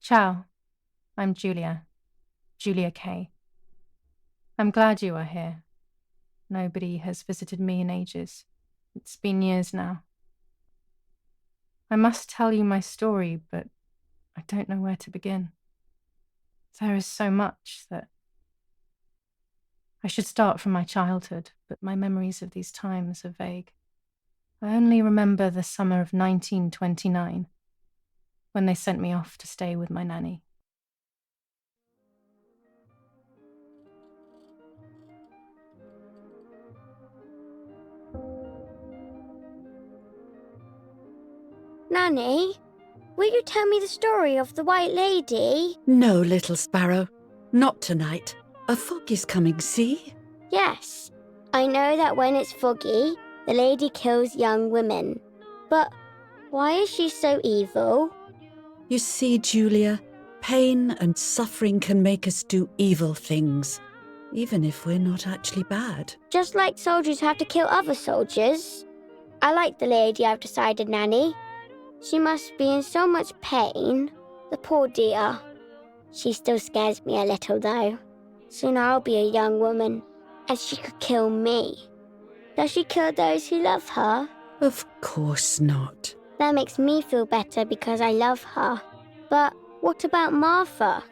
Ciao, I'm Julia Kay. I'm glad you are here. Nobody has visited me in ages. It's been years now. I must tell you my story, but I don't know where to begin. There is so much that I should start from my childhood, but my memories of these times are vague. I only remember the summer of 1929, when they sent me off to stay with my nanny. Nanny, will you tell me the story of the White Lady? No, little sparrow, not tonight. A fog is coming, see? Yes, I know that when it's foggy, the lady kills young women. But why is she so evil? You see, Julia, pain and suffering can make us do evil things, even if we're not actually bad. Just like soldiers have to kill other soldiers. I like the lady, I've decided, Nanny. She must be in so much pain. The poor dear. She still scares me a little, though. Soon I'll be a young woman, and she could kill me. Does she kill those who love her? Of course not. That makes me feel better because I love her. But what about Martha?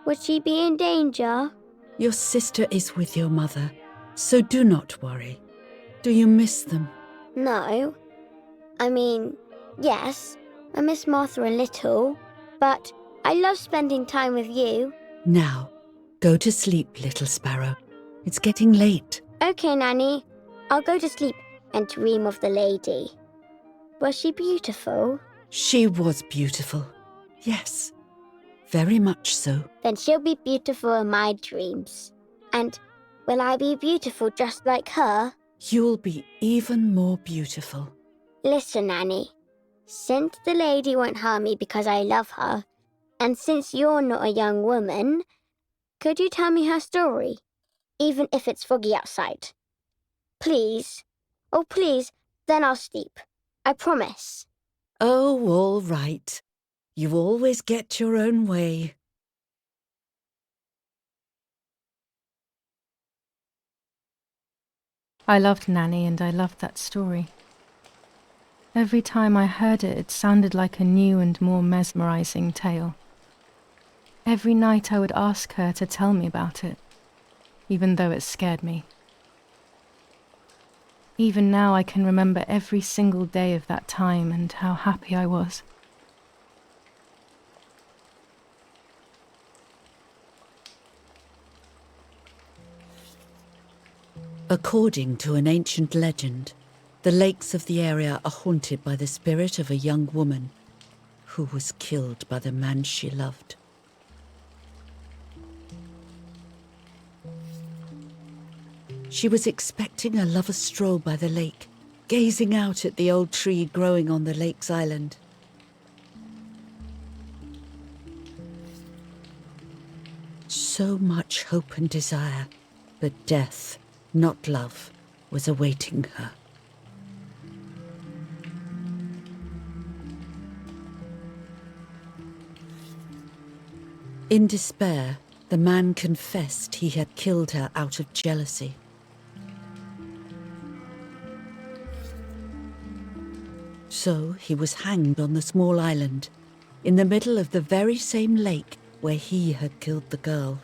Would she be in danger? Your sister is with your mother, so do not worry. Do you miss them? No. I mean, yes, I miss Martha a little, but I love spending time with you. Now, go to sleep, little sparrow. It's getting late. Okay, Nanny. I'll go to sleep and dream of the lady. Was she beautiful? She was beautiful. Yes, very much so. Then she'll be beautiful in my dreams. And will I be beautiful just like her? You'll be even more beautiful. Listen, Nanny. Since the lady won't harm me because I love her, and since you're not a young woman, could you tell me her story? Even if it's foggy outside. Please. Oh, please, then I'll sleep. I promise. Oh, all right. You always get your own way. I loved Nanny and I loved that story. Every time I heard it, it sounded like a new and more mesmerizing tale. Every night I would ask her to tell me about it, even though it scared me. Even now I can remember every single day of that time and how happy I was. According to an ancient legend, the lakes of the area are haunted by the spirit of a young woman who was killed by the man she loved. She was expecting a lover's stroll by the lake, gazing out at the old tree growing on the lake's island. So much hope and desire, but death, not love, was awaiting her. In despair, the man confessed he had killed her out of jealousy. So he was hanged on the small island, in the middle of the very same lake where he had killed the girl.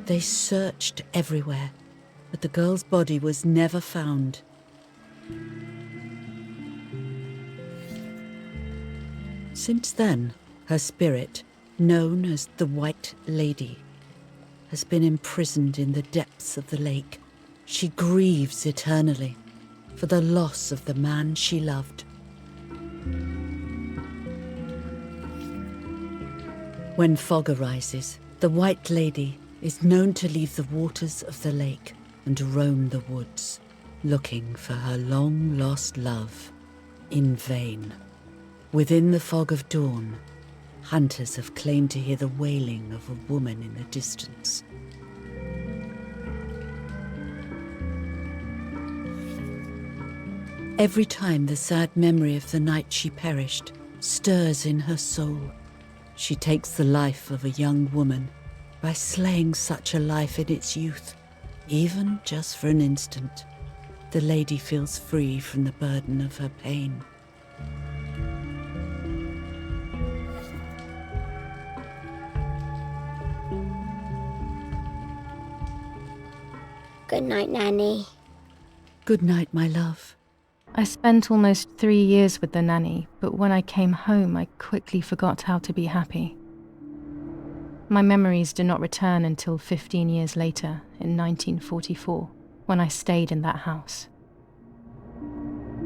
They searched everywhere, but the girl's body was never found. Since then, her spirit, known as the White Lady, has been imprisoned in the depths of the lake. She grieves eternally for the loss of the man she loved. When fog arises, the White Lady is known to leave the waters of the lake and roam the woods, looking for her long-lost love in vain. Within the fog of dawn, hunters have claimed to hear the wailing of a woman in the distance. Every time the sad memory of the night she perished stirs in her soul, she takes the life of a young woman by slaying such a life in its youth, even just for an instant. The lady feels free from the burden of her pain. Good night, Nanny. Good night, my love. I spent almost 3 years with the nanny, but when I came home, I quickly forgot how to be happy. My memories did not return until 15 years later, in 1944, when I stayed in that house.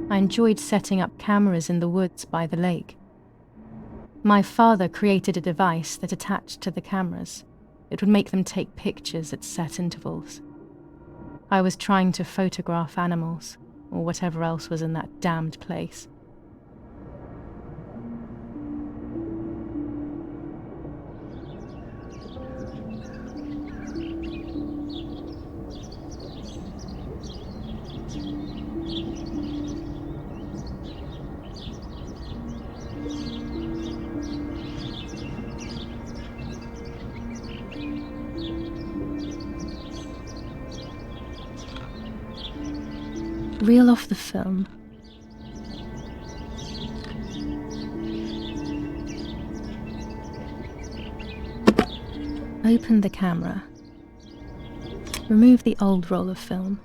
I enjoyed setting up cameras in the woods by the lake. My father created a device that attached to the cameras. It would make them take pictures at set intervals. I was trying to photograph animals, or whatever else was in that damned place. Reel off the film. Open the camera. Remove the old roll of film.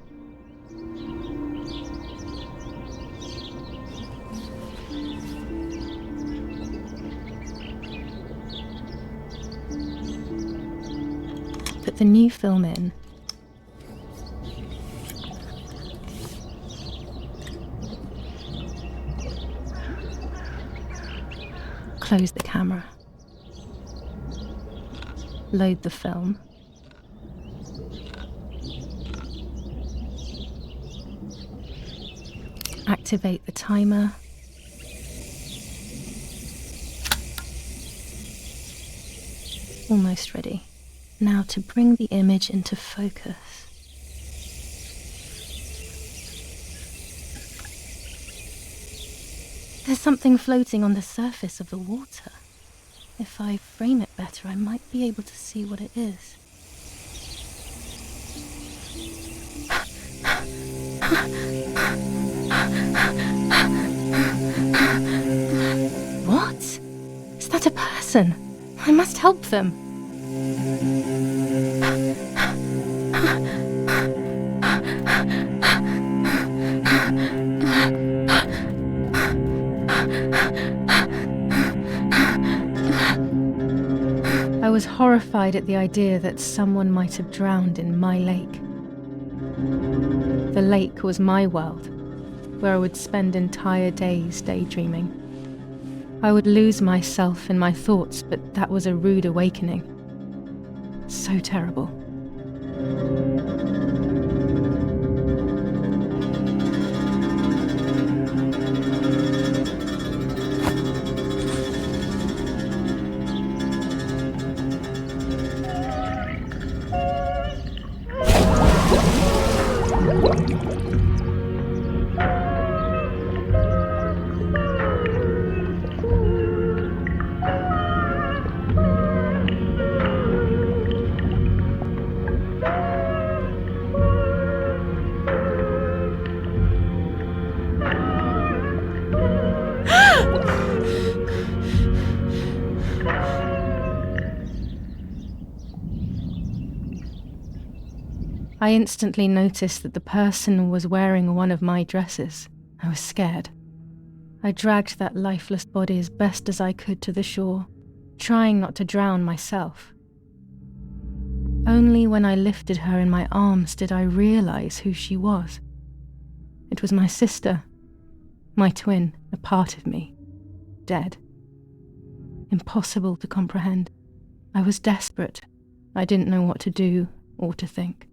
Put the new film in. Close the camera. Load the film. Activate the timer. Almost ready. Now to bring the image into focus. There's something floating on the surface of the water. If I frame it better, I might be able to see what it is. What? Is that a person? I must help them. I was horrified at the idea that someone might have drowned in my lake. The lake was my world, where I would spend entire days daydreaming. I would lose myself in my thoughts, but that was a rude awakening. So terrible. I instantly noticed that the person was wearing one of my dresses. I was scared. I dragged that lifeless body as best as I could to the shore, trying not to drown myself. Only when I lifted her in my arms did I realize who she was. It was my sister, my twin, a part of me, dead. Impossible to comprehend. I was desperate. I didn't know what to do or to think.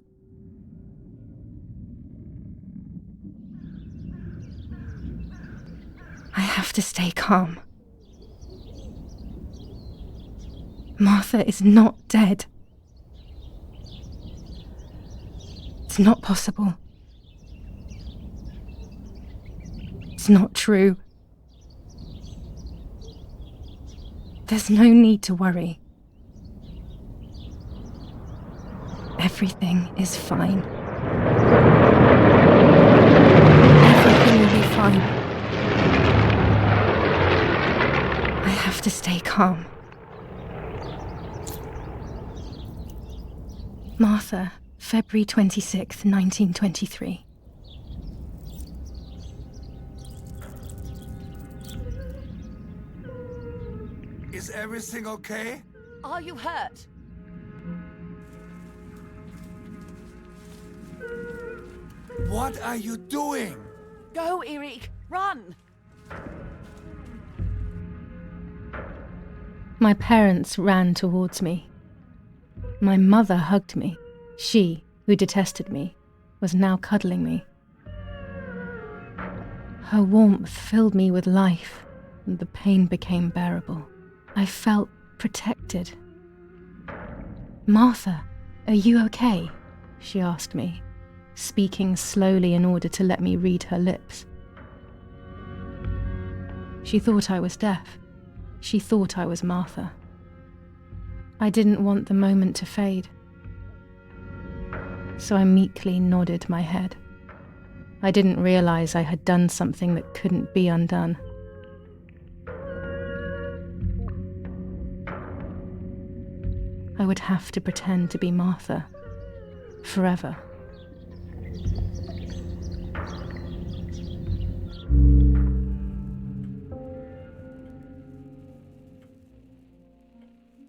I have to stay calm. Martha is not dead. It's not possible. It's not true. There's no need to worry. Everything is fine. Everything will be fine. I have to stay calm. Martha, February 26th, 1923. Is everything okay? Are you hurt? What are you doing? Go, Eric! Run! My parents ran towards me. My mother hugged me. She, who detested me, was now cuddling me. Her warmth filled me with life, and the pain became bearable. I felt protected. "Martha, are you okay?" she asked me, speaking slowly in order to let me read her lips. She thought I was deaf. She thought I was Martha. I didn't want the moment to fade, so I meekly nodded my head. I didn't realize I had done something that couldn't be undone. I would have to pretend to be Martha forever.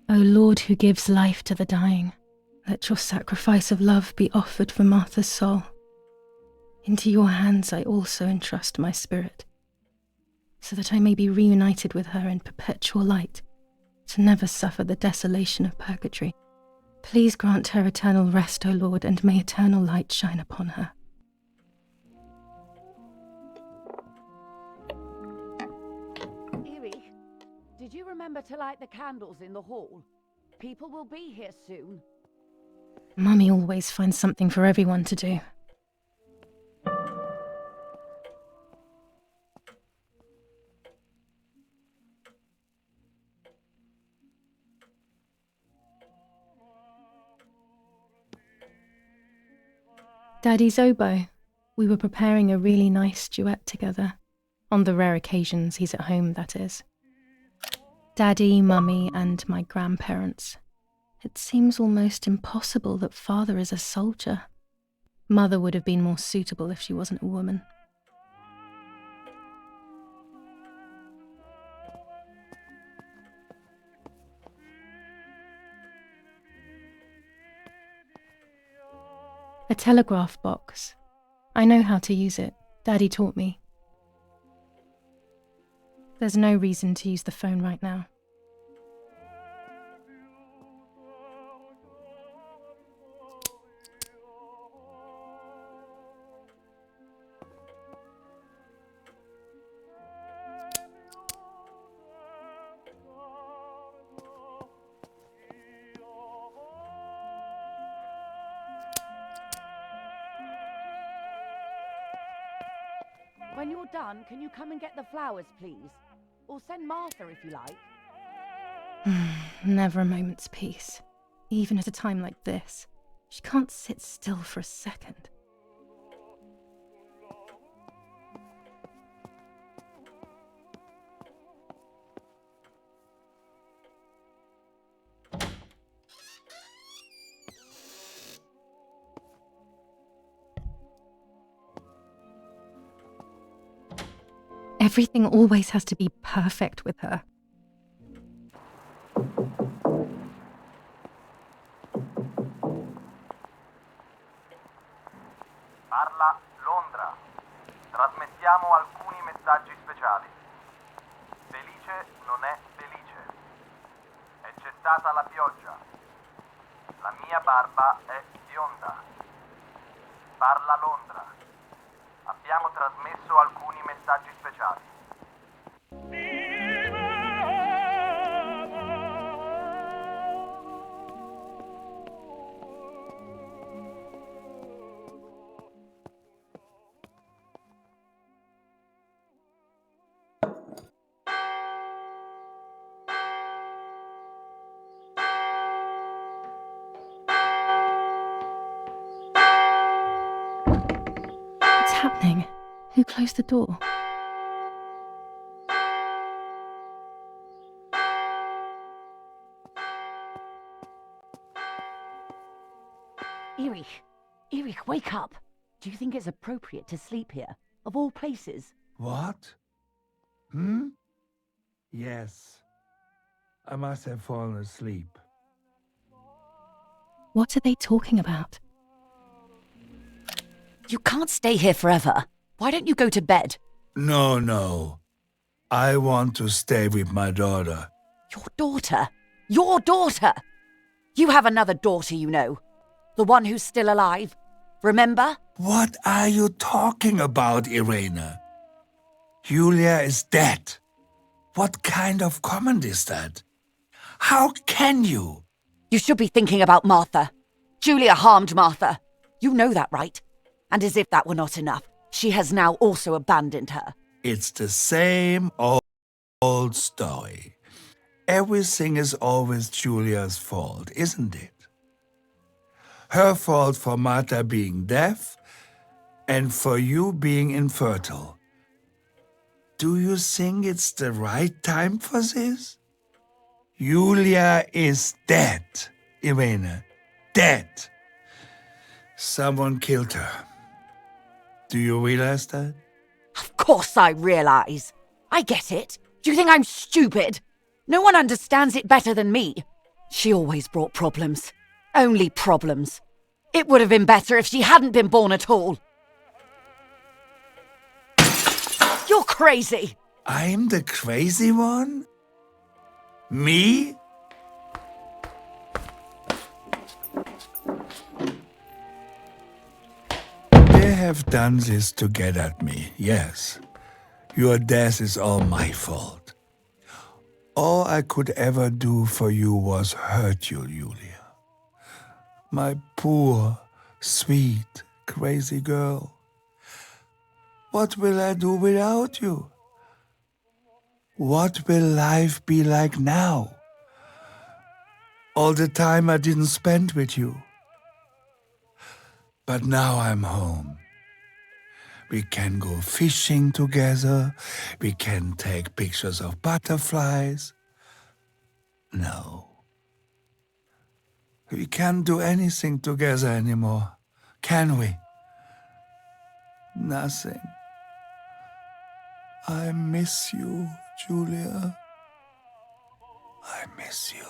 O Lord, who gives life to the dying, let your sacrifice of love be offered for Martha's soul. Into your hands I also entrust my spirit, so that I may be reunited with her in perpetual light, to never suffer the desolation of purgatory. Please grant her eternal rest, O Lord, and may eternal light shine upon her. Eric, did you remember to light the candles in the hall? People will be here soon. Mummy always finds something for everyone to do. Daddy's oboe. We were preparing a really nice duet together. On the rare occasions he's at home, that is. Daddy, Mummy, and my grandparents. It seems almost impossible that Father is a soldier. Mother would have been more suitable if she wasn't a woman. A telegraph box. I know how to use it. Daddy taught me. There's no reason to use the phone right now. When you're done, can you come and get the flowers, please? Or send Martha if you like. Never a moment's peace. Even at a time like this, she can't sit still for a second. Everything always has to be perfect with her. Parla Londra. Trasmettiamo alcuni messaggi speciali. Felice non è felice. E c'è stata la pioggia. La mia barba è bionda. Parla Londra. Abbiamo trasmesso alcuni messaggi speciali. Who closed the door? Erich, wake up! Do you think it's appropriate to sleep here, of all places? What? Yes. I must have fallen asleep. What are they talking about? You can't stay here forever. Why don't you go to bed? No. I want to stay with my daughter. Your daughter? Your daughter? You have another daughter, you know. The one who's still alive. Remember? What are you talking about, Irene? Julia is dead. What kind of comment is that? How can you? You should be thinking about Martha. Julia harmed Martha. You know that, right? And as if that were not enough, she has now also abandoned her. It's the same old story. Everything is always Julia's fault, isn't it? Her fault for Martha being deaf and for you being infertile. Do you think it's the right time for this? Julia is dead, Irene. Dead. Someone killed her. Do you realize that? Of course I realize. I get it. Do you think I'm stupid? No one understands it better than me. She always brought problems. Only problems. It would have been better if she hadn't been born at all. You're crazy. I'm the crazy one? Me? They have done this to get at me, yes. Your death is all my fault. All I could ever do for you was hurt you, Julia. My poor, sweet, crazy girl. What will I do without you? What will life be like now? All the time I didn't spend with you. But now I'm home. We can go fishing together. We can take pictures of butterflies. No. We can't do anything together anymore, can we? Nothing. I miss you, Julia. I miss you.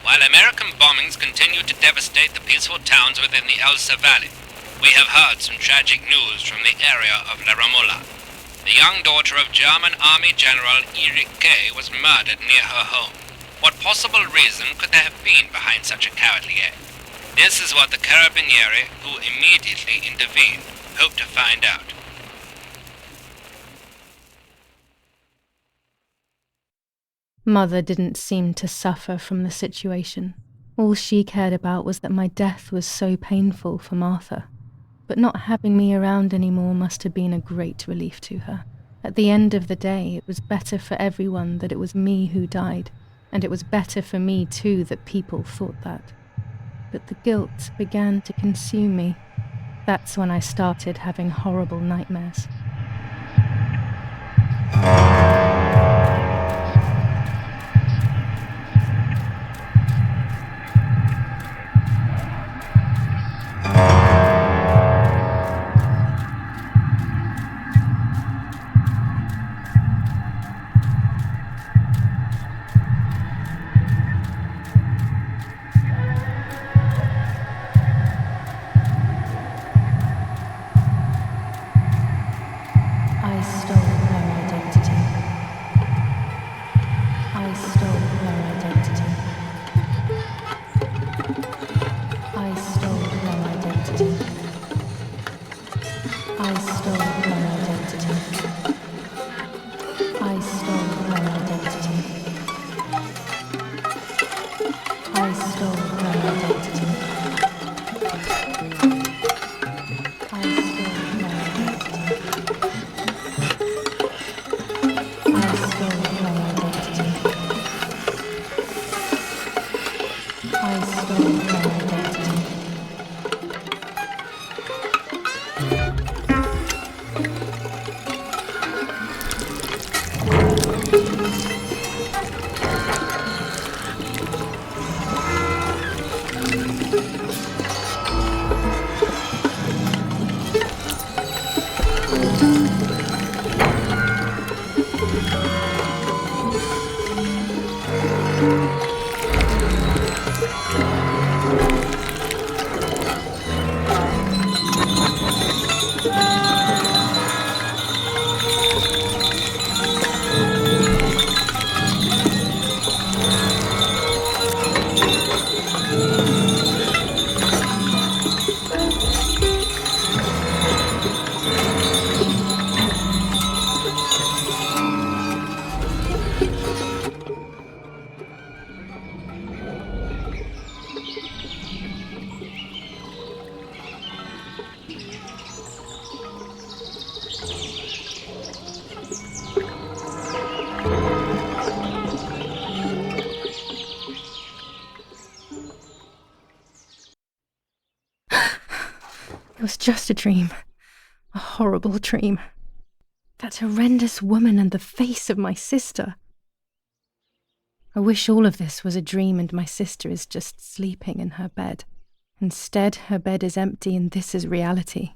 While American bombings continue to devastate the peaceful towns within the Elsa Valley, we have heard some tragic news from the area of La Ramola. The young daughter of German Army General Erich K. was murdered near her home. What possible reason could there have been behind such a cowardly act? This is what the Carabinieri, who immediately intervened, hope to find out. Mother didn't seem to suffer from the situation. All she cared about was that my death was so painful for Martha. But not having me around anymore must have been a great relief to her. At the end of the day, it was better for everyone that it was me who died, and it was better for me too that people thought that. But the guilt began to consume me. That's when I started having horrible nightmares. I stole her identity. It was just a dream. A horrible dream. That horrendous woman and the face of my sister. I wish all of this was a dream and my sister is just sleeping in her bed. Instead, her bed is empty and this is reality.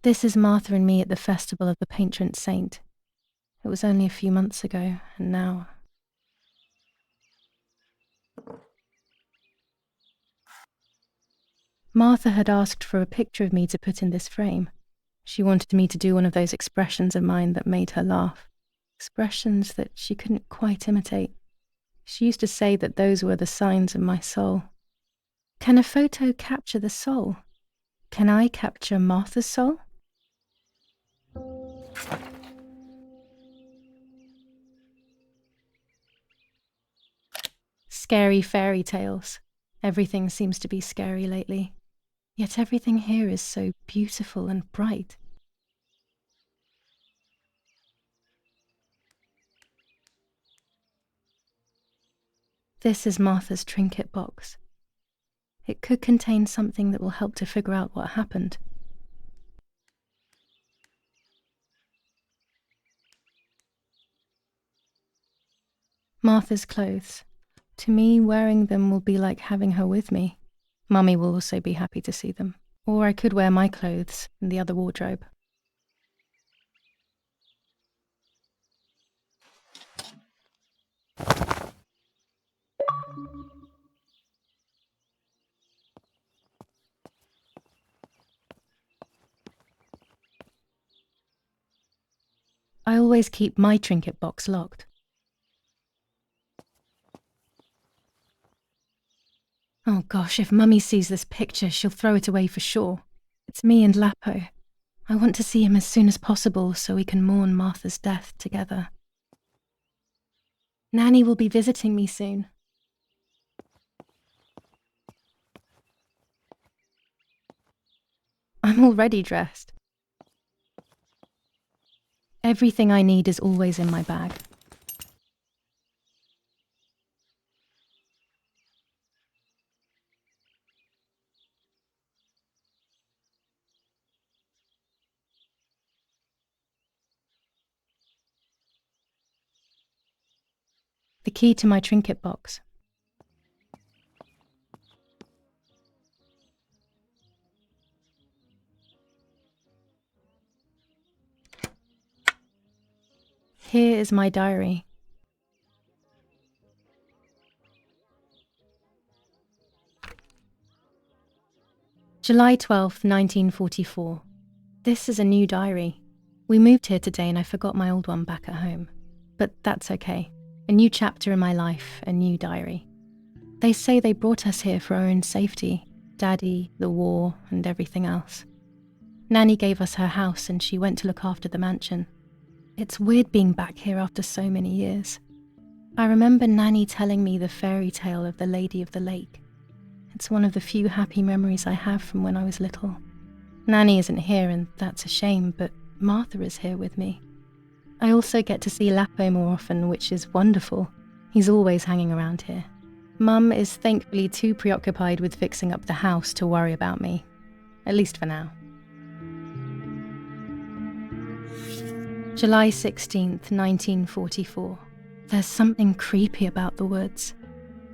This is Martha and me at the festival of the patron saint. It was only a few months ago, and now... Martha had asked for a picture of me to put in this frame. She wanted me to do one of those expressions of mine that made her laugh. Expressions that she couldn't quite imitate. She used to say that those were the signs of my soul. Can a photo capture the soul? Can I capture Martha's soul? Scary fairy tales. Everything seems to be scary lately. Yet everything here is so beautiful and bright. This is Martha's trinket box. It could contain something that will help to figure out what happened. Martha's clothes. To me, wearing them will be like having her with me. Mummy will also be happy to see them. Or I could wear my clothes in the other wardrobe. I always keep my trinket box locked. Oh gosh, if Mummy sees this picture, she'll throw it away for sure. It's me and Lapo. I want to see him as soon as possible so we can mourn Martha's death together. Nanny will be visiting me soon. I'm already dressed. Everything I need is always in my bag. The key to my trinket box. Here is my diary. July 12th, 1944. This is a new diary. We moved here today and I forgot my old one back at home. But that's okay. A new chapter in my life, a new diary. They say they brought us here for our own safety. Daddy, the war, and everything else. Nanny gave us her house and she went to look after the mansion. It's weird being back here after so many years. I remember Nanny telling me the fairy tale of the Lady of the Lake. It's one of the few happy memories I have from when I was little. Nanny isn't here and that's a shame, but Martha is here with me. I also get to see Lapo more often, which is wonderful. He's always hanging around here. Mum is thankfully too preoccupied with fixing up the house to worry about me. At least for now. July 16th, 1944. There's something creepy about the woods.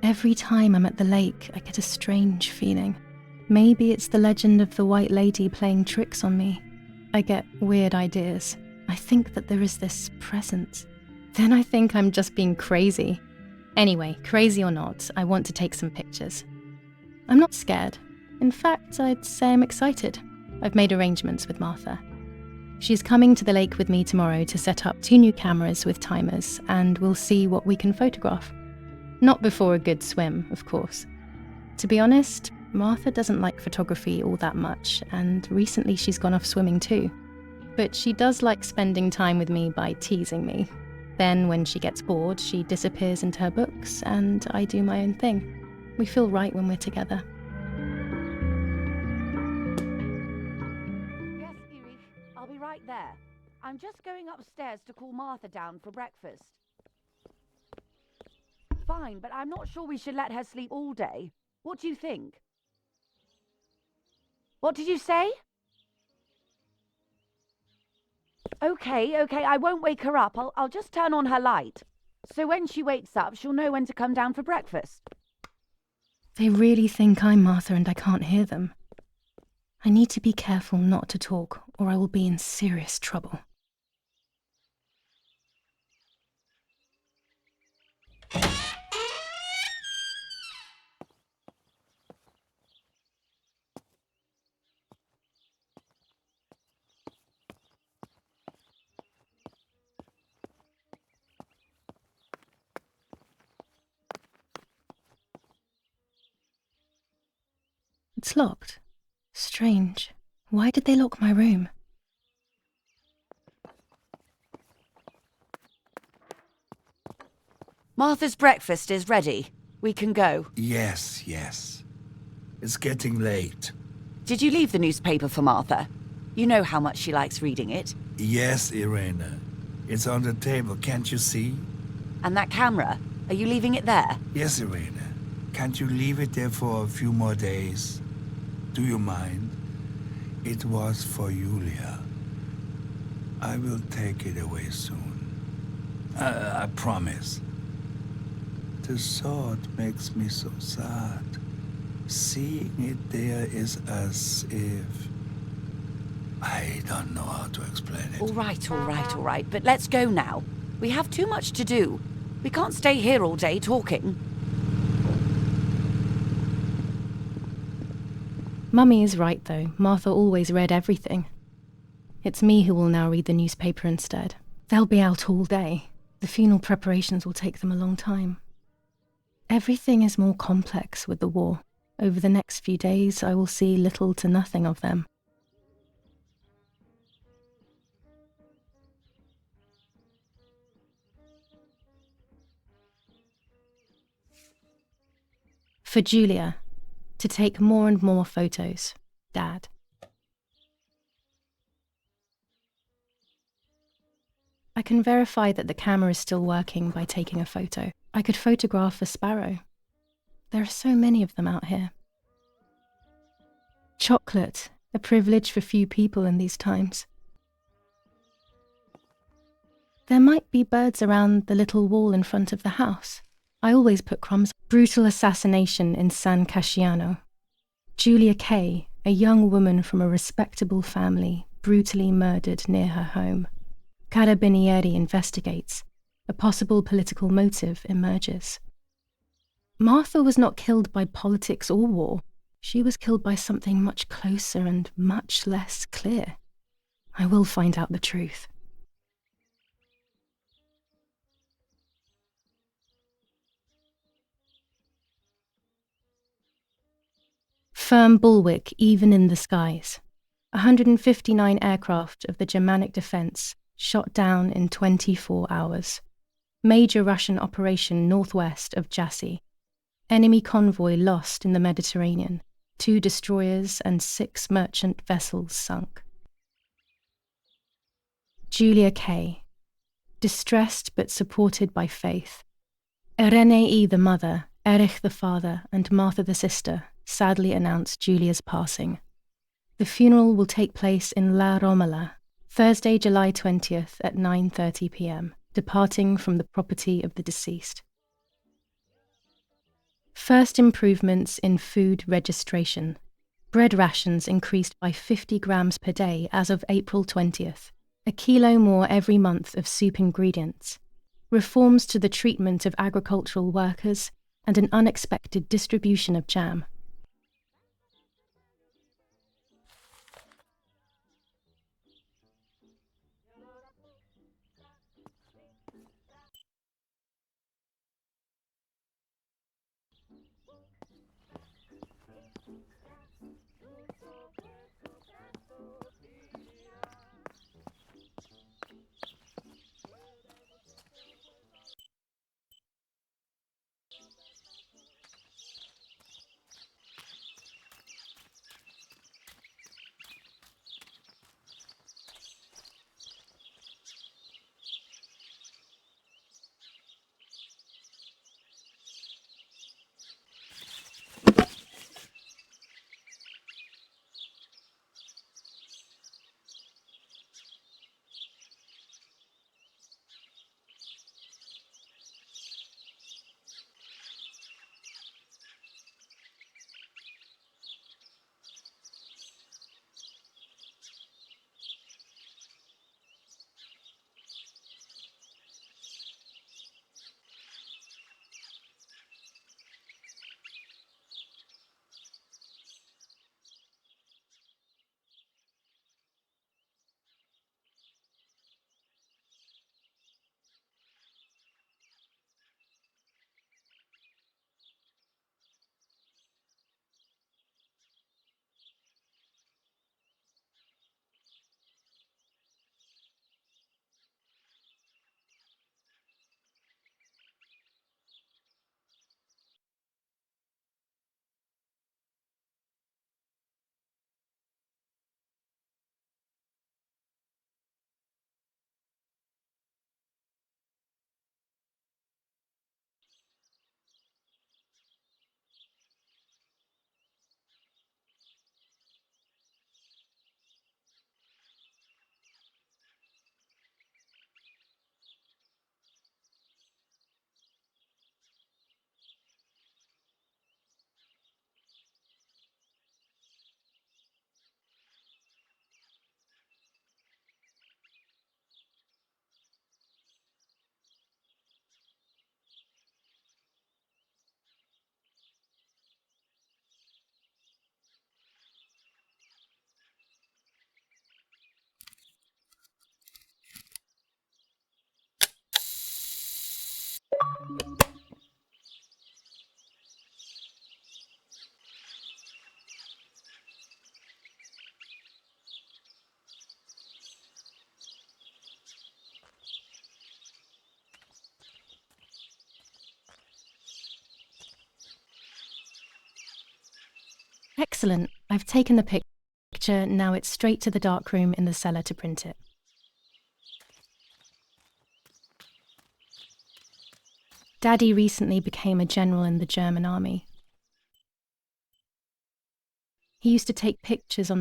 Every time I'm at the lake, I get a strange feeling. Maybe it's the legend of the White Lady playing tricks on me. I get weird ideas. I think that there is this presence. Then I think I'm just being crazy. Anyway, crazy or not, I want to take some pictures. I'm not scared. In fact, I'd say I'm excited. I've made arrangements with Martha. She's coming to the lake with me tomorrow to set up 2 new cameras with timers, and we'll see what we can photograph. Not before a good swim, of course. To be honest, Martha doesn't like photography all that much, and recently she's gone off swimming too. But she does like spending time with me by teasing me. Then, when she gets bored, she disappears into her books, and I do my own thing. We feel right when we're together. Yes, Erich, I'll be right there. I'm just going upstairs to call Martha down for breakfast. Fine, but I'm not sure we should let her sleep all day. What do you think? What did you say? Okay, I won't wake her up. I'll just turn on her light. So when she wakes up, she'll know when to come down for breakfast. They really think I'm Martha and I can't hear them. I need to be careful not to talk, or I will be in serious trouble. It's locked. Strange. Why did they lock my room? Martha's breakfast is ready. We can go. Yes. It's getting late. Did you leave the newspaper for Martha? You know how much she likes reading it. Yes, Irena. It's on the table, can't you see? And that camera, are you leaving it there? Yes, Irena. Can't you leave it there for a few more days? Do you mind? It was for Julia. I will take it away soon. I promise. The thought makes me so sad. Seeing it there is as if... I don't know how to explain it. All right. But let's go now. We have too much to do. We can't stay here all day talking. Mummy is right, though. Martha always read everything. It's me who will now read the newspaper instead. They'll be out all day. The funeral preparations will take them a long time. Everything is more complex with the war. Over the next few days, I will see little to nothing of them. For Julia, to take more and more photos, Dad. I can verify that the camera is still working by taking a photo. I could photograph a sparrow. There are so many of them out here. Chocolate, a privilege for few people in these times. There might be birds around the little wall in front of the house. I always put crumbs. Brutal assassination in San Casciano. Julia Kay, a young woman from a respectable family, brutally murdered near her home. Carabinieri investigates. A possible political motive emerges. Martha was not killed by politics or war. She was killed by something much closer and much less clear. I will find out the truth. Firm bulwark even in the skies. 159 aircraft of the Germanic defense shot down in 24 hours. Major Russian operation northwest of Jassy. Enemy convoy lost in the Mediterranean. 2 destroyers and 6 merchant vessels sunk. Julia Kay. Distressed but supported by faith. Irenei the mother, Erich the father, and Martha the sister sadly announced Julia's passing. The funeral will take place in La Romola, Thursday, July 20th at 9:30 p.m., departing from the property of the deceased. First improvements in food registration. Bread rations increased by 50 grams per day as of April 20th, a kilo more every month of soup ingredients, reforms to the treatment of agricultural workers, and an unexpected distribution of jam. Excellent. I've taken the picture, now it's straight to the darkroom in the cellar to print it. Daddy recently became a general in the German army. He used to take pictures on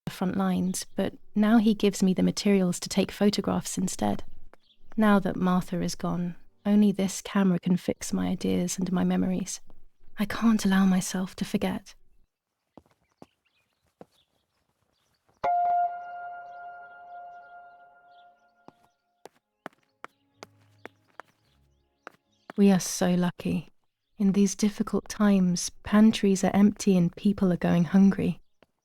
the front lines, but now he gives me the materials to take photographs instead. Now that Martha is gone, only this camera can fix my ideas and my memories. I can't allow myself to forget. We are so lucky. In these difficult times, pantries are empty and people are going hungry.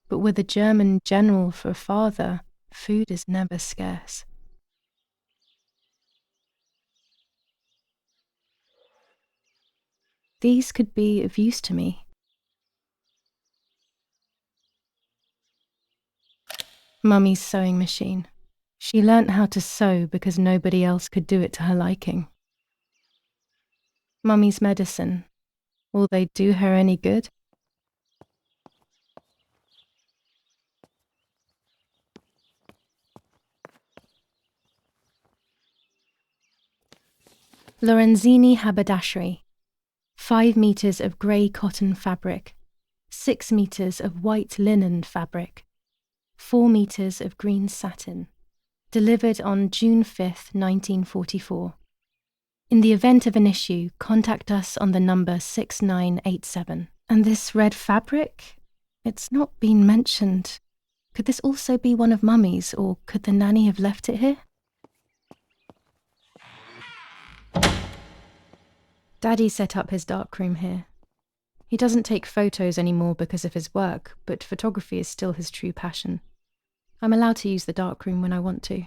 But with a German general for a father, food is never scarce. These could be of use to me. Mummy's sewing machine. She learnt how to sew because nobody else could do it to her liking. Mummy's medicine. Will they do her any good? Lorenzini haberdashery. 5 meters of grey cotton fabric, 6 meters of white linen fabric, 4 meters of green satin. Delivered on June 5th, 1944. In the event of an issue, contact us on the number 6987. And this red fabric? It's not been mentioned. Could this also be one of Mummy's, or could the nanny have left it here? Daddy set up his darkroom here. He doesn't take photos anymore because of his work, but photography is still his true passion. I'm allowed to use the darkroom when I want to.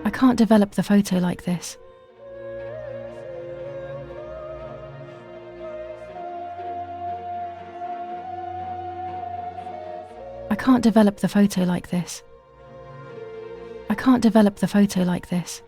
I can't develop the photo like this. I can't develop the photo like this. I can't develop the photo like this.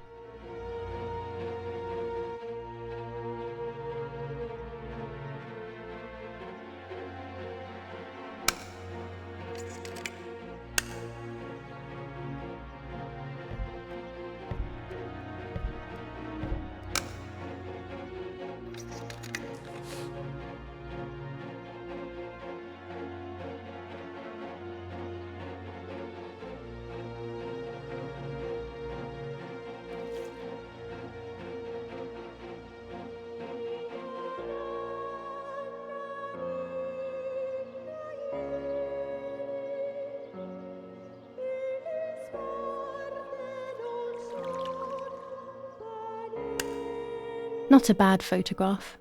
Not a bad photograph.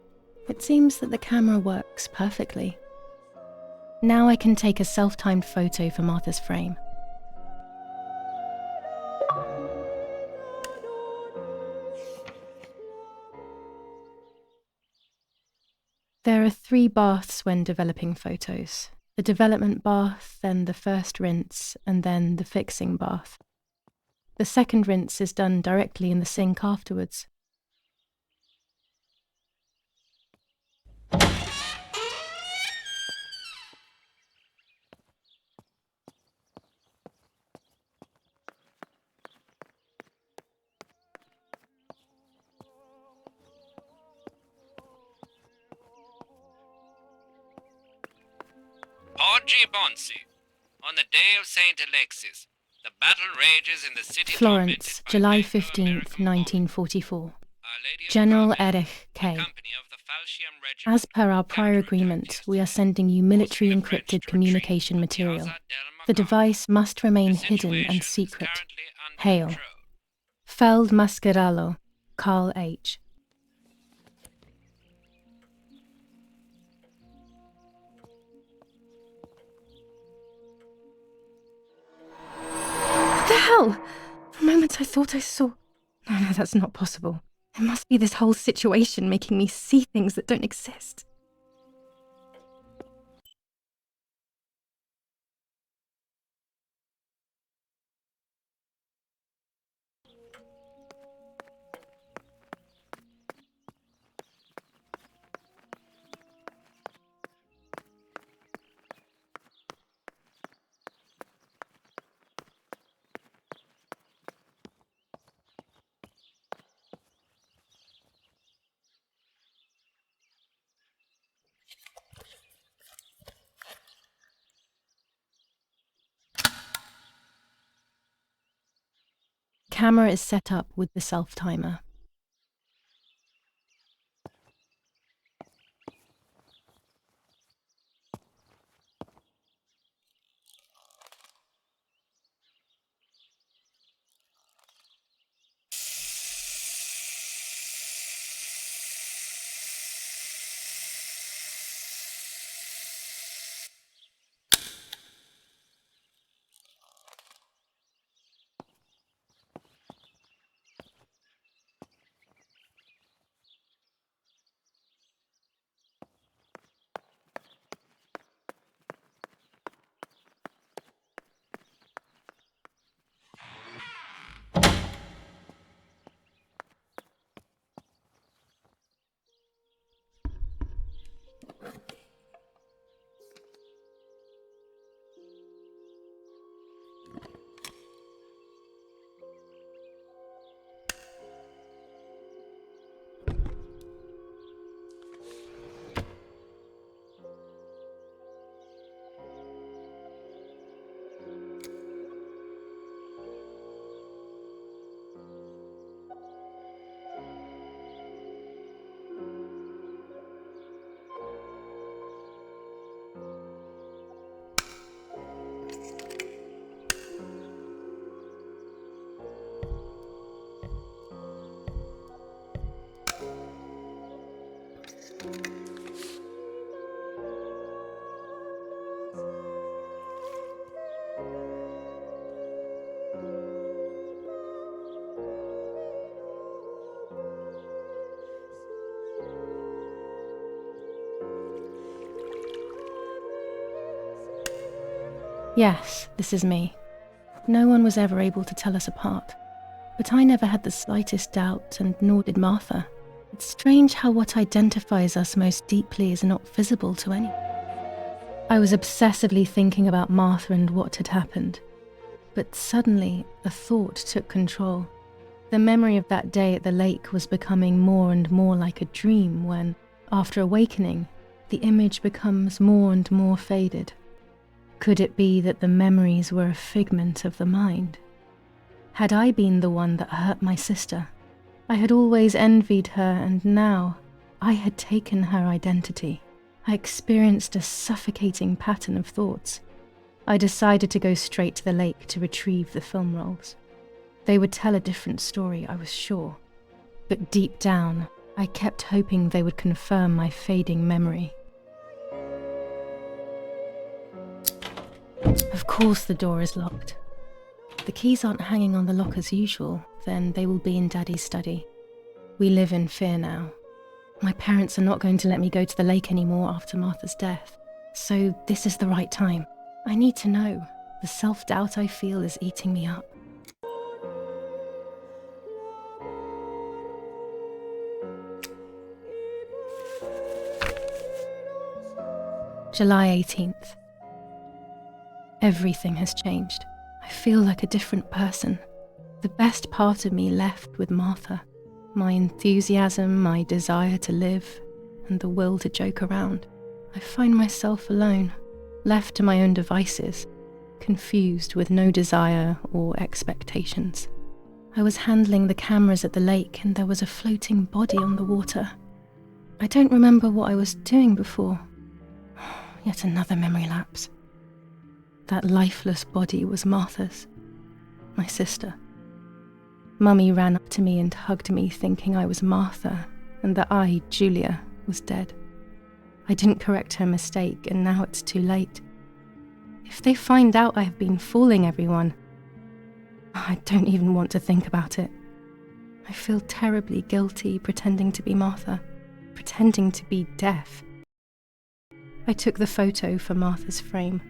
It seems that the camera works perfectly. Now I can take a self-timed photo for Martha's frame. There are 3 baths when developing photos. The development bath, then the first rinse, and then the fixing bath. The second rinse is done directly in the sink afterwards. Oggi Bonsi. On the day of Saint Alexis, the battle rages in the city. Florence, July 15th, 1944. General Erich K. As per our prior agreement, we are sending you military encrypted communication material. The device must remain hidden and secret. Hail. Feldmaskerallo, Carl H. What the hell? For a moment I thought I saw... No, that's not possible. It must be this whole situation making me see things that don't exist. Camera is set up with the self-timer. Yes, this is me. No one was ever able to tell us apart. But I never had the slightest doubt, and nor did Martha. It's strange how what identifies us most deeply is not visible to anyone. I was obsessively thinking about Martha and what had happened. But suddenly, a thought took control. The memory of that day at the lake was becoming more and more like a dream when, after awakening, the image becomes more and more faded. Could it be that the memories were a figment of the mind? Had I been the one that hurt my sister? I had always envied her, and now I had taken her identity. I experienced a suffocating pattern of thoughts. I decided to go straight to the lake to retrieve the film rolls. They would tell a different story, I was sure. But deep down, I kept hoping they would confirm my fading memory. Of course the door is locked. The keys aren't hanging on the lock as usual, then they will be in Daddy's study. We live in fear now. My parents are not going to let me go to the lake anymore after Martha's death. So this is the right time. I need to know. The self-doubt I feel is eating me up. July 18th. Everything has changed. I feel like a different person. The best part of me left with Martha. My enthusiasm, my desire to live, and the will to joke around. I find myself alone, left to my own devices, confused with no desire or expectations. I was handling the cameras at the lake and there was a floating body on the water. I don't remember what I was doing before. Yet another memory lapse. That lifeless body was Martha's, my sister. Mummy ran up to me and hugged me, thinking I was Martha and that I, Julia, was dead. I didn't correct her mistake, and now it's too late. If they find out I have been fooling everyone, I don't even want to think about it. I feel terribly guilty pretending to be Martha, pretending to be deaf. I took the photo for Martha's frame.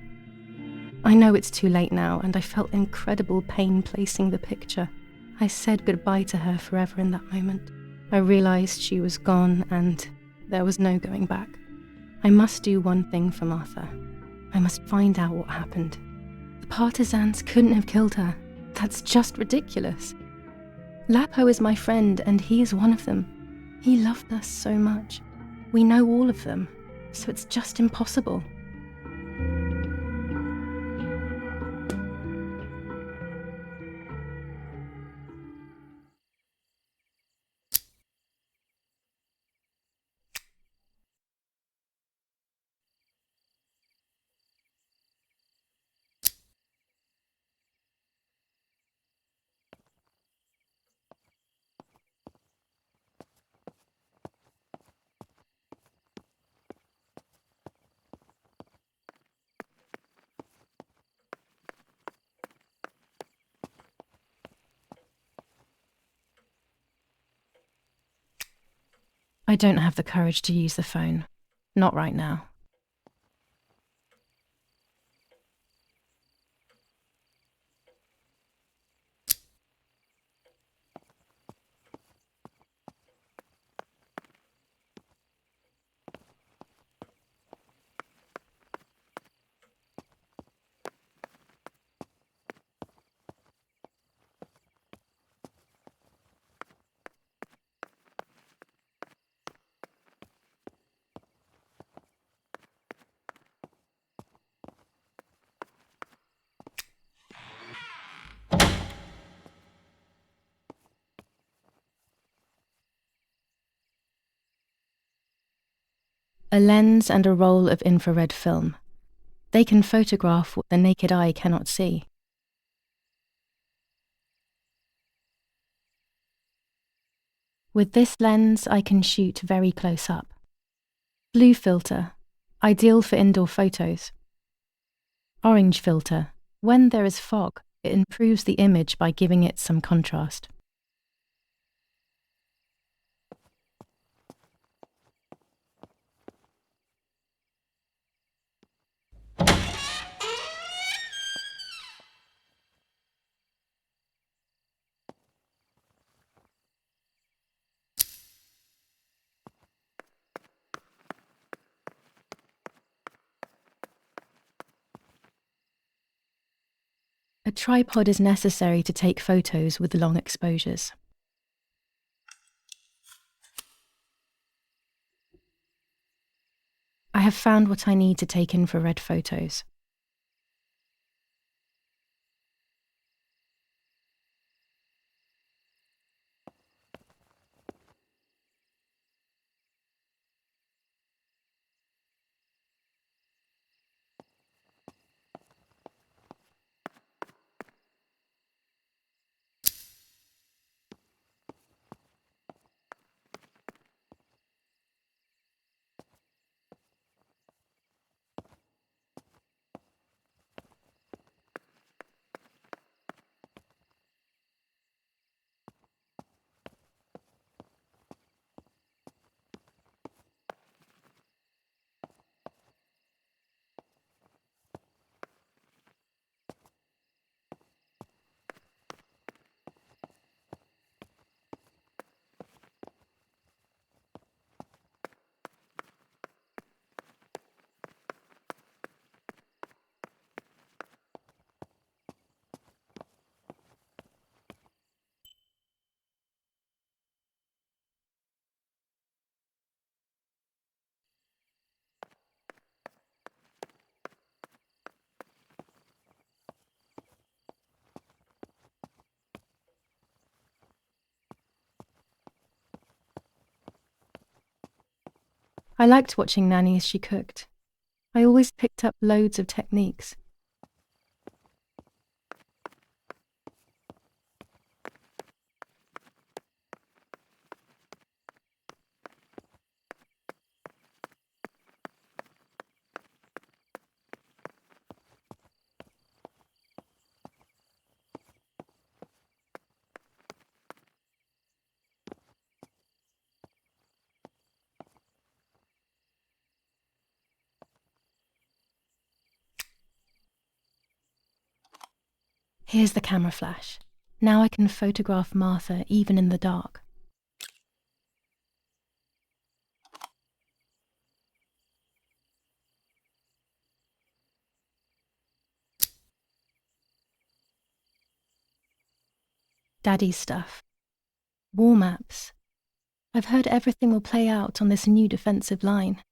I know it's too late now, and I felt incredible pain placing the picture. I said goodbye to her forever in that moment. I realized she was gone and there was no going back. I must do one thing for Martha. I must find out what happened. The partisans couldn't have killed her. That's just ridiculous. Lapo is my friend and he is one of them. He loved us so much. We know all of them, so it's just impossible. I don't have the courage to use the phone. Not right now. A lens and a roll of infrared film. They can photograph what the naked eye cannot see. With this lens, I can shoot very close up. Blue filter, ideal for indoor photos. Orange filter, when there is fog, it improves the image by giving it some contrast. A tripod is necessary to take photos with long exposures. I have found what I need to take infrared photos. I liked watching Nanny as she cooked. I always picked up loads of techniques. Here's the camera flash. Now I can photograph Martha even in the dark. Daddy's stuff. War maps. I've heard everything will play out on this new defensive line.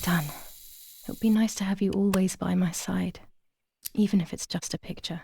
Done. It would be nice to have you always by my side, even if it's just a picture.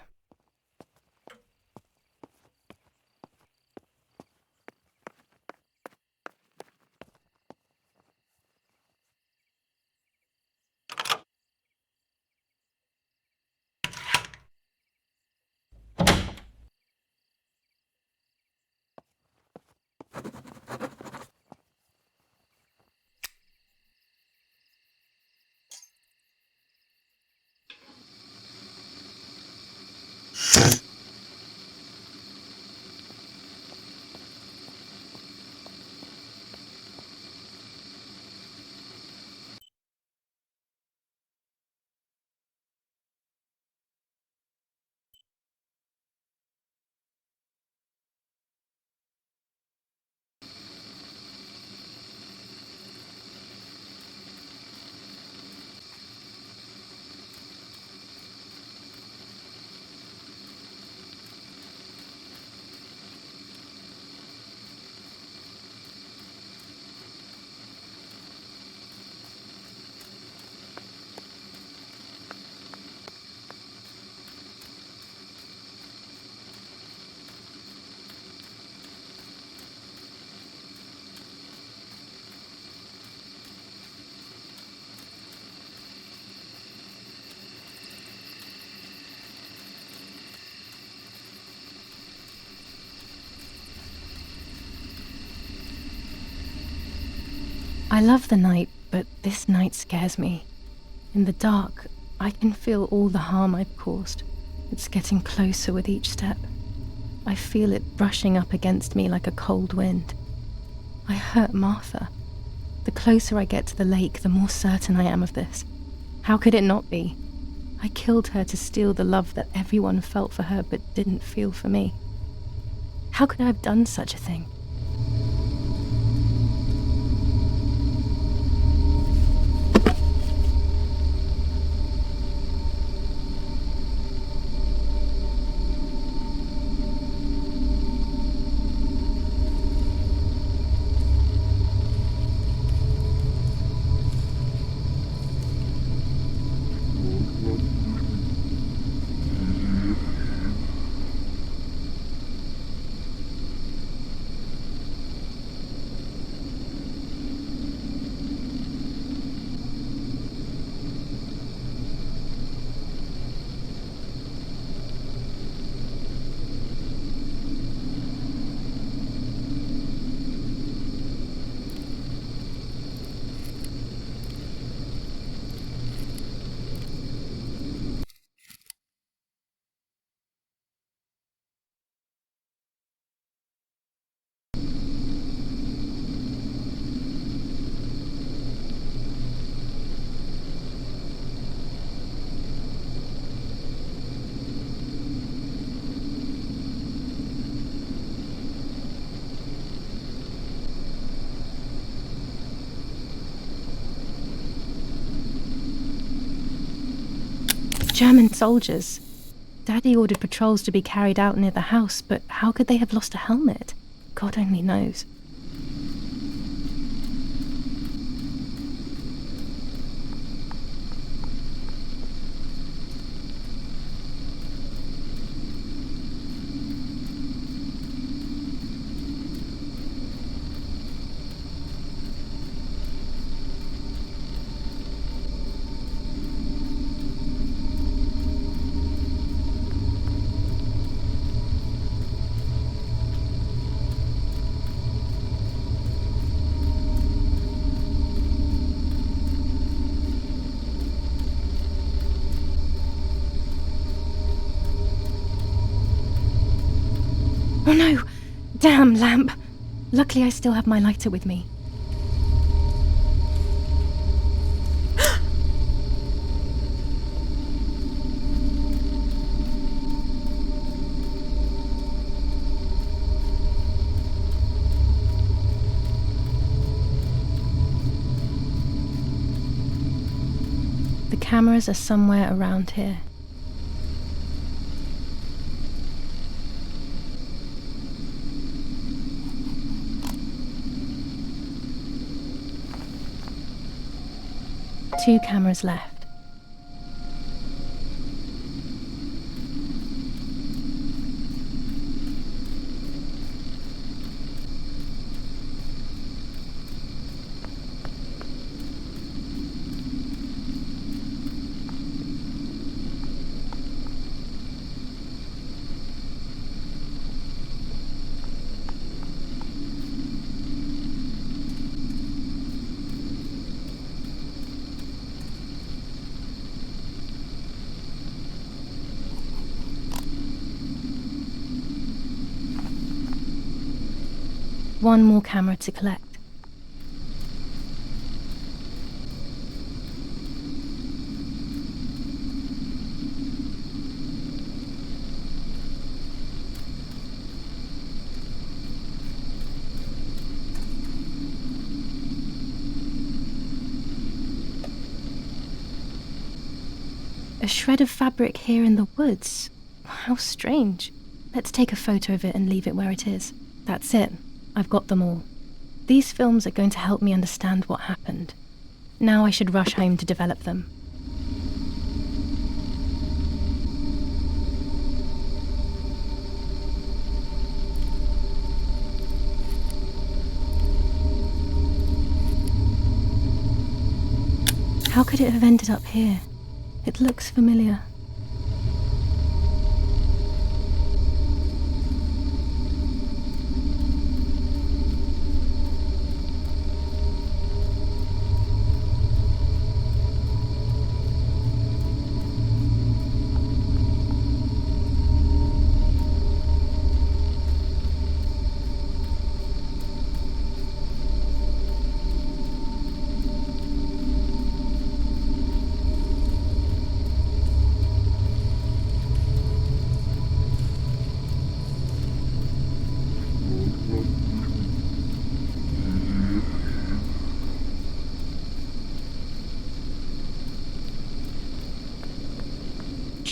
I love the night, but this night scares me. In the dark, I can feel all the harm I've caused. It's getting closer with each step. I feel it brushing up against me like a cold wind. I hurt Martha. The closer I get to the lake, the more certain I am of this. How could it not be? I killed her to steal the love that everyone felt for her but didn't feel for me. How could I have done such a thing? German soldiers. Daddy ordered patrols to be carried out near the house, but how could they have lost a helmet? God only knows. Oh no! Damn lamp! Luckily I still have my lighter with me. The cameras are somewhere around here. Two cameras left. One more camera to collect. A shred of fabric here in the woods. How strange. Let's take a photo of it and leave it where it is. That's it. I've got them all. These films are going to help me understand what happened. Now I should rush home to develop them. How could it have ended up here? It looks familiar.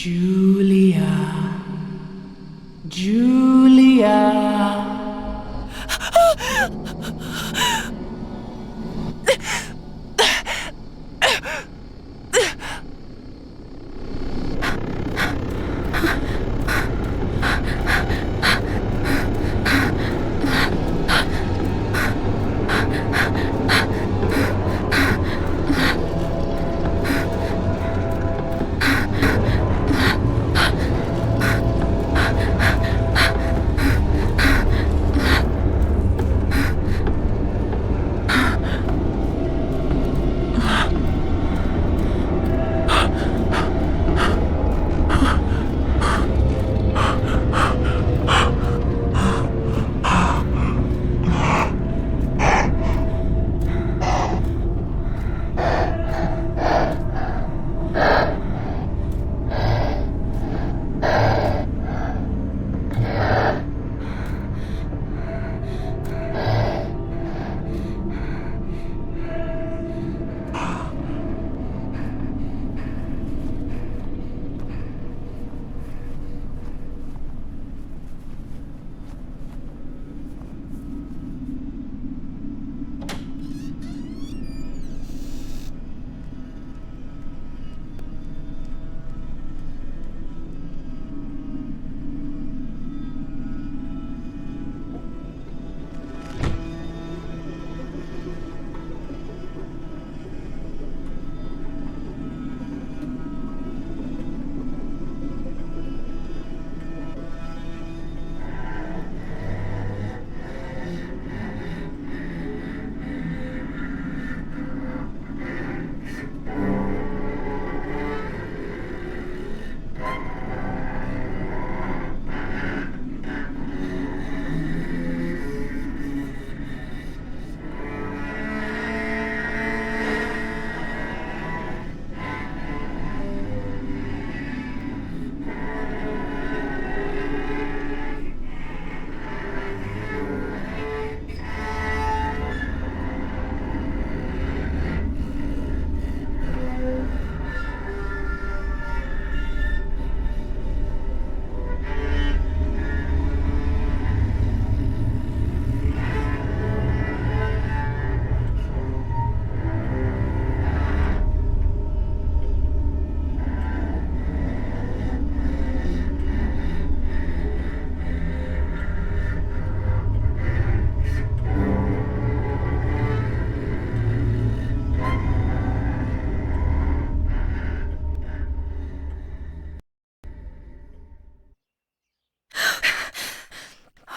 Julia. Julia.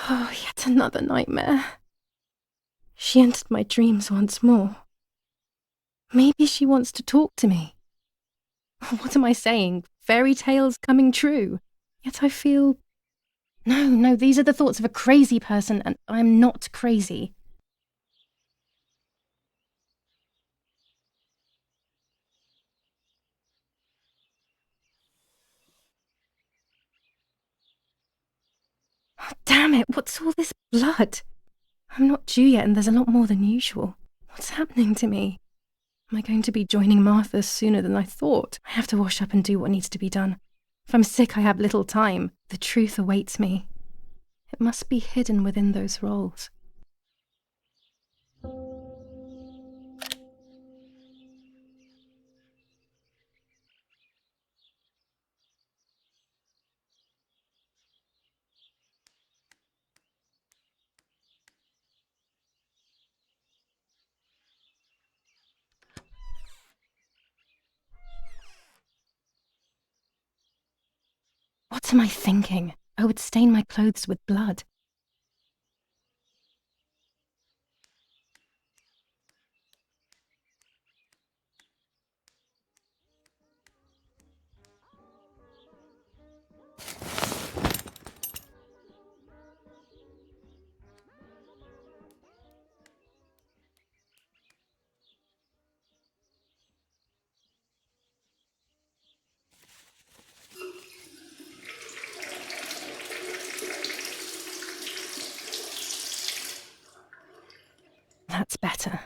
Oh, yet another nightmare. She entered my dreams once more. Maybe she wants to talk to me. What am I saying? Fairy tales coming true. Yet I feel... No, these are the thoughts of a crazy person, and I'm not crazy. Oh, damn it, what's all this blood? I'm not due yet, and there's a lot more than usual. What's happening to me? Am I going to be joining Martha sooner than I thought? I have to wash up and do what needs to be done. If I'm sick, I have little time. The truth awaits me. It must be hidden within those rolls. What am I thinking? I would stain my clothes with blood. That's better.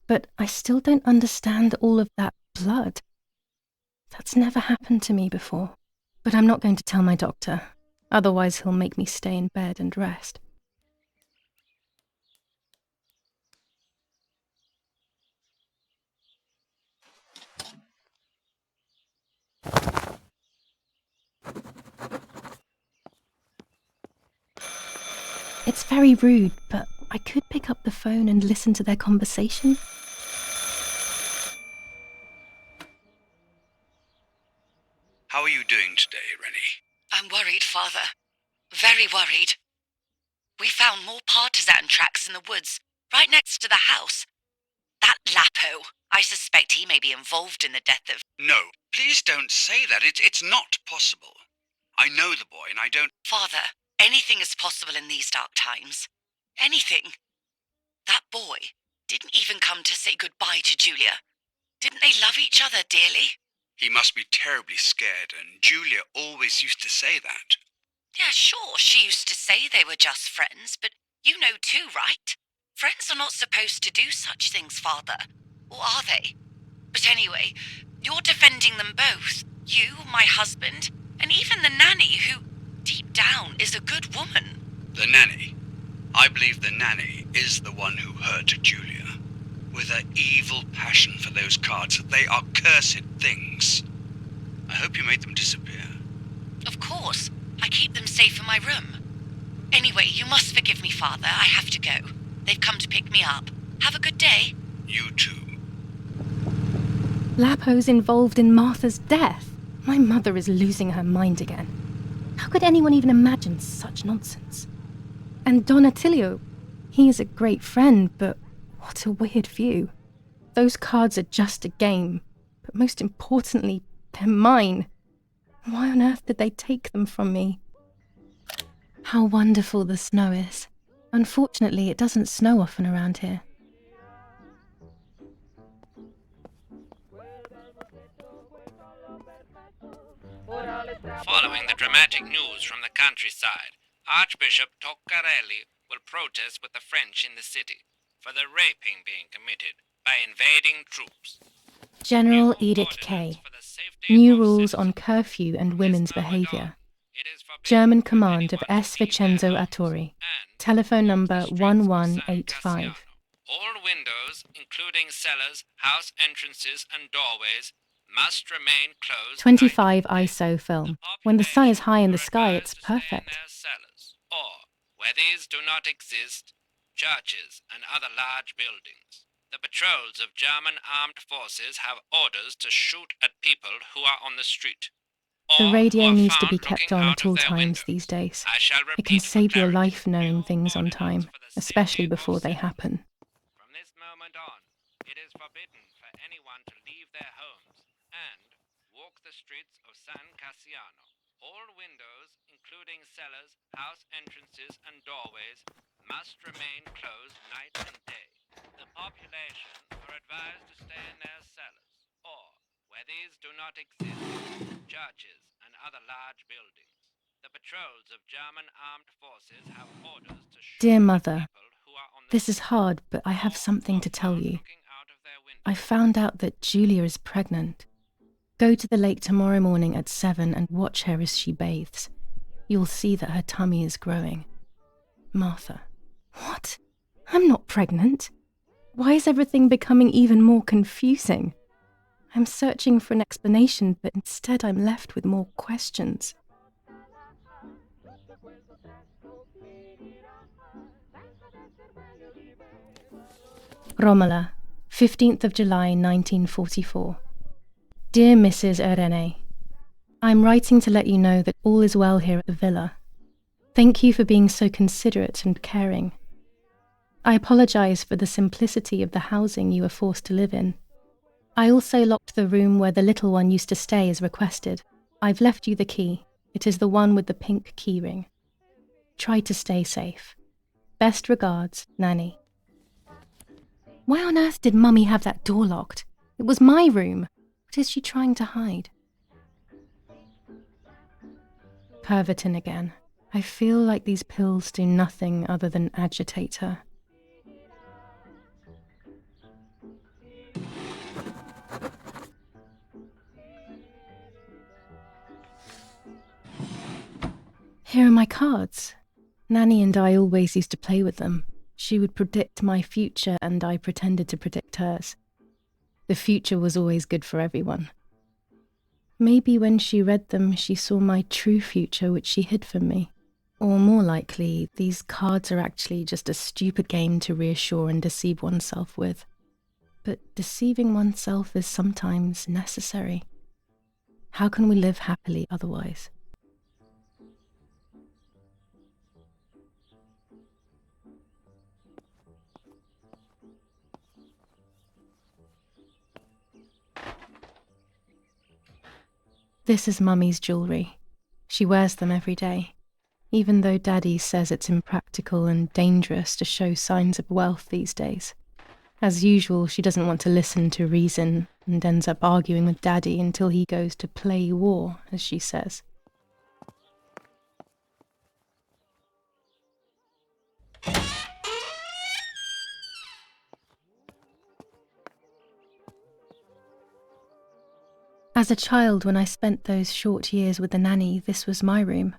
But I still don't understand all of that blood. That's never happened to me before. But I'm not going to tell my doctor. Otherwise he'll make me stay in bed and rest. It's very rude, but I could pick up the phone and listen to their conversation. How are you doing today, Rennie? I'm worried, Father. Very worried. We found more partisan tracks in the woods, right next to the house. That Lapo, I suspect he may be involved in the death of... No, please don't say that. It's not possible. I know the boy and I don't... Father, anything is possible in these dark times. Anything. That boy didn't even come to say goodbye to Julia. Didn't they love each other dearly? He must be terribly scared, and Julia always used to say that. Yeah, sure, she used to say they were just friends, but you know too, right? Friends are not supposed to do such things, Father. Or are they? But anyway, you're defending them both. You, my husband, and even the nanny who, deep down, is a good woman. The nanny? I believe the nanny is the one who hurt Julia. With her evil passion for those cards, they are cursed things. I hope you made them disappear. Of course. I keep them safe in my room. Anyway, you must forgive me, Father. I have to go. They've come to pick me up. Have a good day. You too. Lapo's involved in Martha's death. My mother is losing her mind again. How could anyone even imagine such nonsense? And Don Attilio, he is a great friend, but what a weird view. Those cards are just a game, but most importantly, they're mine. Why on earth did they take them from me? How wonderful the snow is. Unfortunately, it doesn't snow often around here. Following the dramatic news from the countryside, Archbishop Toccarelli will protest with the French in the city for the raping being committed by invading troops. General Edict K. New rules on curfew and women's behaviour. German command of S. Vincenzo Attori. Telephone number 1185. All windows, including cellars, house entrances and doorways, must remain closed. 25 ISO film. When the sun is high in the sky, it's perfect. Or, where these do not exist, churches and other large buildings. The patrols of German armed forces have orders to shoot at people who are on the street. The radio needs to be kept on at all times these days. It can save your life knowing things on time, especially before they happen. From this moment on, it is forbidden for anyone to leave their homes and walk the streets of San Cassiano. All windows, including cellars, house entrances and doorways, must remain closed night and day. The population are advised to stay in their cellars, or, where these do not exist, churches and other large buildings. The patrols of German armed forces have orders to shoot Dear Mother, people who are on the this is hard, but I have something to tell you. I found out that Julia is pregnant. Go to the lake tomorrow morning at 7 and watch her as she bathes. You'll see that her tummy is growing. Martha. What? I'm not pregnant. Why is everything becoming even more confusing? I'm searching for an explanation, but instead I'm left with more questions. Romola, 15th of July 1944. Dear Mrs. Irene, I'm writing to let you know that all is well here at the villa. Thank you for being so considerate and caring. I apologise for the simplicity of the housing you were forced to live in. I also locked the room where the little one used to stay as requested. I've left you the key. It is the one with the pink keyring. Try to stay safe. Best regards, Nanny. Why on earth did Mummy have that door locked? It was my room. What is she trying to hide? Pervertin again. I feel like these pills do nothing other than agitate her. Here are my cards. Nanny and I always used to play with them. She would predict my future and I pretended to predict hers. The future was always good for everyone. Maybe when she read them, she saw my true future, which she hid from me. Or more likely, these cards are actually just a stupid game to reassure and deceive oneself with. But deceiving oneself is sometimes necessary. How can we live happily otherwise? This is Mummy's jewellery. She wears them every day, even though Daddy says it's impractical and dangerous to show signs of wealth these days. As usual, she doesn't want to listen to reason and ends up arguing with Daddy until he goes to play war, as she says. As a child, when I spent those short years with the nanny, this was my room.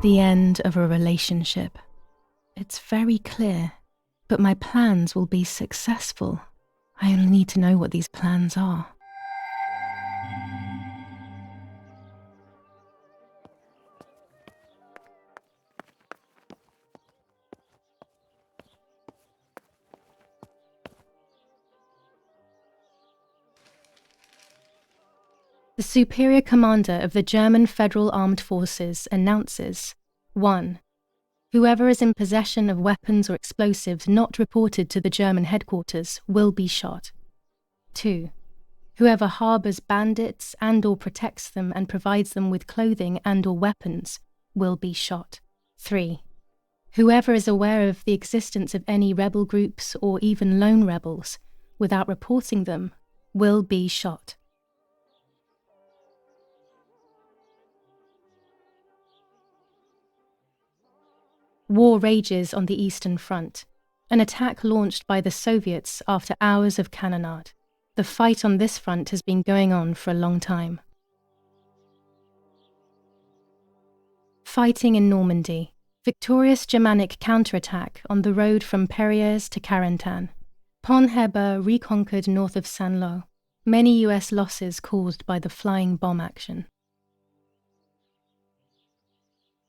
The end of a relationship. It's very clear, but my plans will be successful. I only need to know what these plans are. The Superior Commander of the German Federal Armed Forces announces 1. Whoever is in possession of weapons or explosives not reported to the German headquarters will be shot. 2. Whoever harbours bandits and/or protects them and provides them with clothing and/or weapons will be shot. 3. Whoever is aware of the existence of any rebel groups or even lone rebels without reporting them will be shot. War rages on the Eastern Front, an attack launched by the Soviets after hours of cannonade. The fight on this front has been going on for a long time. Fighting in Normandy, victorious Germanic counterattack on the road from Perrières to Carentan. Pont Heber reconquered north of Saint-Lô. Many US losses caused by the flying bomb action.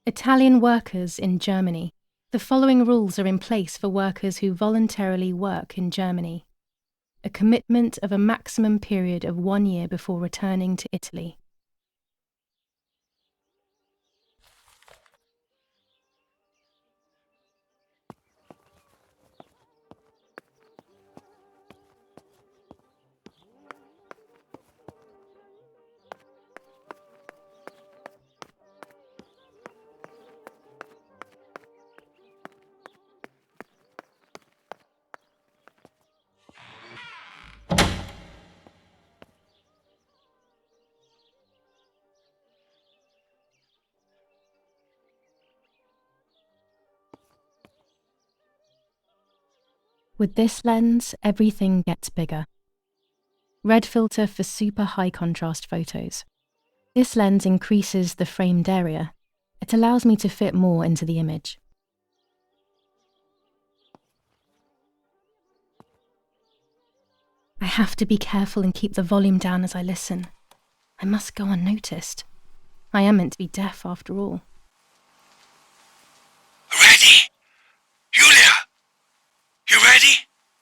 Italian workers in Germany. The following rules are in place for workers who voluntarily work in Germany. A commitment of a maximum period of 1 year before returning to Italy. With this lens, everything gets bigger. Red filter for super high contrast photos. This lens increases the framed area. It allows me to fit more into the image. I have to be careful and keep the volume down as I listen. I must go unnoticed. I am meant to be deaf after all. Ready? Julia? You ready?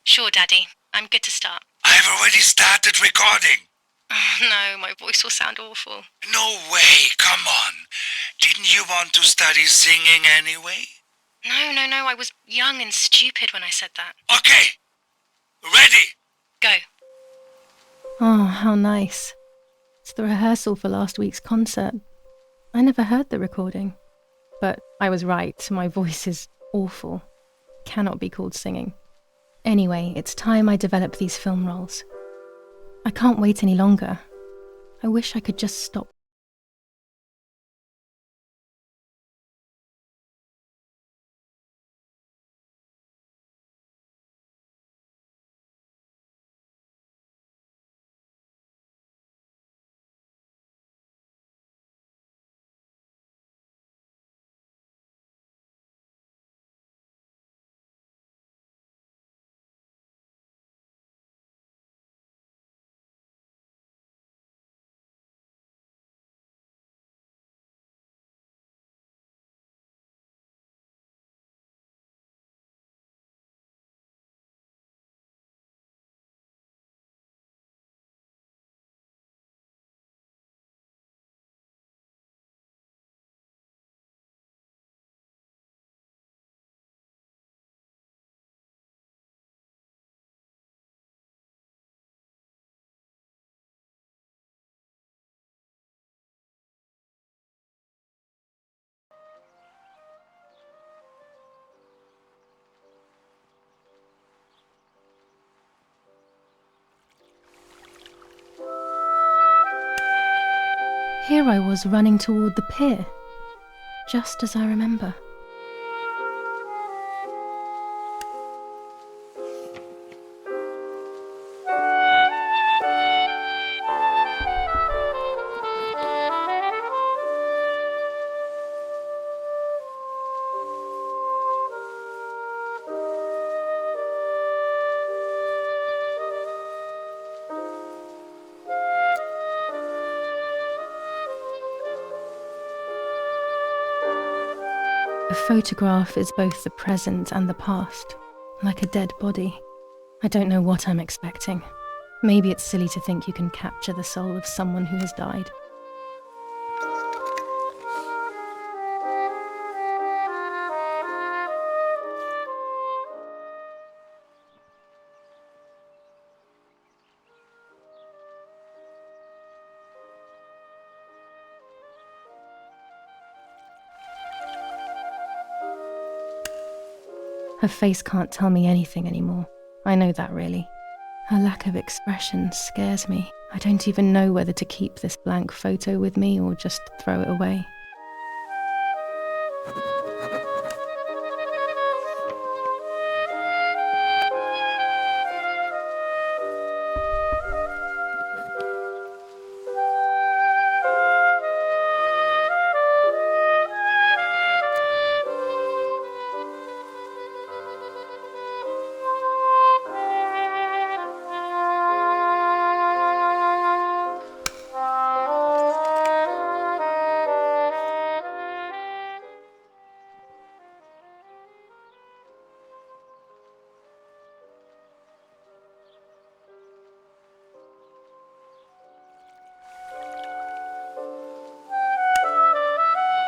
Sure, Daddy. I'm good to start. I've already started recording. Oh, no, my voice will sound awful. No way, come on. Didn't you want to study singing anyway? No, I was young and stupid when I said that. Okay. Ready? Go. Oh, how nice. It's the rehearsal for last week's concert. I never heard the recording. But I was right, my voice is awful. Cannot be called singing. Anyway, it's time I develop these film roles. I can't wait any longer. I wish I could just stop. Here I was running toward the pier, just as I remember. A photograph is both the present and the past, like a dead body. I don't know what I'm expecting. Maybe it's silly to think you can capture the soul of someone who has died. Her face can't tell me anything anymore. I know that, really. Her lack of expression scares me. I don't even know whether to keep this blank photo with me or just throw it away.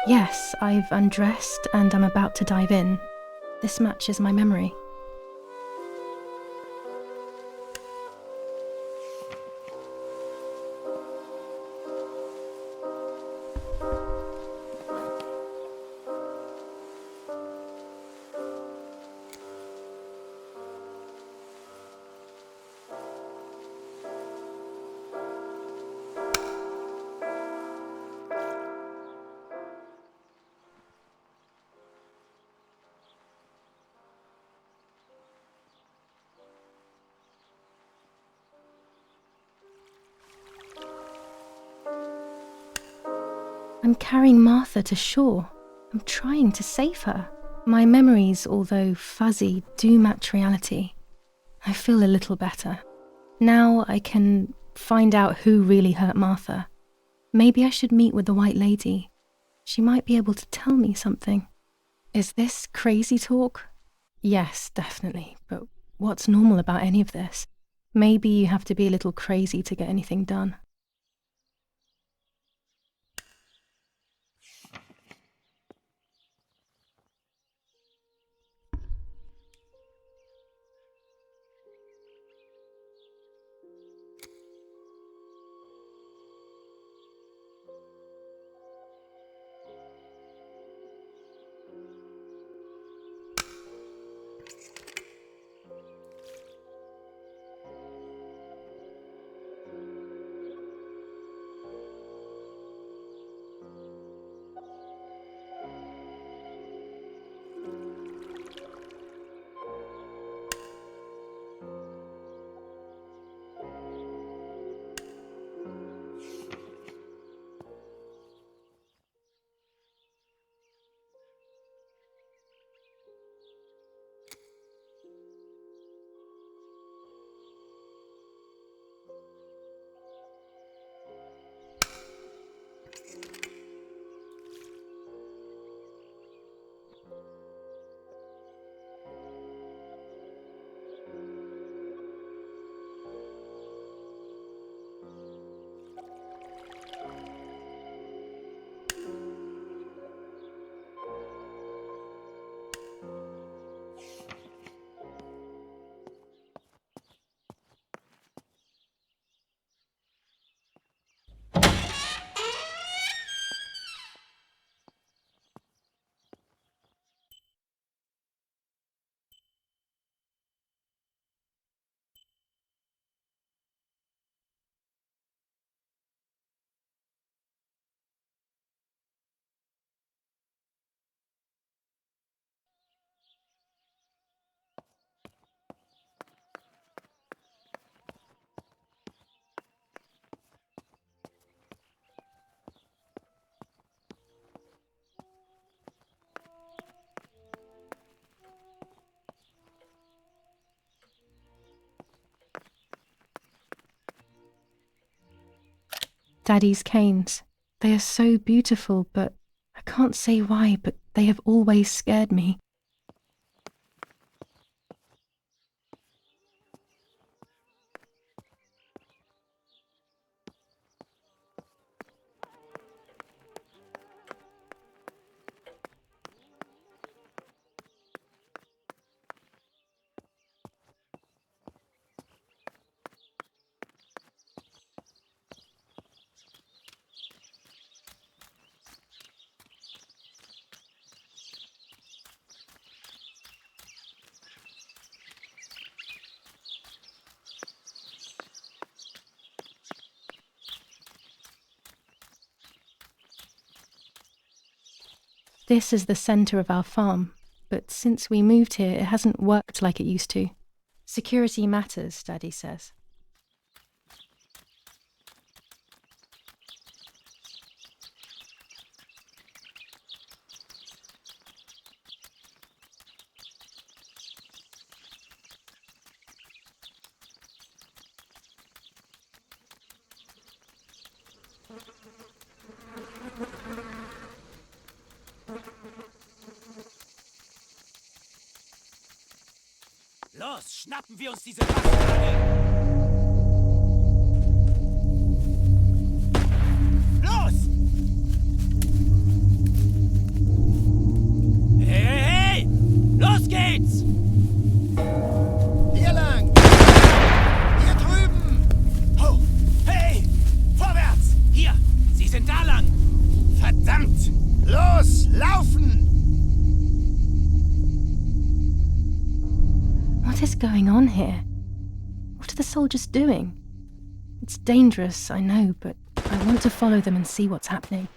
Yes, I've undressed and I'm about to dive in. This matches my memory. I'm carrying Martha to shore. I'm trying to save her. My memories, although fuzzy, do match reality. I feel a little better. Now I can find out who really hurt Martha. Maybe I should meet with the White Lady. She might be able to tell me something. Is this crazy talk? Yes, definitely. But what's normal about any of this? Maybe you have to be a little crazy to get anything done. Daddy's canes. They are so beautiful, but I can't say why, but they have always scared me. This is the centre of our farm, but since we moved here, it hasn't worked like it used to. Security matters, Daddy says. Los, schnappen wir uns diese Bastarde! Los! Hey, hey, hey! Los geht's! Hier lang! Hier drüben! Ho! Hey! Vorwärts! Hier! Sie sind da lang! Verdammt! Los, laufen! What is going on here? What are the soldiers doing? It's dangerous, I know, but I want to follow them and see what's happening.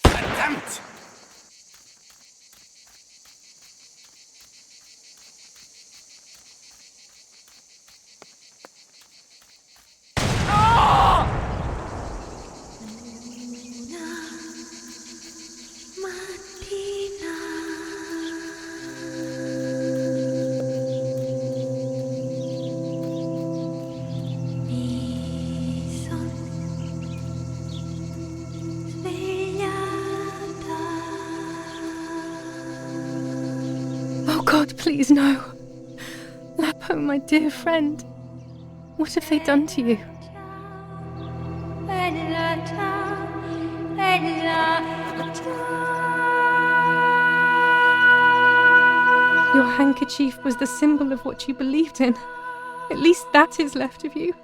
Verdammt! Oh God, please no. Lapo, my dear friend. What have they done to you? Your handkerchief was the symbol of what you believed in. At least that is left of you.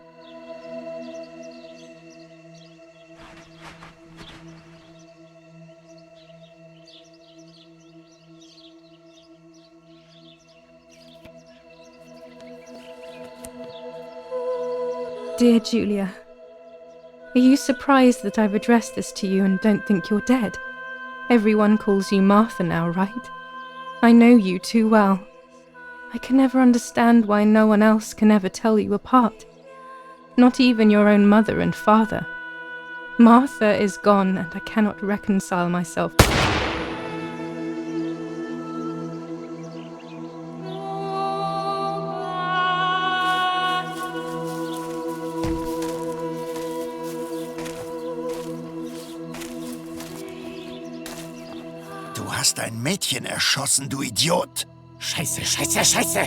Dear Julia, are you surprised that I've addressed this to you and don't think you're dead? Everyone calls you Martha now, right? I know you too well. I can never understand why no one else can ever tell you apart. Not even your own mother and father. Martha is gone and I cannot reconcile myself. hast ein Mädchen erschossen, du Idiot. Scheiße, scheiße, scheiße.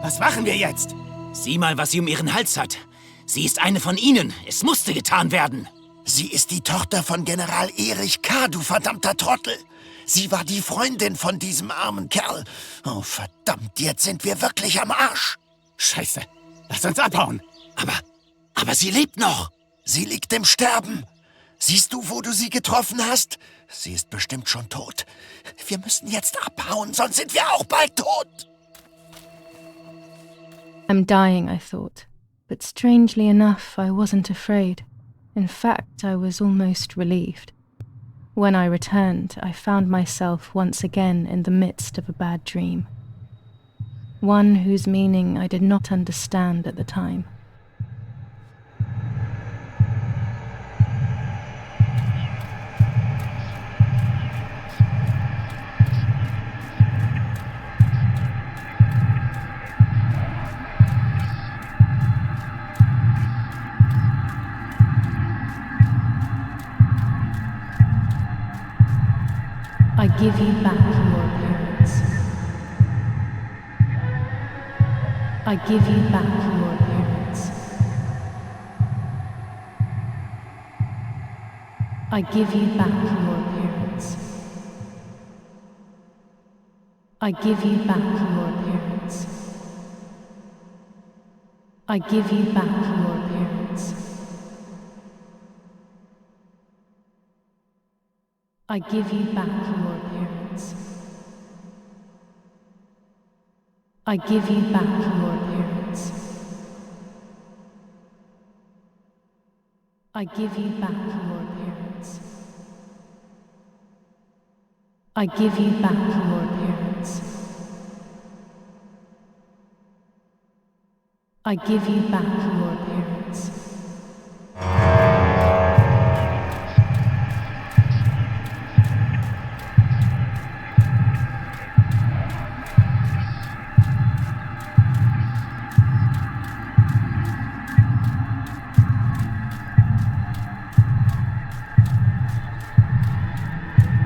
Was machen wir jetzt? Sieh mal, was sie um ihren Hals hat. Sie ist eine von ihnen. Es musste getan werden. Sie ist die Tochter von General Erich K., du verdammter Trottel. Sie war die Freundin von diesem armen Kerl. Oh, verdammt, jetzt sind wir wirklich am Arsch. Scheiße, lass uns abhauen. Aber sie lebt noch. Sie liegt im Sterben. Siehst du, wo du sie getroffen hast? Sie ist bestimmt schon tot. Wir müssen jetzt abhauen, sonst sind wir auch bald tot. I'm dying, I thought. But strangely enough, I wasn't afraid. In fact, I was almost relieved. When I returned, I found myself once again in the midst of a bad dream. One whose meaning I did not understand at the time. I give you back your appearance. I give you back your appearance. I give you back your appearance. I give you back your appearance. I give you back your appearance. I give you back your appearance. I give you back your appearance. I give you back your appearance. I give you back your appearance. I give you back your appearance.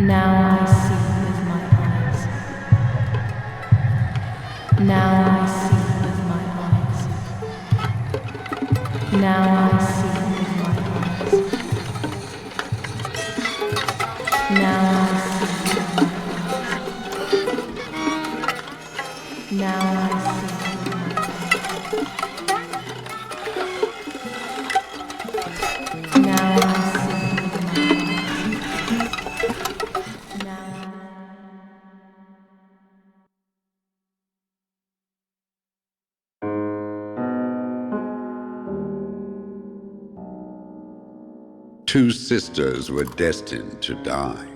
Now I see with my eyes. Now I see with my eyes. Now I see with my eyes. Now I see with my eyes. Now I see with my eyes. Now I see with my eyes. Now. Two sisters were destined to die.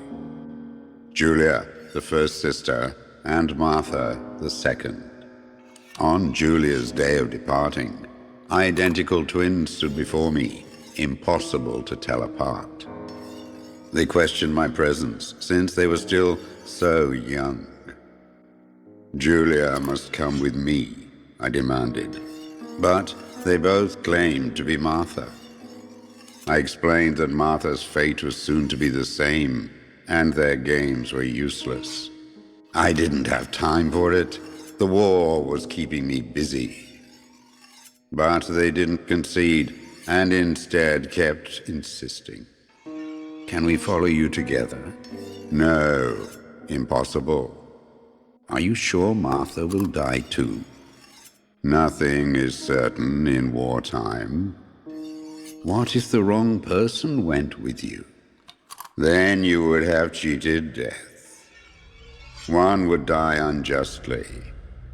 Julia, the first sister, and Martha, the second. On Julia's day of departing, identical twins stood before me, impossible to tell apart. They questioned my presence, since they were still so young. Julia must come with me, I demanded, but they both claimed to be Martha. I explained that Martha's fate was soon to be the same, and their games were useless. I didn't have time for it. The war was keeping me busy. But they didn't concede, and instead kept insisting. Can we follow you together? No, impossible. Are you sure Martha will die too? Nothing is certain in wartime. What if the wrong person went with you? Then you would have cheated death. One would die unjustly,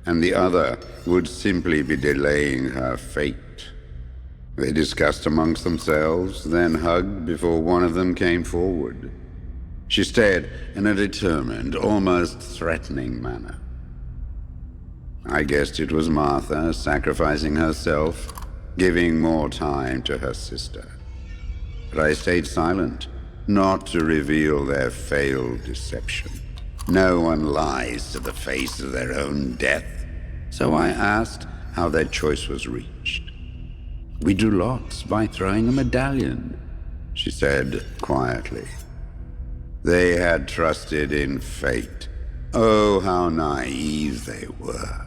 and the other would simply be delaying her fate. They discussed amongst themselves, then hugged before one of them came forward. She stared in a determined, almost threatening manner. I guessed it was Martha sacrificing herself, giving more time to her sister. But I stayed silent, not to reveal their failed deception. No one lies to the face of their own death, so I asked how their choice was reached. We drew lots by throwing a medallion, she said quietly. They had trusted in fate Oh, how naive they were.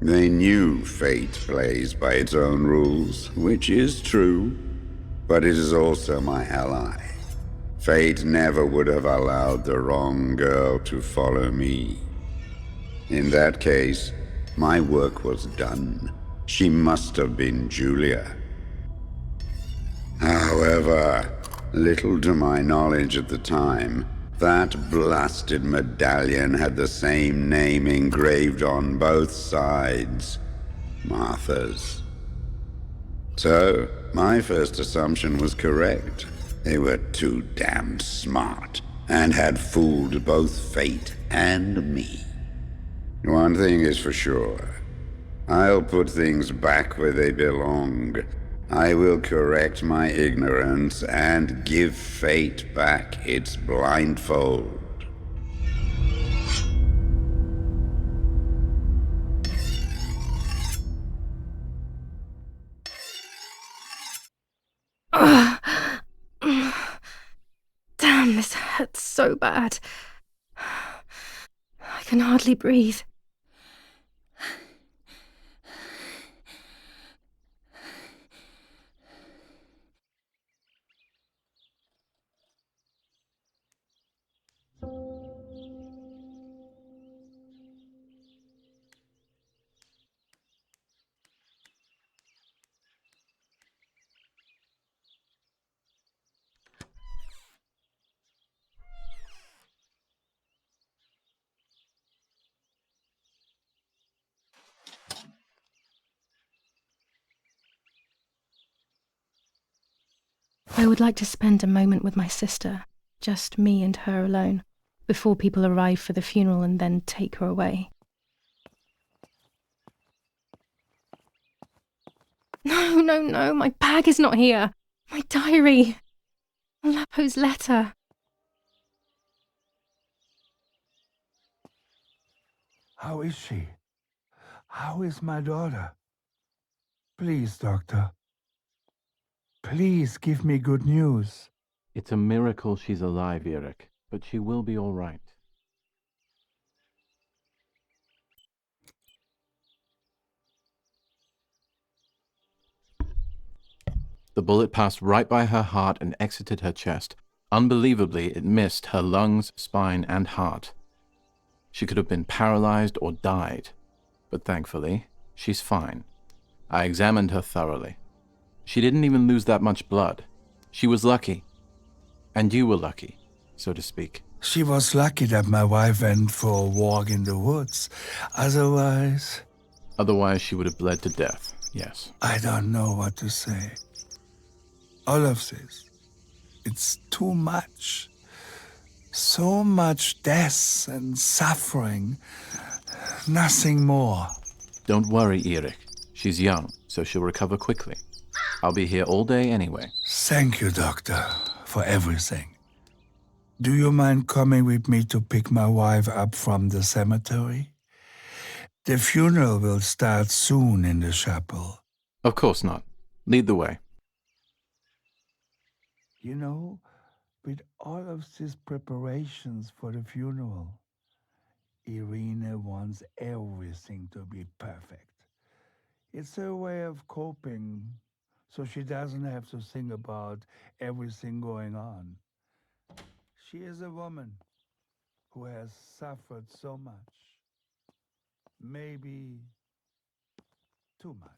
They knew fate plays by its own rules, which is true, but it is also my ally. Fate never would have allowed the wrong girl to follow me. In that case, my work was done. She must have been Julia. However, little to my knowledge at the time, that blasted medallion had the same name engraved on both sides. Martha's. So, my first assumption was correct. They were too damned smart, and had fooled both fate and me. One thing is for sure. I'll put things back where they belong. I will correct my ignorance and give fate back its blindfold. Damn, this hurts so bad. I can hardly breathe. I would like to spend a moment with my sister, just me and her alone, before people arrive for the funeral and then take her away. No, my bag is not here. My diary. Lapo's letter. How is she? How is my daughter? Please, doctor. Please give me good news. It's a miracle she's alive, Eric, but she will be all right. The bullet passed right by her heart and exited her chest. Unbelievably, it missed her lungs, spine, and heart. She could have been paralyzed or died, but thankfully, she's fine. I examined her thoroughly. She didn't even lose that much blood. She was lucky. And you were lucky, so to speak. She was lucky that my wife went for a walk in the woods. Otherwise, she would have bled to death, yes. I don't know what to say. All of this, it's too much. So much death and suffering. Nothing more. Don't worry, Eric. She's young, so she'll recover quickly. I'll be here all day anyway. Thank you, doctor, for everything. Do you mind coming with me to pick my wife up from the cemetery? The funeral will start soon in the chapel. Of course not. Lead the way. You know, with all of these preparations for the funeral, Irina wants everything to be perfect. It's her way of coping, so she doesn't have to think about everything going on. She is a woman who has suffered so much. Maybe too much.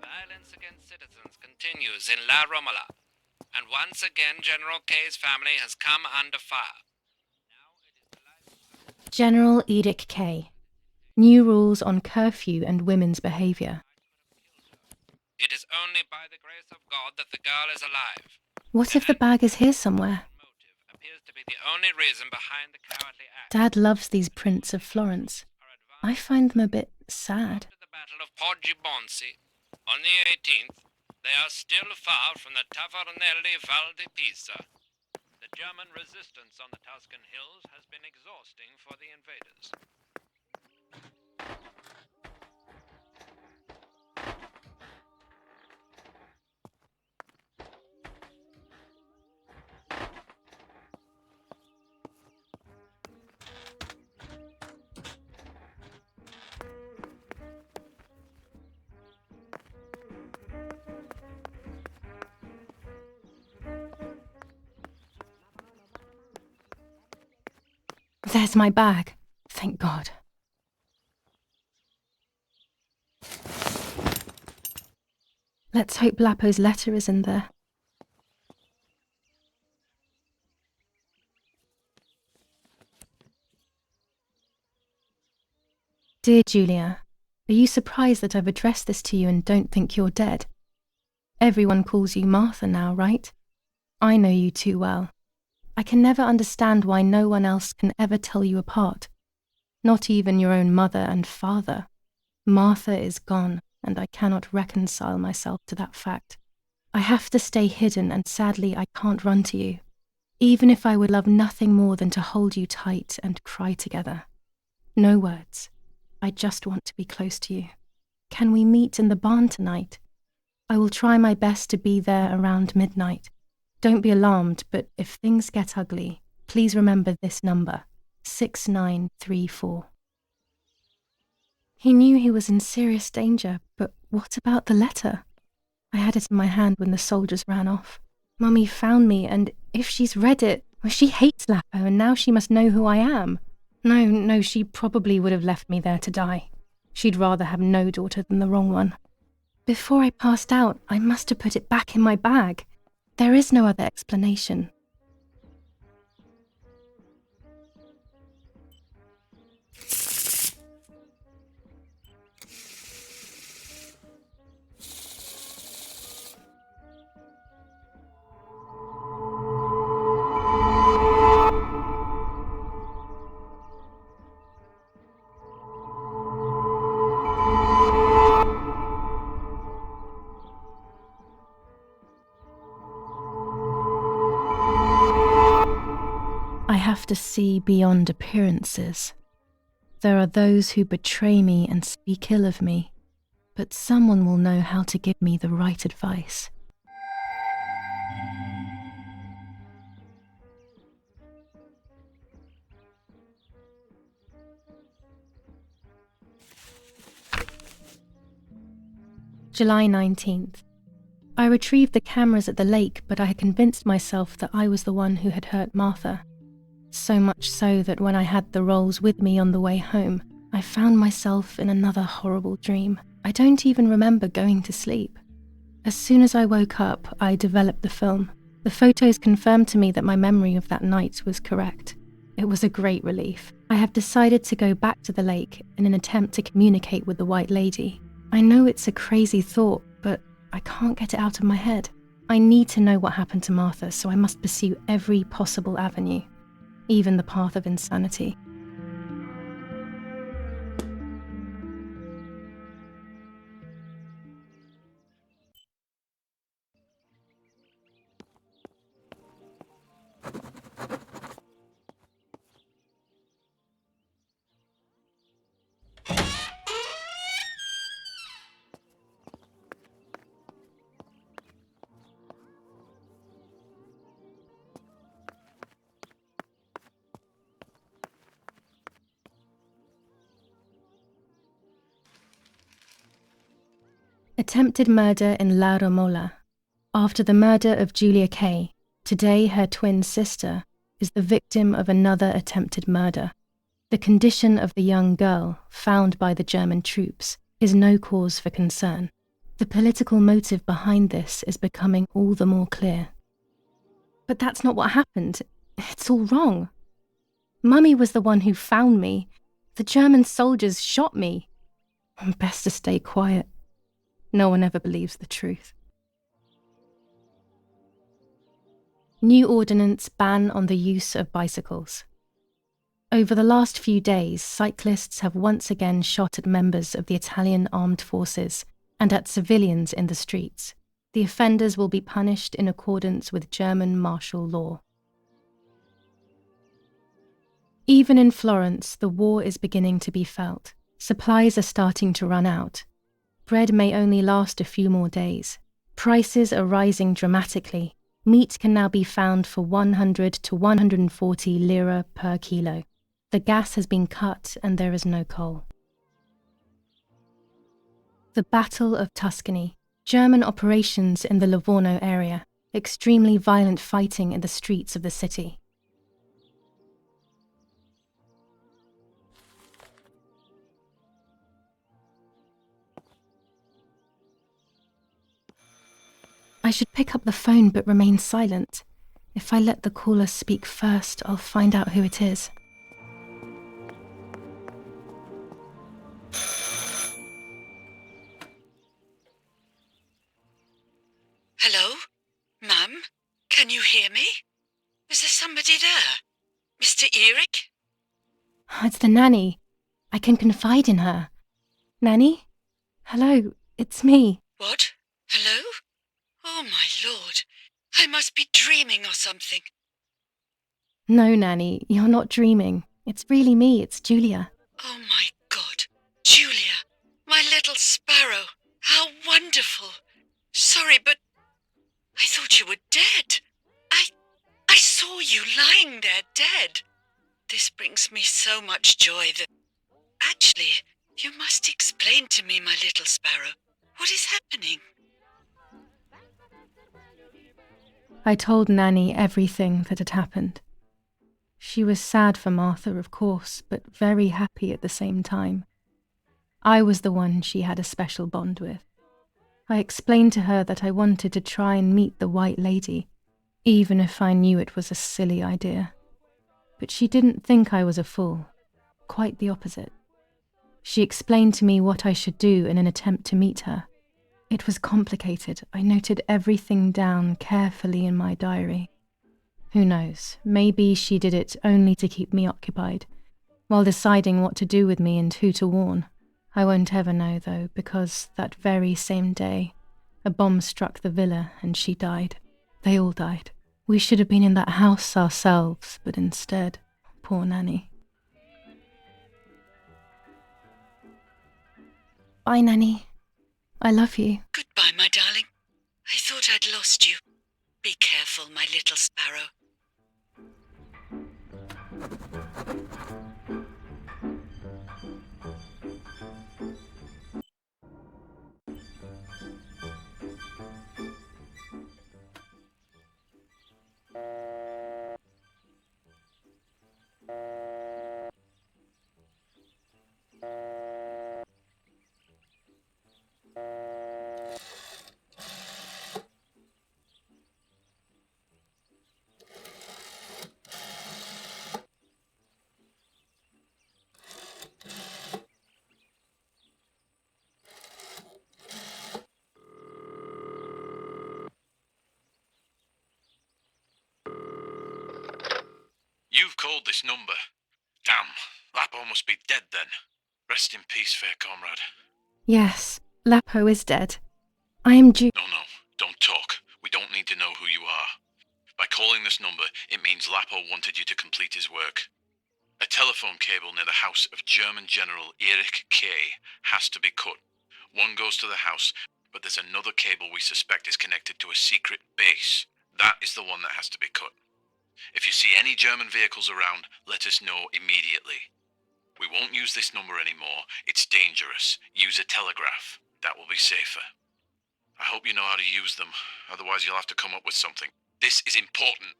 Violence against citizens continues in La Romola, and once again General K's family has come under fire. General Edict K. New rules on curfew and women's behaviour. It is only by the grace of God that the girl is alive. What if the bag is here somewhere? Motive appears to be the only reason behind the cowardly act. Dad loves these prints of Florence. I find them a bit sad. After the Battle of Poggibonsi, on the 18th, they are still far from the Tavernelli Val di Pisa. The German resistance on the Tuscan hills has been exhausting for the invaders. There's my bag. Thank God. Let's hope Lapo's letter is in there. Dear Julia, are you surprised that I've addressed this to you and don't think you're dead? Everyone calls you Martha now, right? I know you too well. I can never understand why no one else can ever tell you apart. Not even your own mother and father. Martha is gone, and I cannot reconcile myself to that fact. I have to stay hidden, and sadly I can't run to you, even if I would love nothing more than to hold you tight and cry together. No words. I just want to be close to you. Can we meet in the barn tonight? I will try my best to be there around midnight. Don't be alarmed, but if things get ugly, please remember this number, 6934. He knew he was in serious danger, but what about the letter? I had it in my hand when the soldiers ran off. Mummy found me, and if she's read it, well, she hates Lapo, and now she must know who I am. No, she probably would have left me there to die. She'd rather have no daughter than the wrong one. Before I passed out, I must have put it back in my bag. There is no other explanation. I have to see beyond appearances. There are those who betray me and speak ill of me, but someone will know how to give me the right advice. July 19th. I retrieved the cameras at the lake, but I had convinced myself that I was the one who had hurt Martha. So much so that when I had the rolls with me on the way home, I found myself in another horrible dream. I don't even remember going to sleep. As soon as I woke up, I developed the film. The photos confirmed to me that my memory of that night was correct. It was a great relief. I have decided to go back to the lake in an attempt to communicate with the White Lady. I know it's a crazy thought, but I can't get it out of my head. I need to know what happened to Martha, so I must pursue every possible avenue, even the path of insanity. Attempted murder in La Romola. After the murder of Julia Kay, today her twin sister is the victim of another attempted murder. The condition of the young girl, found by the German troops, is no cause for concern. The political motive behind this is becoming all the more clear. But that's not what happened. It's all wrong. Mummy was the one who found me. The German soldiers shot me. Best to stay quiet. No one ever believes the truth. New ordinance ban on the use of bicycles. Over the last few days, cyclists have once again shot at members of the Italian armed forces and at civilians in the streets. The offenders will be punished in accordance with German martial law. Even in Florence, the war is beginning to be felt. Supplies are starting to run out. Bread may only last a few more days. Prices are rising dramatically. Meat can now be found for 100 to 140 lira per kilo. The gas has been cut and there is no coal. The Battle of Tuscany. German operations in the Livorno area. Extremely violent fighting in the streets of the city. I should pick up the phone but remain silent. If I let the caller speak first, I'll find out who it is. Hello? Mum? Can you hear me? Is there somebody there? Mr. Eric? It's the nanny. I can confide in her. Nanny? Hello, it's me. What? Hello? Oh my lord. I must be dreaming or something. No, Nanny, you're not dreaming. It's really me, it's Julia. Oh my God. Julia, my little sparrow. How wonderful. Sorry, but I thought you were dead. I saw you lying there dead. This brings me so much joy that... Actually, you must explain to me, my little sparrow. What is happening? I told Nanny everything that had happened. She was sad for Martha, of course, but very happy at the same time. I was the one she had a special bond with. I explained to her that I wanted to try and meet the White Lady, even if I knew it was a silly idea. But she didn't think I was a fool. Quite the opposite. She explained to me what I should do in an attempt to meet her. It was complicated. I noted everything down carefully in my diary. Who knows, maybe she did it only to keep me occupied, while deciding what to do with me and who to warn. I won't ever know, though, because that very same day, a bomb struck the villa and she died. They all died. We should have been in that house ourselves, but instead, poor Nanny. Bye, Nanny. I love you. Goodbye, my darling. I thought I'd lost you. Be careful, my little sparrow. You've called this number. Damn, Lapo must be dead then. Rest in peace, fair comrade. Yes, Lapo is dead. I am No, don't talk. We don't need to know who you are. By calling this number, it means Lapo wanted you to complete his work. A telephone cable near the house of German General Erich K. has to be cut. One goes to the house, but there's another cable we suspect is connected to a secret base. That is the one that has to be cut. If you see any German vehicles around, let us know immediately. We won't use this number anymore. It's dangerous. Use a telegraph. That will be safer. I hope you know how to use them. Otherwise you'll have to come up with something. This is important.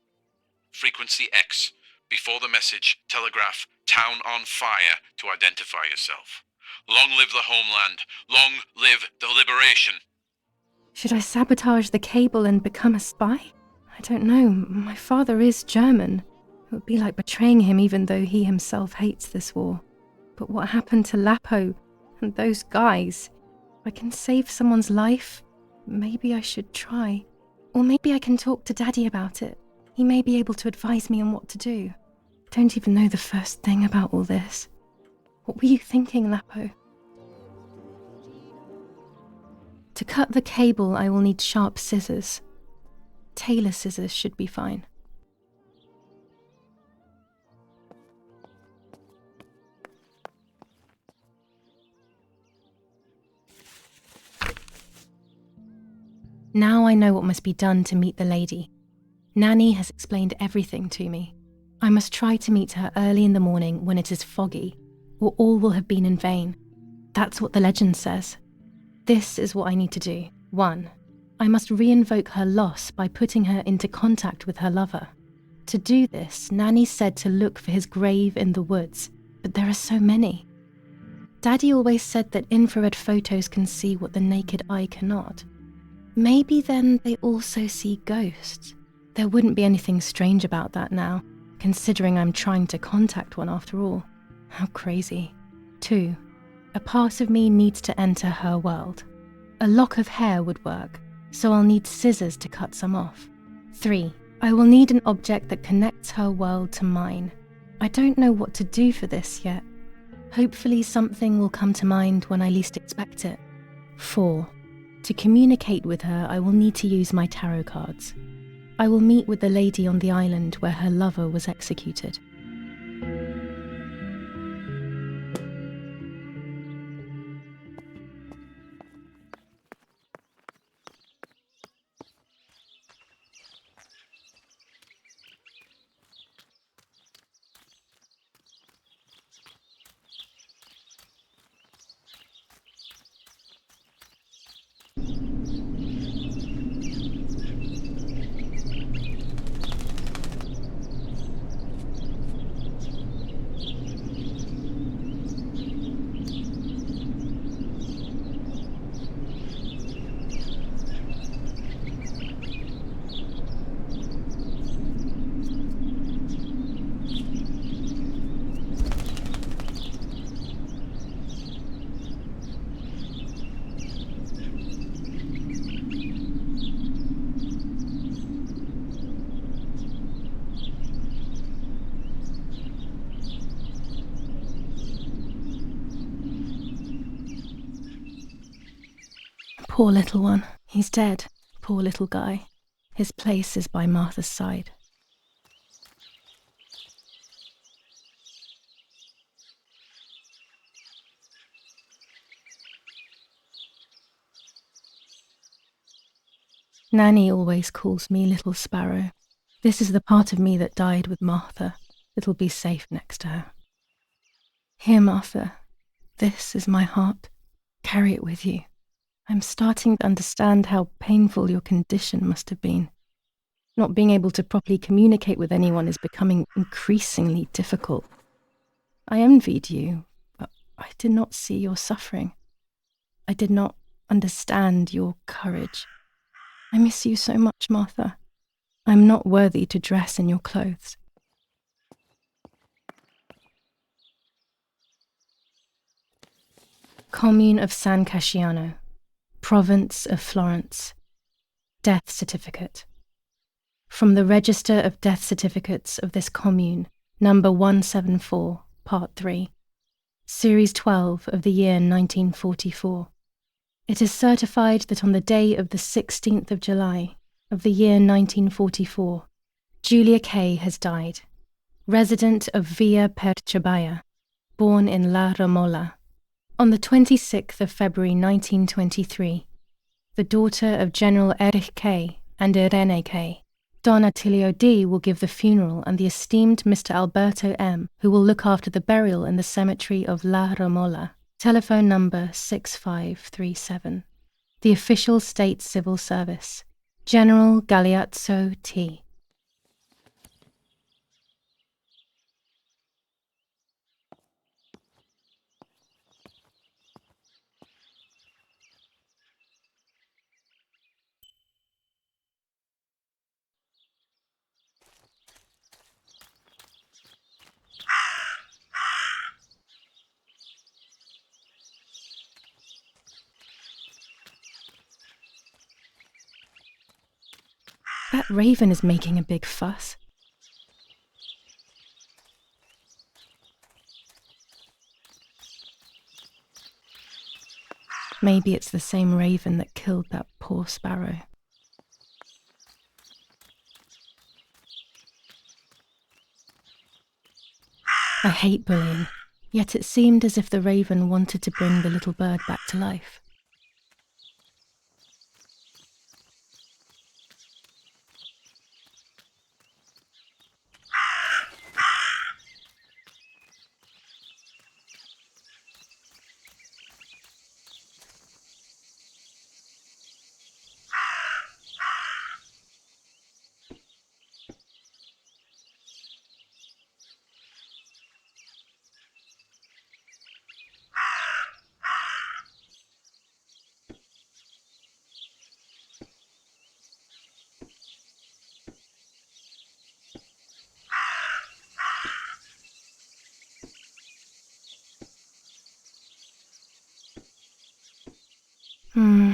Frequency X. Before the message, telegraph, town on fire to identify yourself. Long live the homeland. Long live the liberation. Should I sabotage the cable and become a spy? I don't know. My father is German. It would be like betraying him even though he himself hates this war. But what happened to Lapo and those guys? If I can save someone's life, maybe I should try. Or maybe I can talk to Daddy about it. He may be able to advise me on what to do. I don't even know the first thing about all this. What were you thinking, Lapo? To cut the cable, I will need sharp scissors. Tailor scissors should be fine. Now I know what must be done to meet the lady. Nanny has explained everything to me. I must try to meet her early in the morning when it is foggy, or all will have been in vain. That's what the legend says. This is what I need to do. 1. I must re-invoke her loss by putting her into contact with her lover. To do this, Nanny said to look for his grave in the woods, but there are so many. Daddy always said that infrared photos can see what the naked eye cannot. Maybe then they also see ghosts. There wouldn't be anything strange about that now, considering I'm trying to contact one after all. How crazy. 2. A part of me needs to enter her world. A lock of hair would work, so I'll need scissors to cut some off. 3. I will need an object that connects her world to mine. I don't know what to do for this yet. Hopefully something will come to mind when I least expect it. 4. To communicate with her, I will need to use my tarot cards. I will meet with the lady on the island where her lover was executed. Poor little one. He's dead. Poor little guy. His place is by Martha's side. Nanny always calls me Little Sparrow. This is the part of me that died with Martha. It'll be safe next to her. Here, Martha. This is my heart. Carry it with you. I'm starting to understand how painful your condition must have been. Not being able to properly communicate with anyone is becoming increasingly difficult. I envied you, but I did not see your suffering. I did not understand your courage. I miss you so much, Martha. I'm not worthy to dress in your clothes. Commune of San Casciano, Province of Florence. Death certificate. From the Register of Death Certificates of this commune, number 174, part 3, series 12 of the year 1944. It is certified that on the day of the 16th of July of the year 1944, Julia K. has died, resident of Villa Perchabaya, born in La Romola. On the 26th of February 1923, the daughter of General Erich K. and Irene K. Don Attilio D. will give the funeral and the esteemed Mr. Alberto M., who will look after the burial in the cemetery of La Romola. Telephone number 6537. The official state civil service. General Galeazzo T. That raven is making a big fuss. Maybe it's the same raven that killed that poor sparrow. I hate bullying, yet it seemed as if the raven wanted to bring the little bird back to life.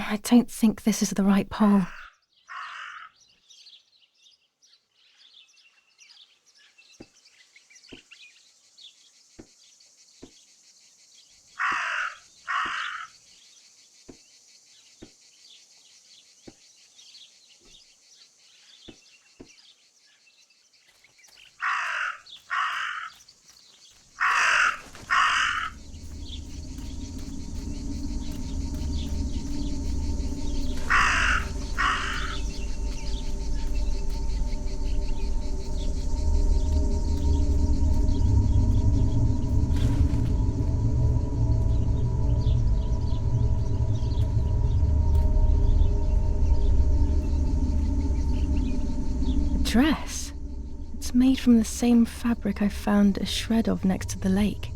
I don't think this is the right pole. Dress. It's made from the same fabric I found a shred of next to the lake.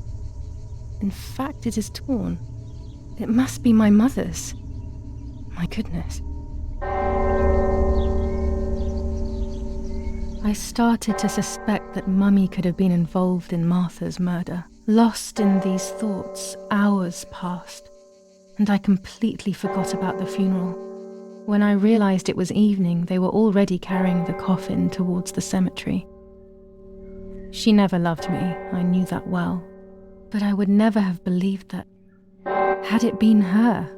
In fact, it is torn. It must be my mother's. My goodness. I started to suspect that Mummy could have been involved in Martha's murder. Lost in these thoughts, hours passed, and I completely forgot about the funeral. When I realized it was evening, they were already carrying the coffin towards the cemetery. She never loved me, I knew that well, but I would never have believed that. Had it been her?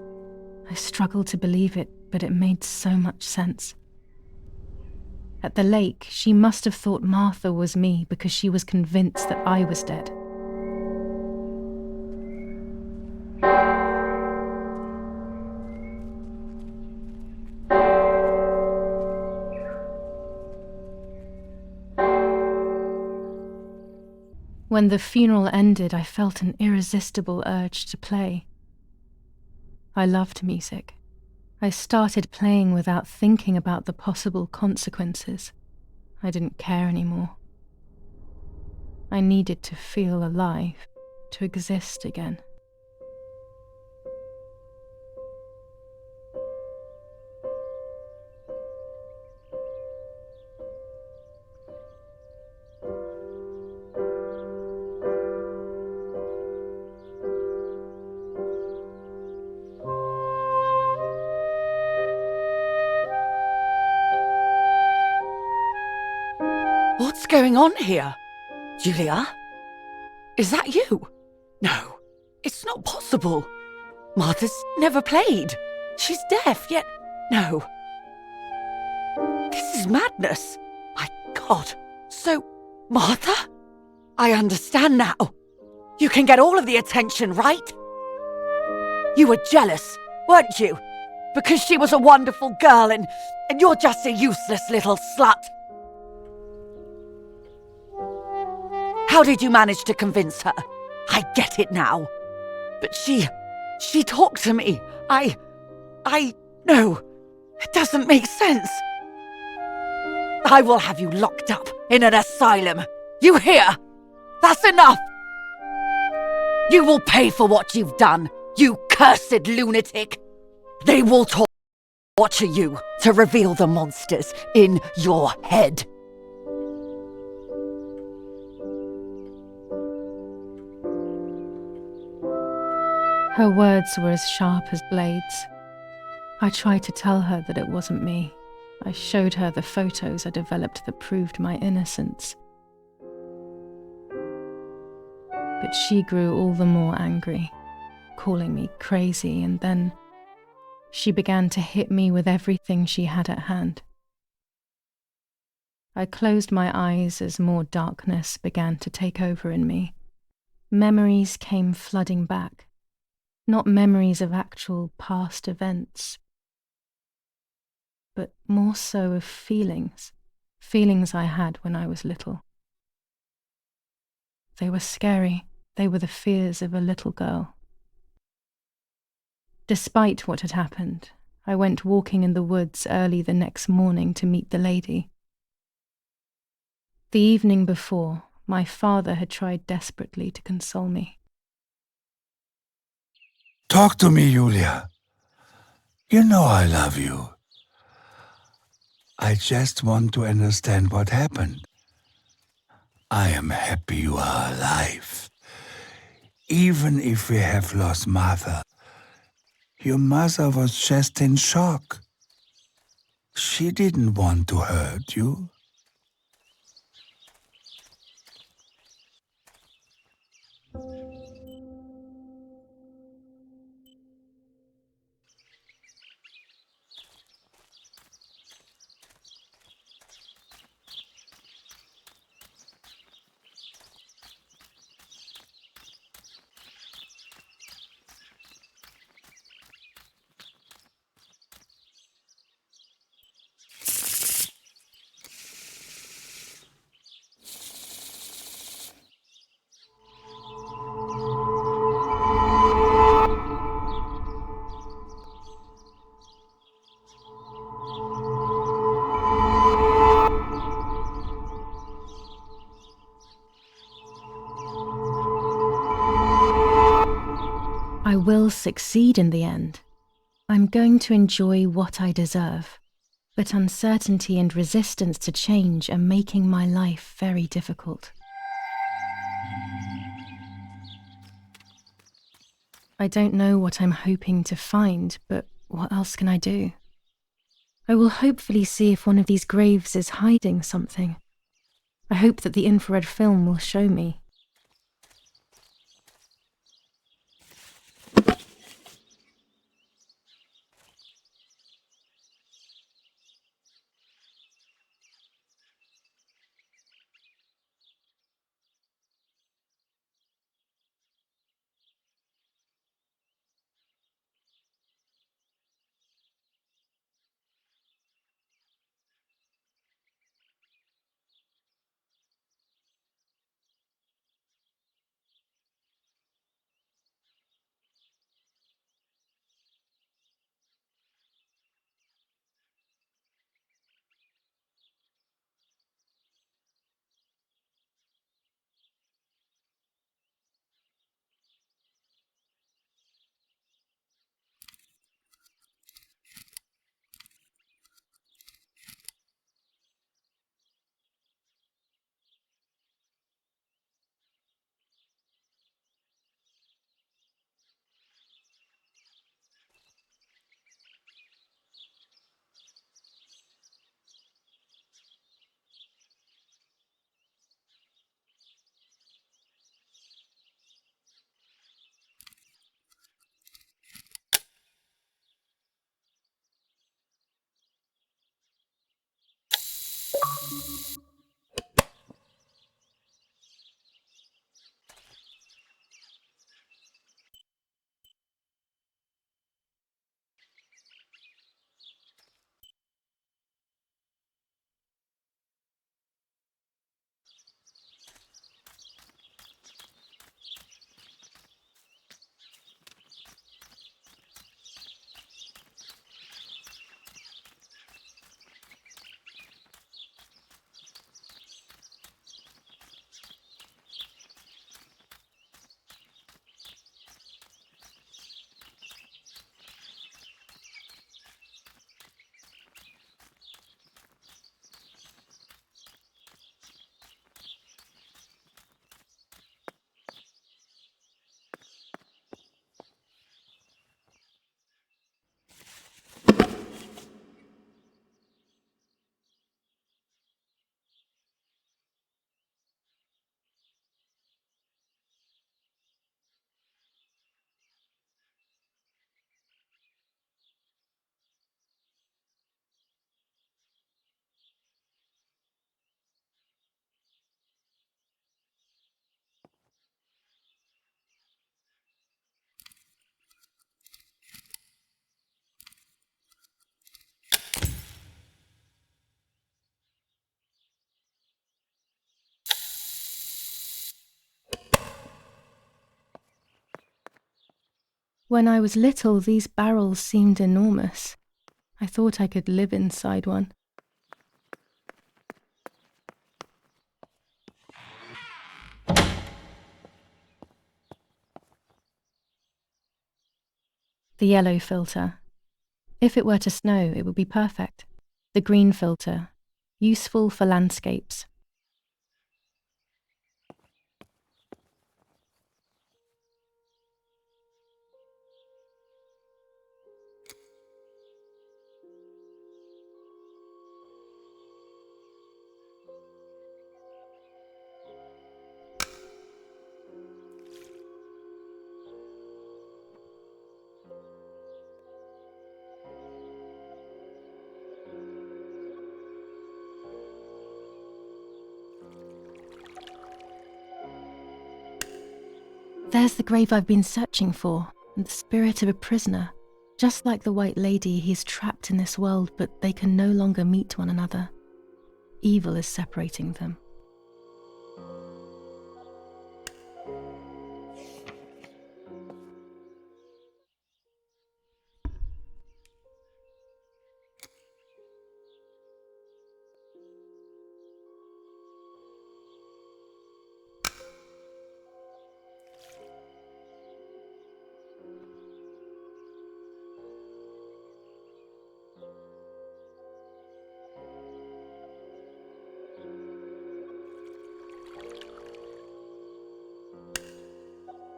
I struggled to believe it, but it made so much sense. At the lake, she must have thought Martha was me because she was convinced that I was dead. When the funeral ended, I felt an irresistible urge to play. I loved music. I started playing without thinking about the possible consequences. I didn't care anymore. I needed to feel alive, to exist again. What's going on here? Julia? Is that you? No, it's not possible. Martha's never played. She's deaf, yet no. This is madness. My God. So, Martha? I understand now. You can get all of the attention, right? You were jealous, weren't you? Because she was a wonderful girl and you're just a useless little slut. How did you manage to convince her? I get it now. But she talked to me. No, it doesn't make sense. I will have you locked up in an asylum. You hear? That's enough. You will pay for what you've done, you cursed lunatic. They will torture you to reveal the monsters in your head. Her words were as sharp as blades. I tried to tell her that it wasn't me. I showed her the photos I developed that proved my innocence. But she grew all the more angry, calling me crazy, and then she began to hit me with everything she had at hand. I closed my eyes as more darkness began to take over in me. Memories came flooding back. Not memories of actual past events, but more so of feelings I had when I was little. They were scary. They were the fears of a little girl. Despite what had happened, I went walking in the woods early the next morning to meet the lady. The evening before, my father had tried desperately to console me. Talk to me, Julia. You know I love you. I just want to understand what happened. I am happy you are alive. Even if we have lost Martha, Your mother was just in shock. She didn't want to hurt you. I will succeed in the end. I'm going to enjoy what I deserve. But uncertainty and resistance to change are making my life very difficult. I don't know what I'm hoping to find, but what else can I do? I will hopefully see if one of these graves is hiding something. I hope that the infrared film will show me. When I was little, these barrels seemed enormous. I thought I could live inside one. The yellow filter. If it were to snow, it would be perfect. The green filter. Useful for landscapes. There's the grave I've been searching for, and the spirit of a prisoner. Just like the White Lady, he's trapped in this world, but they can no longer meet one another. Evil is separating them.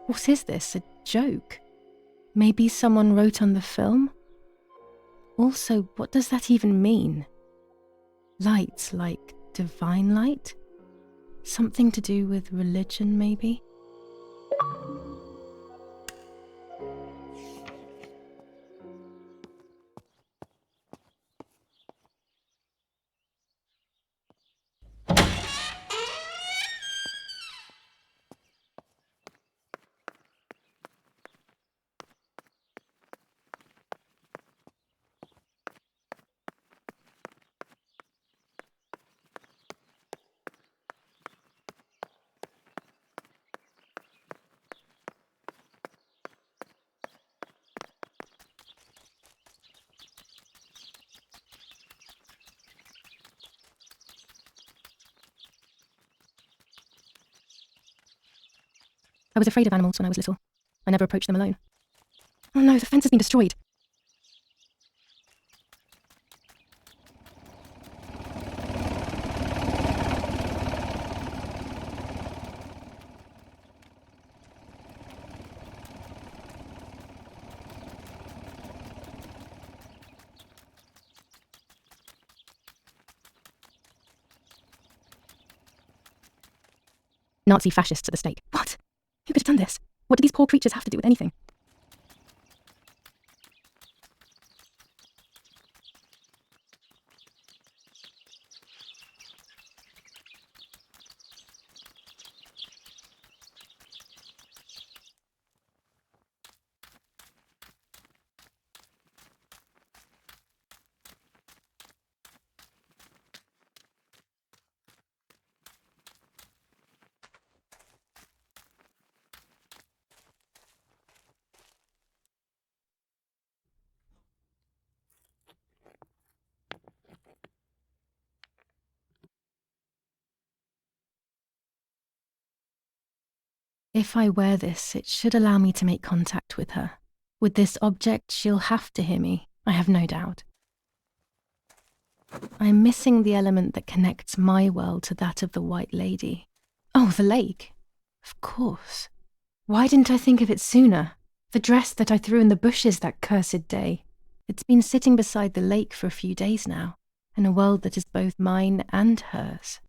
What is this, a joke? Maybe someone wrote on the film? Also, what does that even mean? Light, like divine light? Something to do with religion, maybe? I was afraid of animals when I was little. I never approached them alone. Oh no, the fence has been destroyed. Nazi fascists at the stake. What? Who could have done this? What did these poor creatures have to do with anything? If I wear this, it should allow me to make contact with her. With this object, she'll have to hear me, I have no doubt. I'm missing the element that connects my world to that of the White Lady. Oh, the lake. Of course. Why didn't I think of it sooner? The dress that I threw in the bushes that cursed day. It's been sitting beside the lake for a few days now, in a world that is both mine and hers.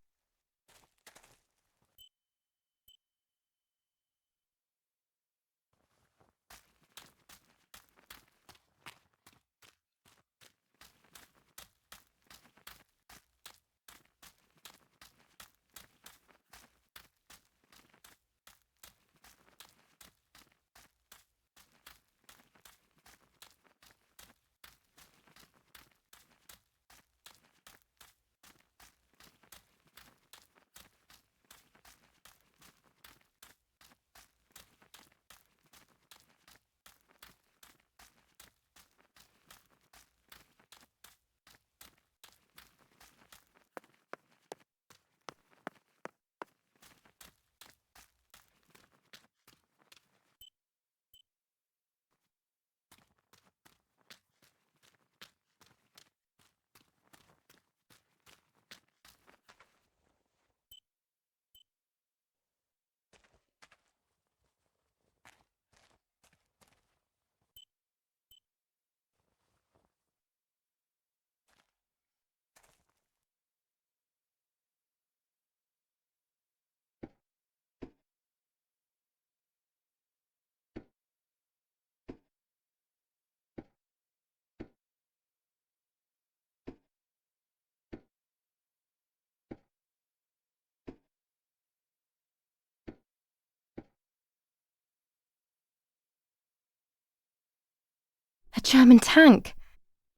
A German tank!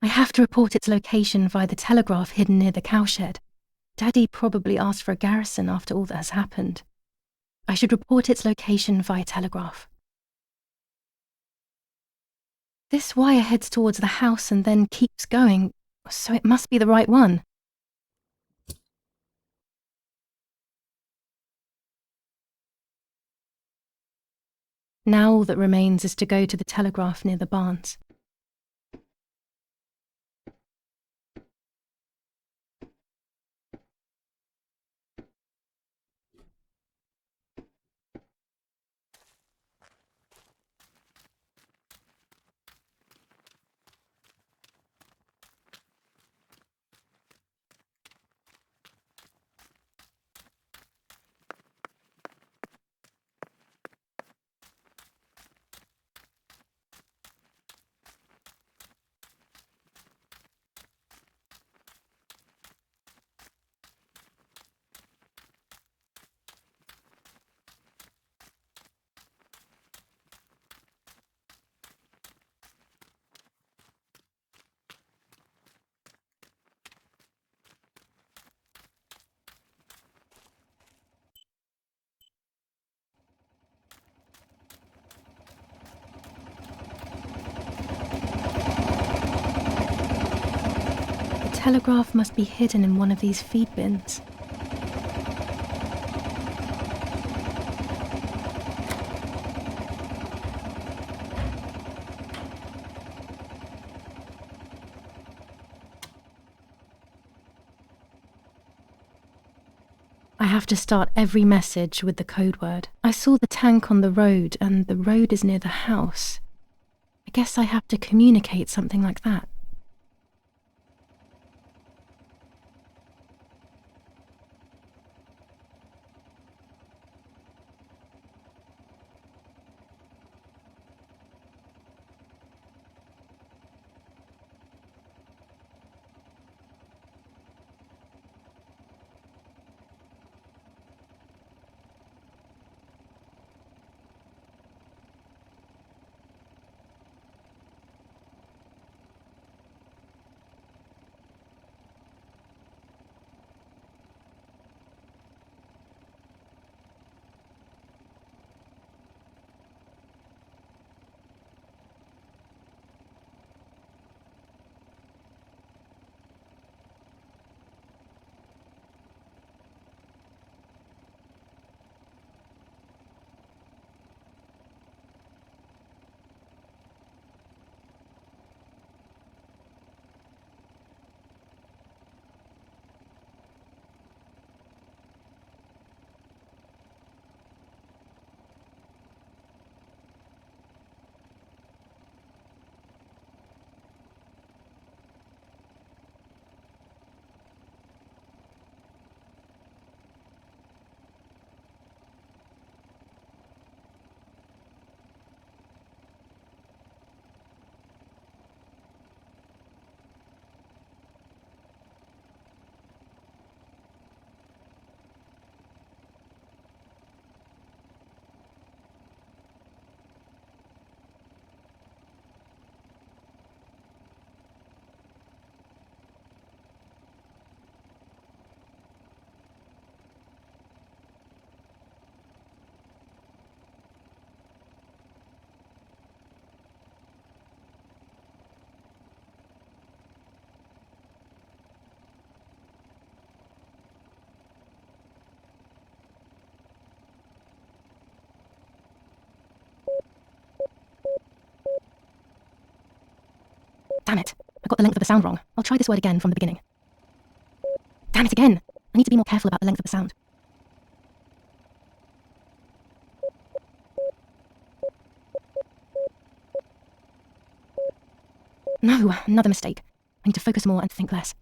I have to report its location via the telegraph hidden near the cowshed. Daddy probably asked for a garrison after all that has happened. I should report its location via telegraph. This wire heads towards the house and then keeps going, so it must be the right one. Now all that remains is to go to the telegraph near the barns. The telegraph must be hidden in one of these feed bins. I have to start every message with the code word. I saw the tank on the road, and the road is near the house. I guess I have to communicate something like that. Damn it, I got the length of the sound wrong. I'll try this word again from the beginning. Damn it again! I need to be more careful about the length of the sound. No, another mistake. I need to focus more and think less.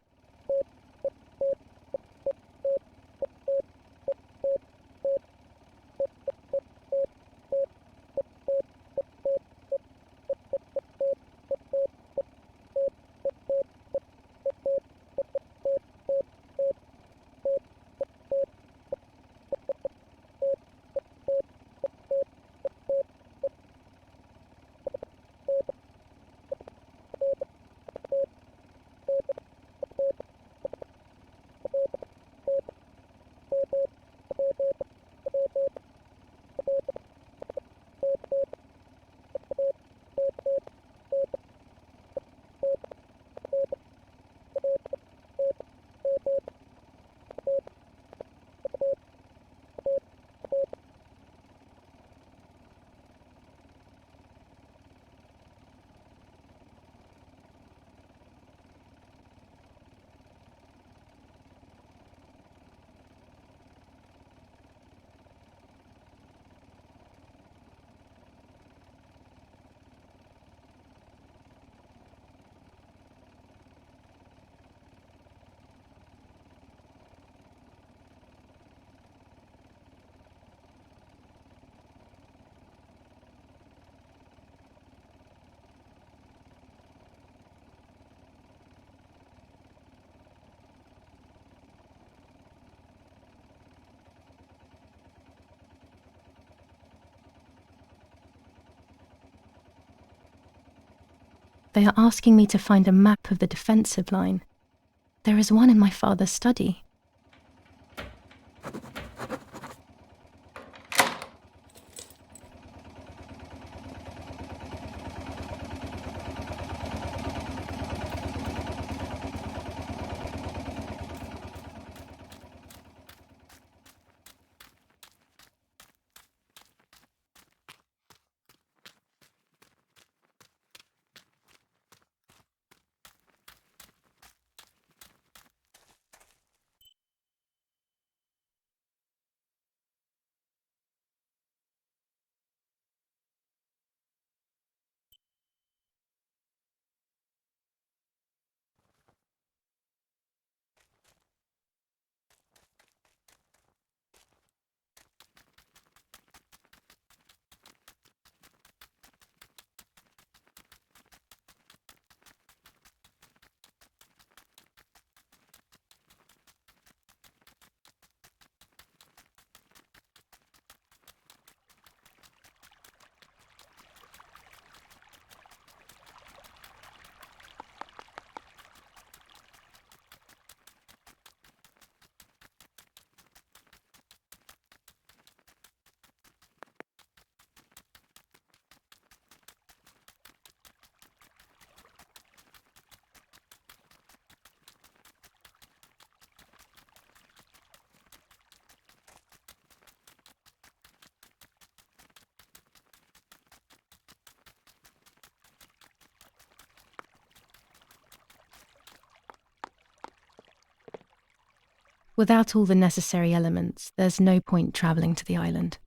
They are asking me to find a map of the defensive line. There is one in my father's study. Without all the necessary elements, there's no point travelling to the island.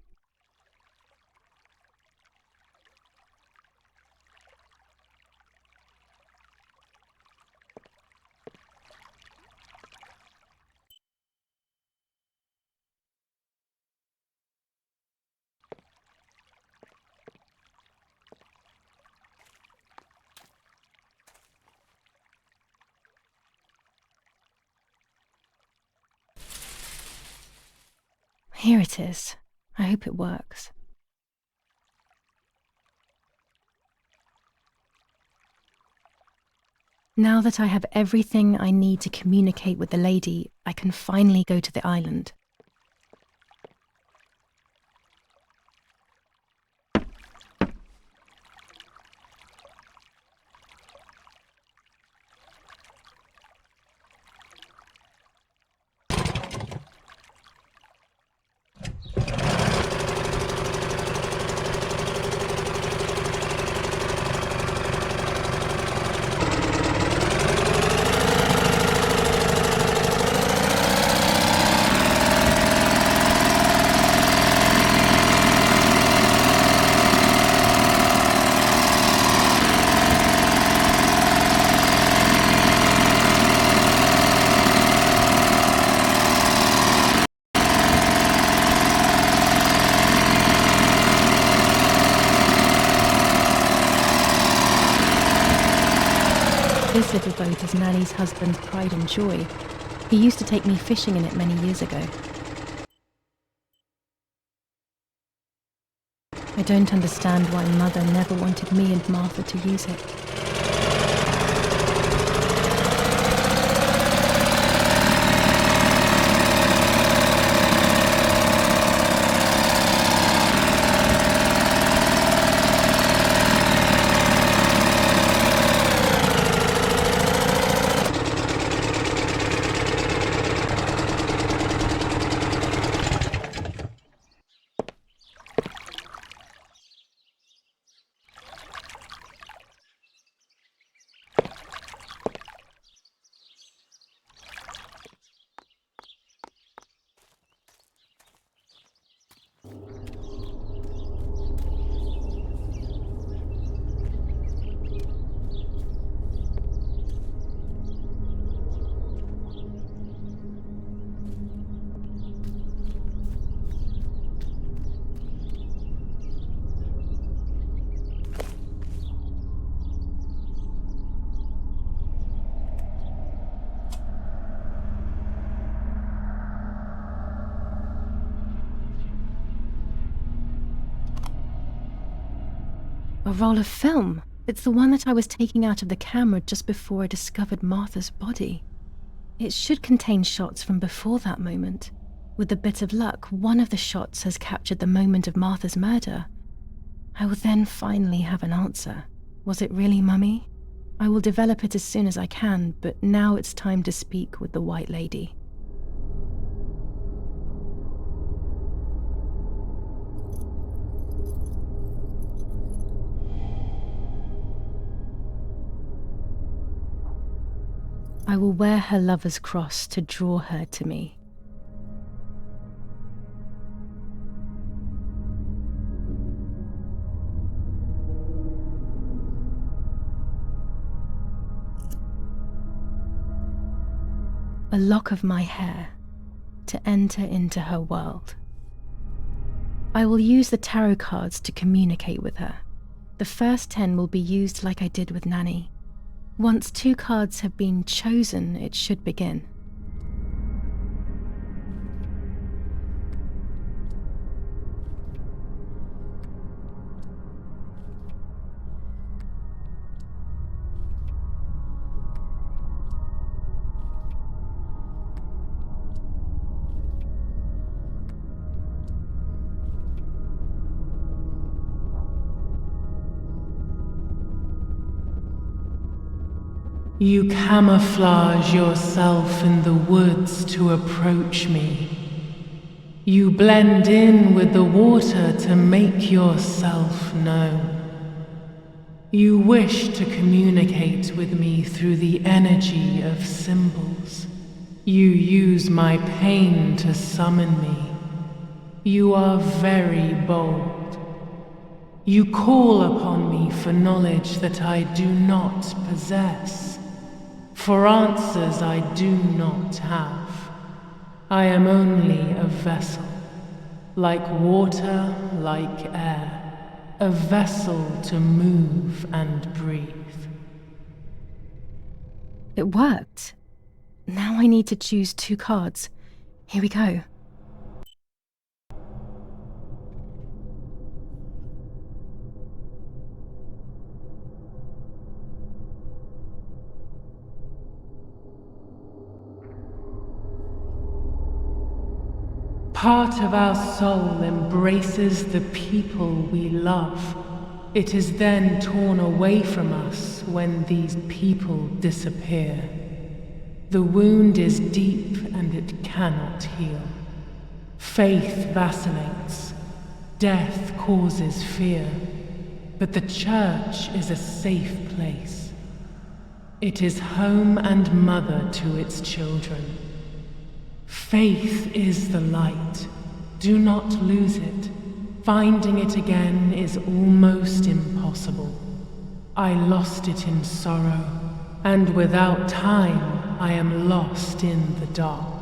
Here it is. I hope it works. Now that I have everything I need to communicate with the lady, I can finally go to the island. This little boat is Nanny's husband's pride and joy. He used to take me fishing in it many years ago. I don't understand why Mother never wanted me and Martha to use it. A roll of film. It's the one that I was taking out of the camera just before I discovered Martha's body. It should contain shots from before that moment. With a bit of luck, one of the shots has captured the moment of Martha's murder. I will then finally have an answer. Was it really Mummy? I will develop it as soon as I can, but now it's time to speak with the White Lady. I will wear her lover's cross to draw her to me. A lock of my hair to enter into her world. I will use the tarot cards to communicate with her. The first 10 will be used like I did with Nanny. Once 2 cards have been chosen, it should begin. You camouflage yourself in the woods to approach me. You blend in with the water to make yourself known. You wish to communicate with me through the energy of symbols. You use my pain to summon me. You are very bold. You call upon me for knowledge that I do not possess. For answers I do not have. I am only a vessel, like water, like air, a vessel to move and breathe. It worked. Now I need to choose 2 cards. Here we go. Part of our soul embraces the people we love. It is then torn away from us when these people disappear. The wound is deep and it cannot heal. Faith vacillates. Death causes fear. But the church is a safe place. It is home and mother to its children. Faith is the light. Do not lose it. Finding it again is almost impossible. I lost it in sorrow, and without time, I am lost in the dark.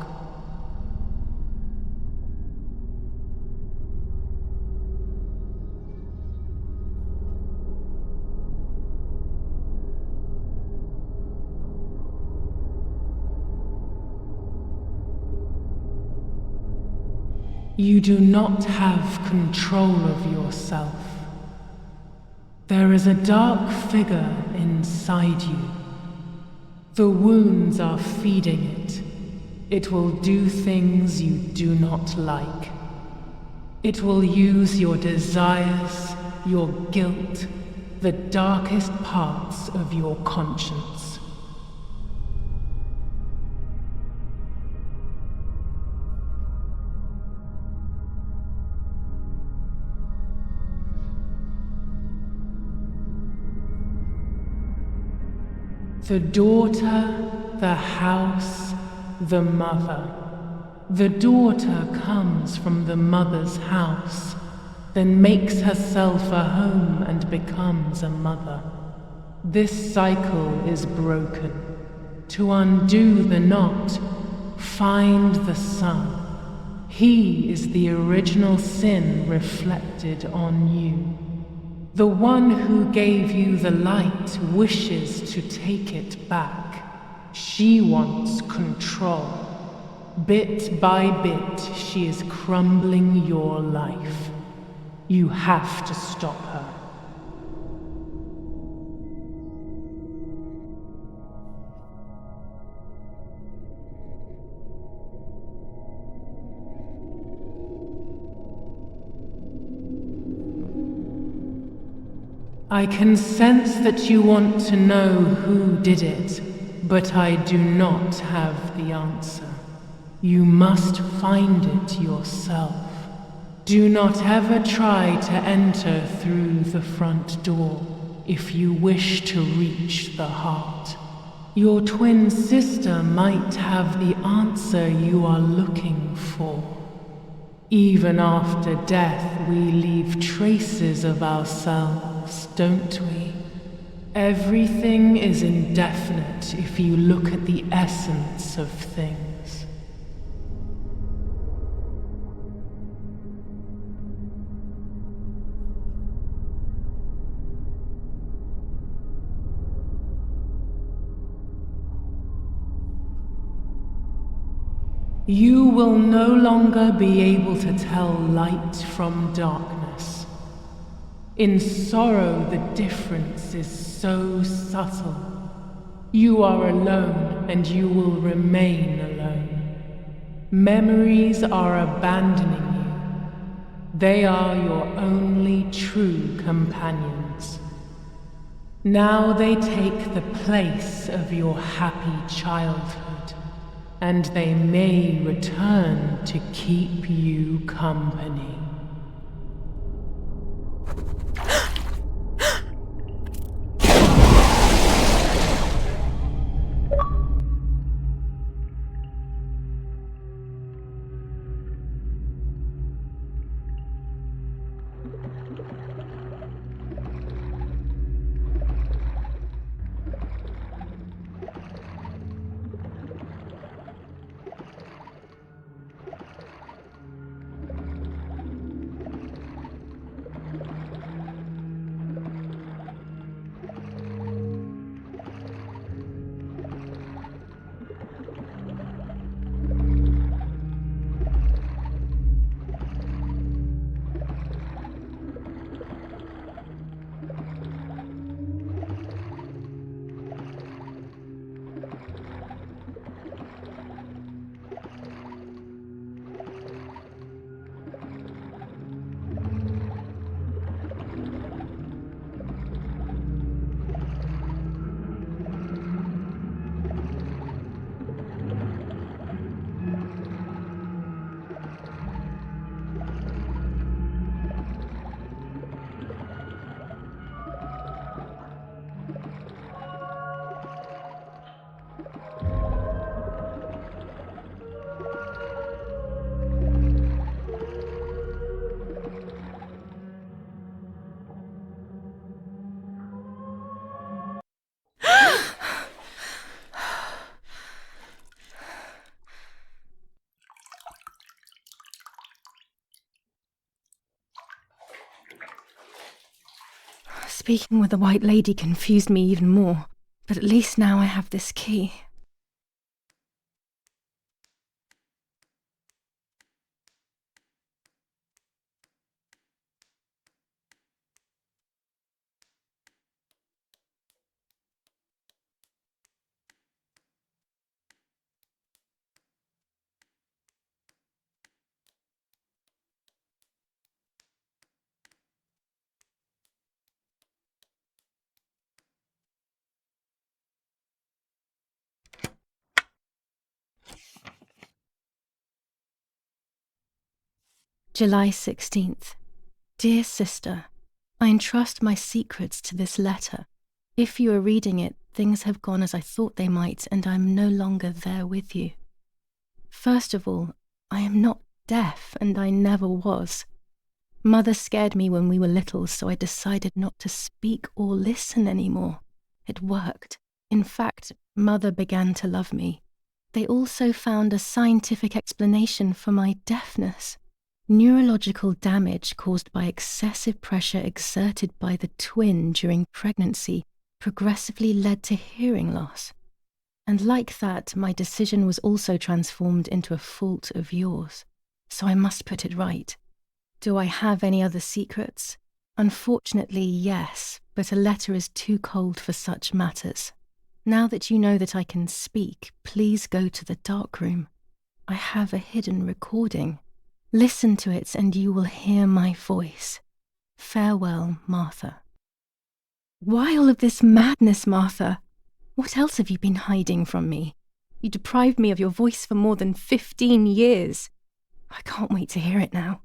You do not have control of yourself. There is a dark figure inside you. The wounds are feeding it. It will do things you do not like. It will use your desires, your guilt, the darkest parts of your conscience. The daughter, the house, the mother. The daughter comes from the mother's house, then makes herself a home and becomes a mother. This cycle is broken. To undo the knot, find the sun. He is the original sin reflected on you. The one who gave you the light wishes to take it back. She wants control. Bit by bit, she is crumbling your life. You have to stop her. I can sense that you want to know who did it, but I do not have the answer. You must find it yourself. Do not ever try to enter through the front door if you wish to reach the heart. Your twin sister might have the answer you are looking for. Even after death, we leave traces of ourselves, don't we? Everything is indefinite if you look at the essence of things. You will no longer be able to tell light from darkness. In sorrow, the difference is so subtle. You are alone, and you will remain alone. Memories are abandoning you. They are your only true companions. Now they take the place of your happy childhood, and they may return to keep you company. Speaking with the White Lady confused me even more, but at least now I have this key. July 16th. Dear Sister, I entrust my secrets to this letter. If you are reading it, things have gone as I thought they might, and I am no longer there with you. First of all, I am not deaf, and I never was. Mother scared me when we were little, so I decided not to speak or listen anymore. It worked. In fact, Mother began to love me. They also found a scientific explanation for my deafness. Neurological damage caused by excessive pressure exerted by the twin during pregnancy progressively led to hearing loss. And like that, my decision was also transformed into a fault of yours. So I must put it right. Do I have any other secrets? Unfortunately, yes, but a letter is too cold for such matters. Now that you know that I can speak, please go to the dark room. I have a hidden recording. Listen to it and you will hear my voice. Farewell, Martha. Why all of this madness, Martha? What else have you been hiding from me? You deprived me of your voice for more than 15 years. I can't wait to hear it now.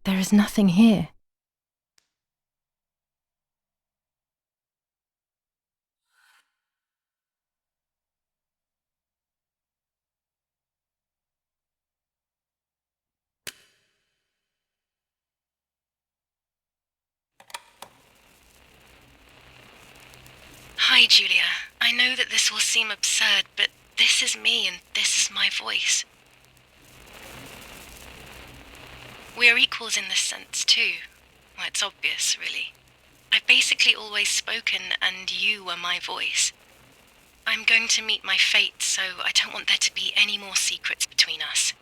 There is nothing here. Hi, Julia. I know that this will seem absurd, but this is me and this is my voice. We are equals in this sense, too. Well, it's obvious, really. I've basically always spoken, and you were my voice. I'm going to meet my fate, so I don't want there to be any more secrets between us.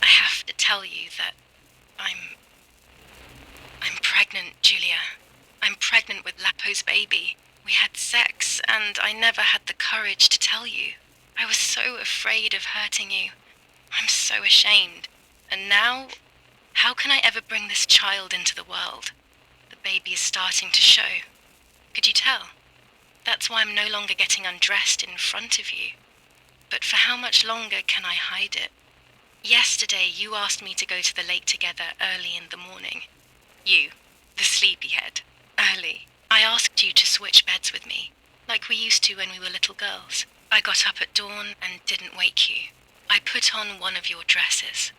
I have to tell you that I'm pregnant, Julia. I'm pregnant with Lapo's baby. We had sex, and I never had the courage to tell you. I was so afraid of hurting you. I'm so ashamed. And now, how can I ever bring this child into the world? The baby is starting to show. Could you tell? That's why I'm no longer getting undressed in front of you. But for how much longer can I hide it? Yesterday, you asked me to go to the lake together early in the morning. You, the sleepyhead. Early. I asked you to switch beds with me, like we used to when we were little girls. I got up at dawn and didn't wake you. I put on one of your dresses.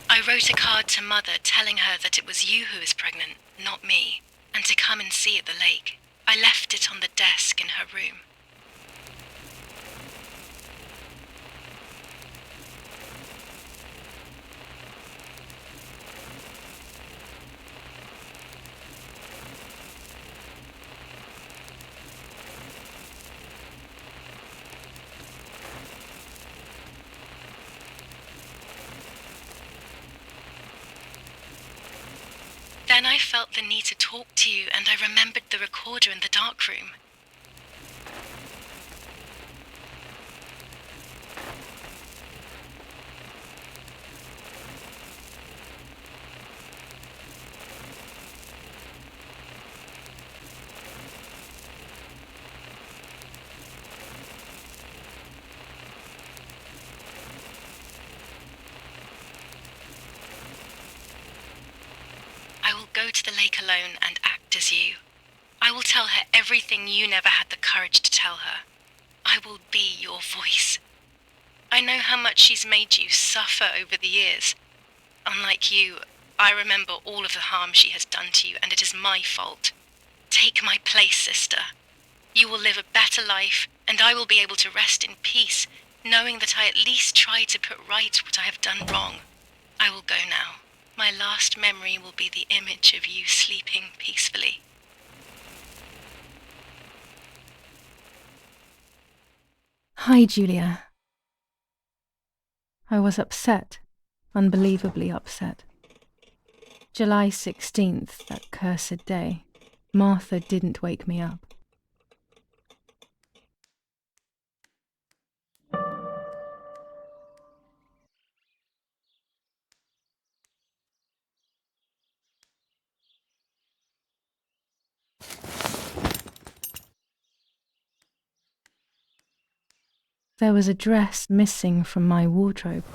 I wrote a card to Mother telling her that it was you who was pregnant, not me, and to come and see at the lake. I left it on the desk in her room. Then I felt the need to talk to you, and I remembered the recorder in the dark room. I will go to the lake alone and act as you. I will tell her everything you never had the courage to tell her. I will be your voice. I know how much she's made you suffer over the years. Unlike you, I remember all of the harm she has done to you, and it is my fault. Take my place, sister. You will live a better life, and I will be able to rest in peace, knowing that I at least tried to put right what I have done wrong. I will go now. My last memory will be the image of you sleeping peacefully. Hi, Julia. I was upset, unbelievably upset. July 16th, that cursed day, Martha didn't wake me up. There was a dress missing from my wardrobe.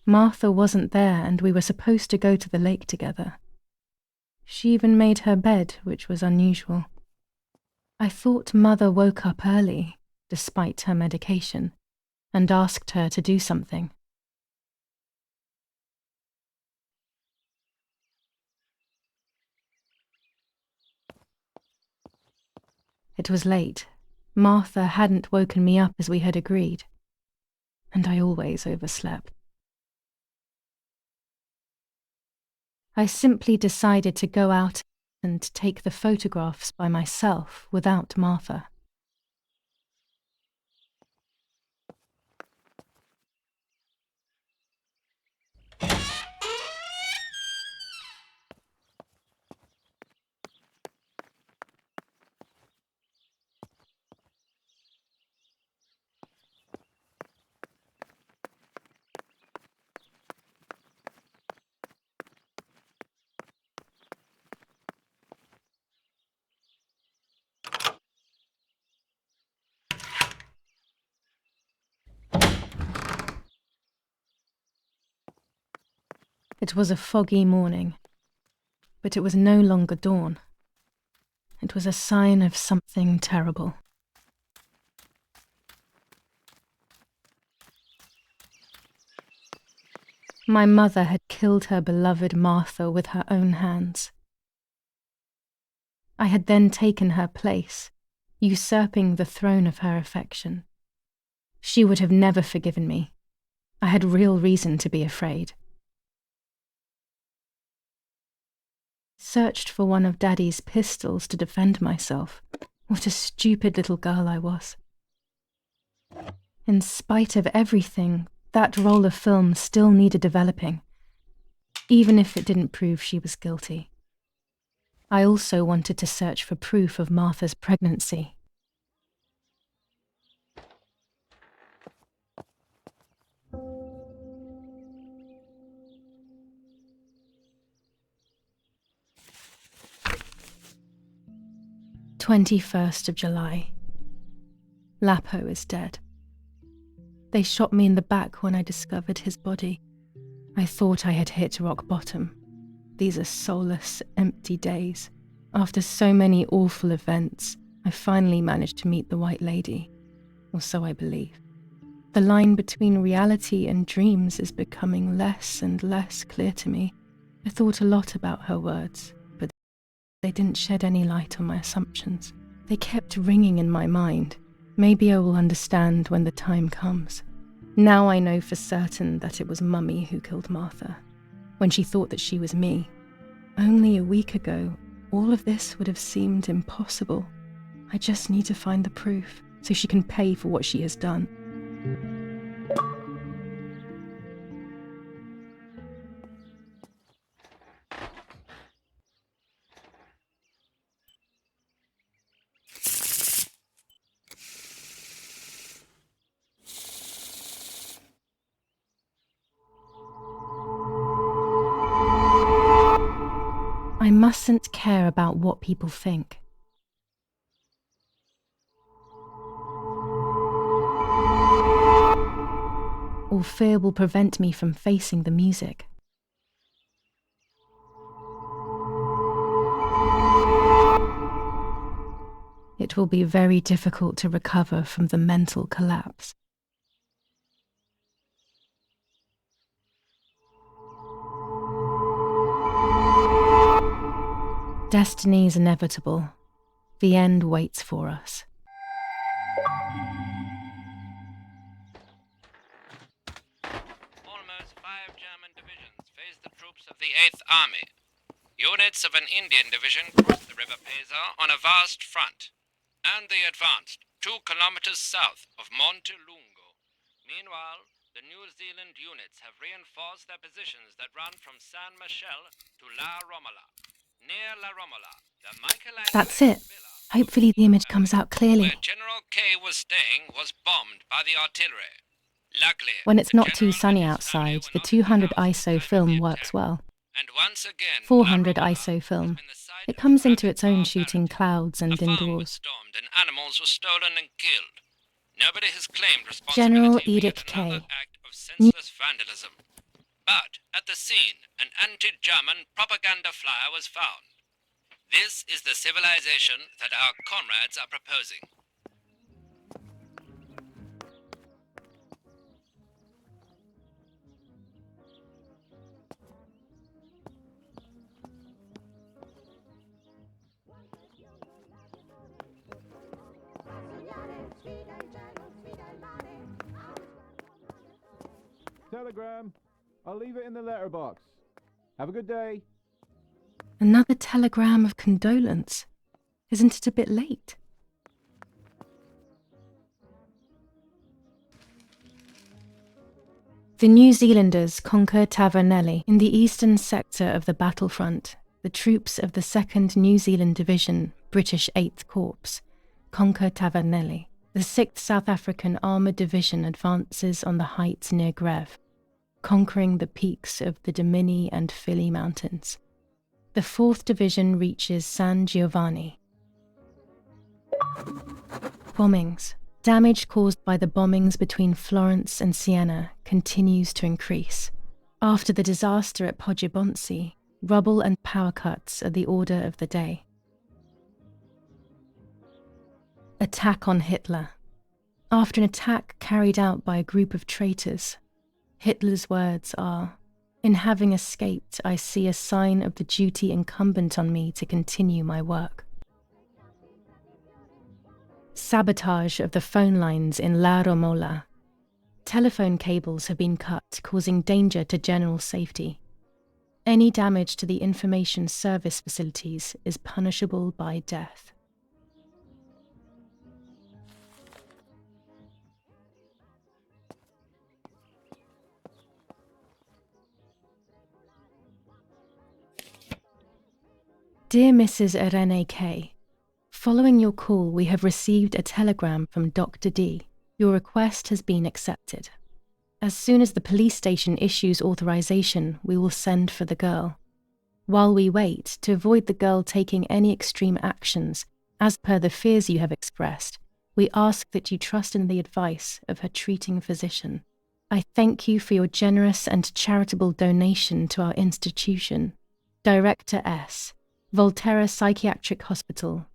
Martha wasn't there, and we were supposed to go to the lake together. She even made her bed, which was unusual. I thought Mother woke up early, despite her medication, and asked her to do something. It was late. Martha hadn't woken me up as we had agreed, and I always overslept. I simply decided to go out and take the photographs by myself without Martha. It was a foggy morning, but it was no longer dawn. It was a sign of something terrible. My mother had killed her beloved Martha with her own hands. I had then taken her place, usurping the throne of her affection. She would have never forgiven me. I had real reason to be afraid. Searched for one of Daddy's pistols to defend myself. What a stupid little girl I was. In spite of everything, that roll of film still needed developing, even if it didn't prove she was guilty. I also wanted to search for proof of Martha's pregnancy. July 21st. Lapo is dead. They shot me in the back when I discovered his body. I thought I had hit rock bottom. These are soulless, empty days. After so many awful events, I finally managed to meet the White Lady, or so I believe. The line between reality and dreams is becoming less and less clear to me. I thought a lot about her words, but they didn't shed any light on my assumptions. They kept ringing in my mind. Maybe I will understand when the time comes. Now I know for certain that it was Mummy who killed Martha, when she thought that she was me. Only a week ago, all of this would have seemed impossible. I just need to find the proof, so she can pay for what she has done. I mustn't care about what people think. Or fear will prevent me from facing the music. It will be very difficult to recover from the mental collapse. Destiny is inevitable. The end waits for us. Almost 5 German divisions faced the troops of the 8th Army. Units of an Indian division crossed the River Pesa on a vast front, and they advanced 2 kilometers south of Montelungo. Meanwhile, the New Zealand units have reinforced their positions that run from San Michel to La Romola. Near La Romola, the Michelangelo That's it. Hopefully the image comes out clearly. where General K was staying was bombed by the artillery. Luckily, When it's not too sunny outside, the 200 ISO film works well. and once again, 400 ISO film. It comes into its own shooting clouds and indoors. stormed and animals were stolen and killed. Nobody has claimed General responsibility for yet Edict another K. act of senseless vandalism. But at the scene, an anti-German propaganda flyer was found. This is the civilization that our comrades are proposing. Telegram. I'll leave it in the letterbox. Have a good day. Another telegram of condolence. Isn't it a bit late? The New Zealanders conquer Tavernelli in the eastern sector of the battlefront. The troops of the 2nd New Zealand Division, British 8th Corps, conquer Tavernelli. The 6th South African Armoured Division advances on the heights near Greve, conquering the peaks of the Dimini and Fili Mountains. The 4th Division reaches San Giovanni. Bombings. Damage caused by the bombings between Florence and Siena continues to increase. After the disaster at Poggibonsi, rubble and power cuts are the order of the day. Attack on Hitler. After an attack carried out by a group of traitors, Hitler's words are, "In having escaped, I see a sign of the duty incumbent on me to continue my work." Sabotage of the phone lines in La Romola. Telephone cables have been cut, causing danger to general safety. Any damage to the information service facilities is punishable by death. Dear Mrs. Irene K., following your call, we have received a telegram from Dr. D. Your request has been accepted. As soon as the police station issues authorization, we will send for the girl. While we wait, to avoid the girl taking any extreme actions, as per the fears you have expressed, we ask that you trust in the advice of her treating physician. I thank you for your generous and charitable donation to our institution. Director S., Volterra Psychiatric Hospital,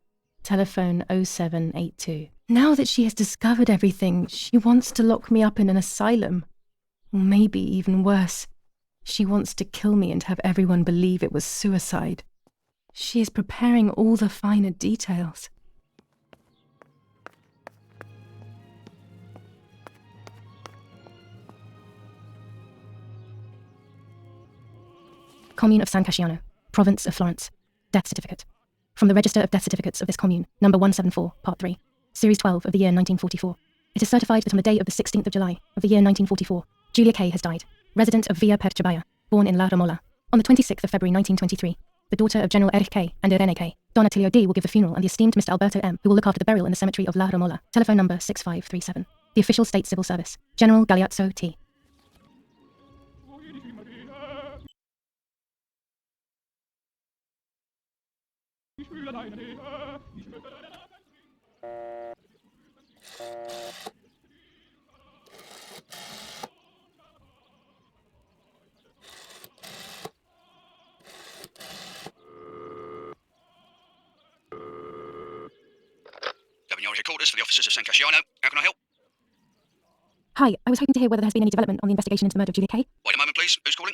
telephone 0782. Now that she has discovered everything, she wants to lock me up in an asylum. Or maybe even worse, she wants to kill me and have everyone believe it was suicide. She is preparing all the finer details. Commune of San Casciano, Province of Florence. Death certificate. From the Register of Death Certificates of this commune, number 174, part 3, series 12 of the year 1944. It is certified that on the day of the 16th of July of the year 1944, Julia K. has died, resident of Villa Perchabaya, born in La Romola. On the 26th of February 1923, the daughter of General Erich K. and Irene K., Don Attilio D. will give the funeral and the esteemed Mr. Alberto M., who will look after the burial in the cemetery of La Romola. Telephone number 6537. The official state civil service. General Galeazzo T. Governor Quarters for the officers of San Casciano. How can I help? Hi, I was hoping to hear whether there has been any development on the investigation into the murder of Julia K. Wait a moment, please. Who's calling?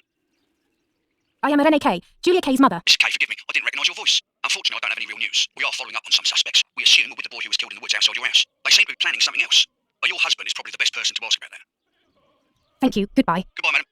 I am Irene K., Julia K.'s mother. Miss K, forgive me. I didn't recognise your voice. Unfortunately, I don't have any real news. We are following up on some suspects. We assume we're with the boy who was killed in the woods outside your house. They seem to be planning something else. But your husband is probably the best person to ask about that. Thank you. Goodbye. Goodbye, madam.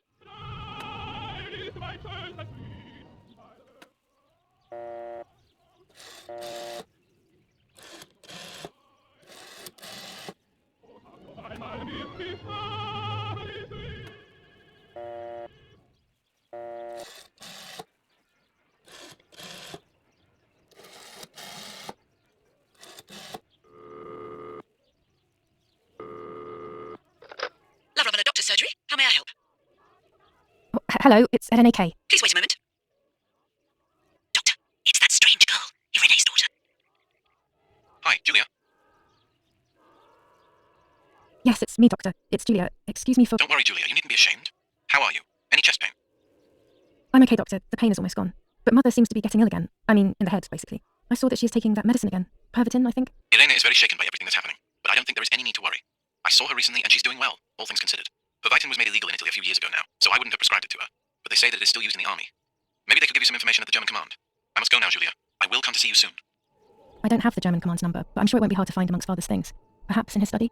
Love Romola Doctor's Surgery. How may I help? Oh, hello, it's Irene K. Please wait a moment. Doctor, it's that strange girl, Irene's daughter. Hi, Julia. Yes, it's me, Doctor. It's Julia. Excuse me for... Don't worry, Julia. You needn't be ashamed. How are you? Any chest pain? I'm okay, Doctor. The pain is almost gone. But Mother seems to be getting ill again. I mean, in the head, basically. I saw that she is taking that medicine again. Pervitin, I think. Elena is very shaken by everything that's happening, but I don't think there is any need to worry. I saw her recently, and she's doing well, all things considered. Pervitin was made illegal in Italy a few years ago now, so I wouldn't have prescribed it to her. But they say that it is still used in the army. Maybe they could give you some information at the German command. I must go now, Julia. I will come to see you soon. I don't have the German command's number, but I'm sure it won't be hard to find amongst Father's things. Perhaps in his study?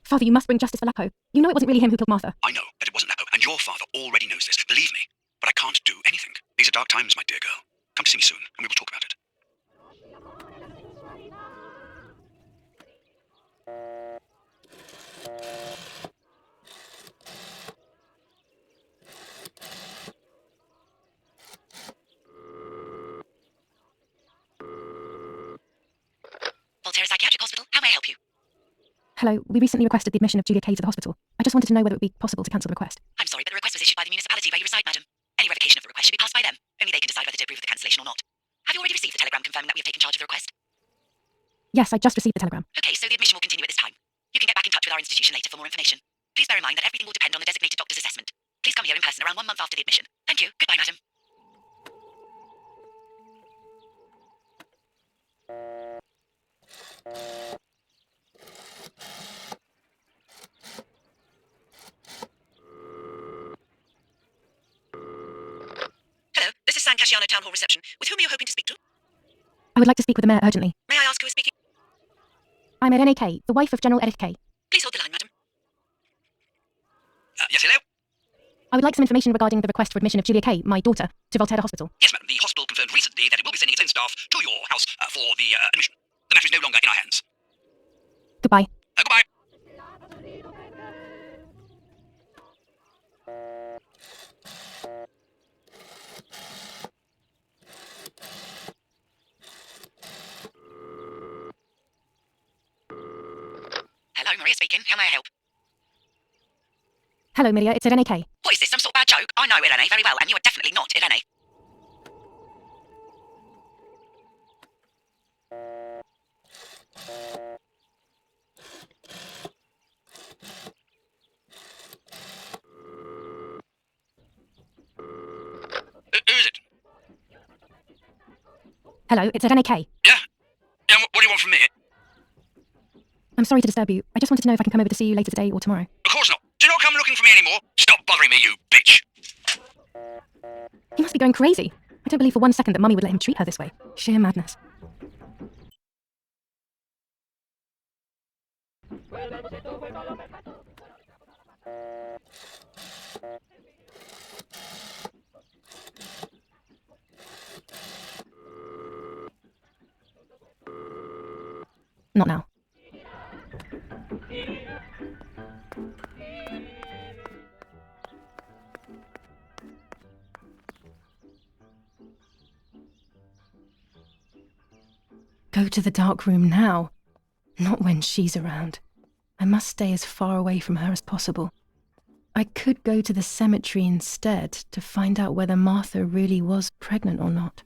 Father, you must bring justice for Lapo. You know it wasn't really him who killed Martha. I know that it wasn't Lapo, and your father already knows this. Believe me. But I can't do anything. These are dark times, my dear girl. Come to see me soon, and we will talk about it. Volterra Psychiatric Hospital, how may I help you? Hello, we recently requested the admission of Julia Kay to the hospital. I just wanted to know whether it would be possible to cancel the request. I'm sorry, but the request was issued by the municipality where you reside, madam. Any revocation of the request should be passed by them. Only they can decide whether to approve of the cancellation or not. Have you already received the telegram confirming that we have taken charge of the request? Yes, I just received the telegram. Okay, so the admission will continue at this time. You can get back in touch with our institution later for more information. Please bear in mind that everything will depend on the designated doctor's assessment. Please come here in person around 1 month after the admission. Thank you. Goodbye, madam. Hello, this is San Casciano Town Hall reception. With whom are you hoping to speak to? I would like to speak with the mayor urgently. May I ask who is speaking? I'm Irene Kay, the wife of General Edith Kay. Please hold the line, madam. Yes, hello? I would like some information regarding the request for admission of Julia Kay, my daughter, to Volterra Hospital. Yes, madam. The hospital confirmed recently that it will be sending its own staff to your house for the admission. The matter is no longer in our hands. Goodbye. Goodbye. Hello, Maria speaking. How may I help? Hello, Miria, it's Irene Kay. What is this, some sort of bad joke? I know Irene very well, and you are definitely not Irene. Who is it? Hello, it's Irene Kay. Yeah? Yeah, what do you want from me? I'm sorry to disturb you. I just wanted to know if I can come over to see you later today or tomorrow. Of course not. Do not come looking for me anymore. Stop bothering me, you bitch. He must be going crazy. I don't believe for 1 second that Mummy would let him treat her this way. Sheer madness. Not now. Go to the dark room now. Not when she's around. I must stay as far away from her as possible. I could go to the cemetery instead to find out whether Martha really was pregnant or not.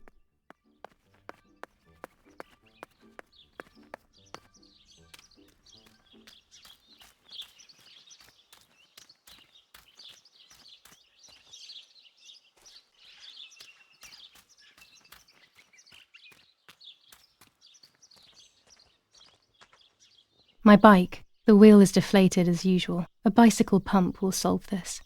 My bike. The wheel is deflated as usual. A bicycle pump will solve this.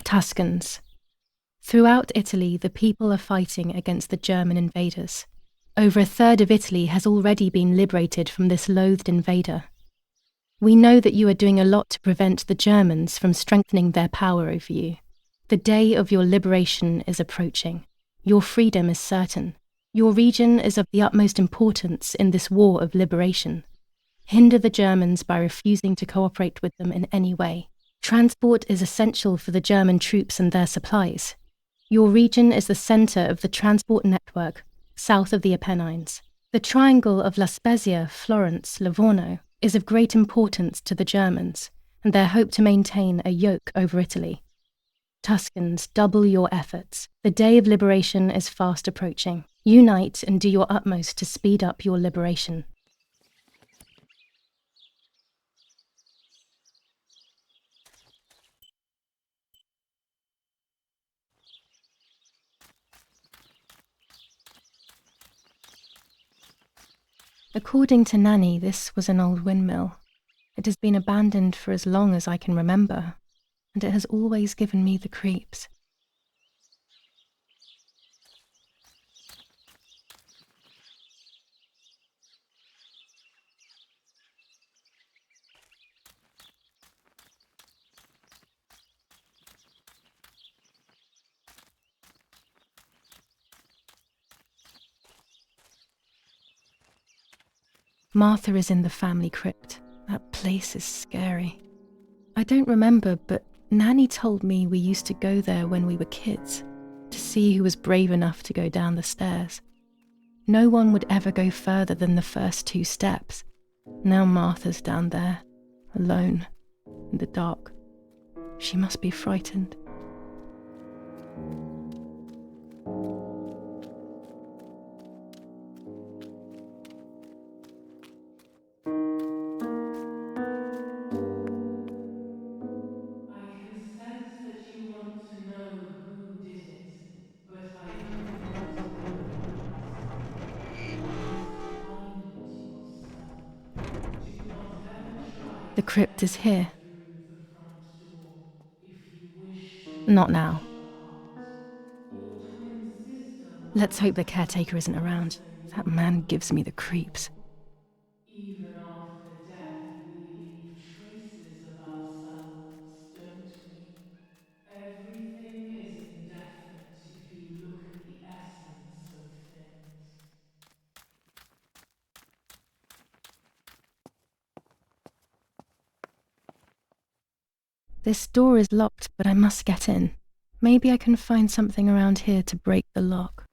Tuscans. Throughout Italy, the people are fighting against the German invaders. Over a third of Italy has already been liberated from this loathed invader. We know that you are doing a lot to prevent the Germans from strengthening their power over you. The day of your liberation is approaching. Your freedom is certain. Your region is of the utmost importance in this war of liberation. Hinder the Germans by refusing to cooperate with them in any way. Transport is essential for the German troops and their supplies. Your region is the centre of the transport network south of the Apennines. The triangle of La Spezia, Florence, Livorno is of great importance to the Germans and their hope to maintain a yoke over Italy. Tuscans, double your efforts. The day of liberation is fast approaching. Unite and do your utmost to speed up your liberation. According to Nanny, this was an old windmill. It has been abandoned for as long as I can remember, and it has always given me the creeps. Martha is in the family crypt. That place is scary. I don't remember, but Nanny told me we used to go there when we were kids, to see who was brave enough to go down the stairs. No one would ever go further than the first 2 steps. Now Martha's down there, alone, in the dark. She must be frightened. The crypt is here. Not now. Let's hope the caretaker isn't around. That man gives me the creeps. Even after death, we leave traces of ourselves, don't we? Everything is indefinite if you look at the essence of things. This door is locked, but I must get in. Maybe I can find something around here to break the lock.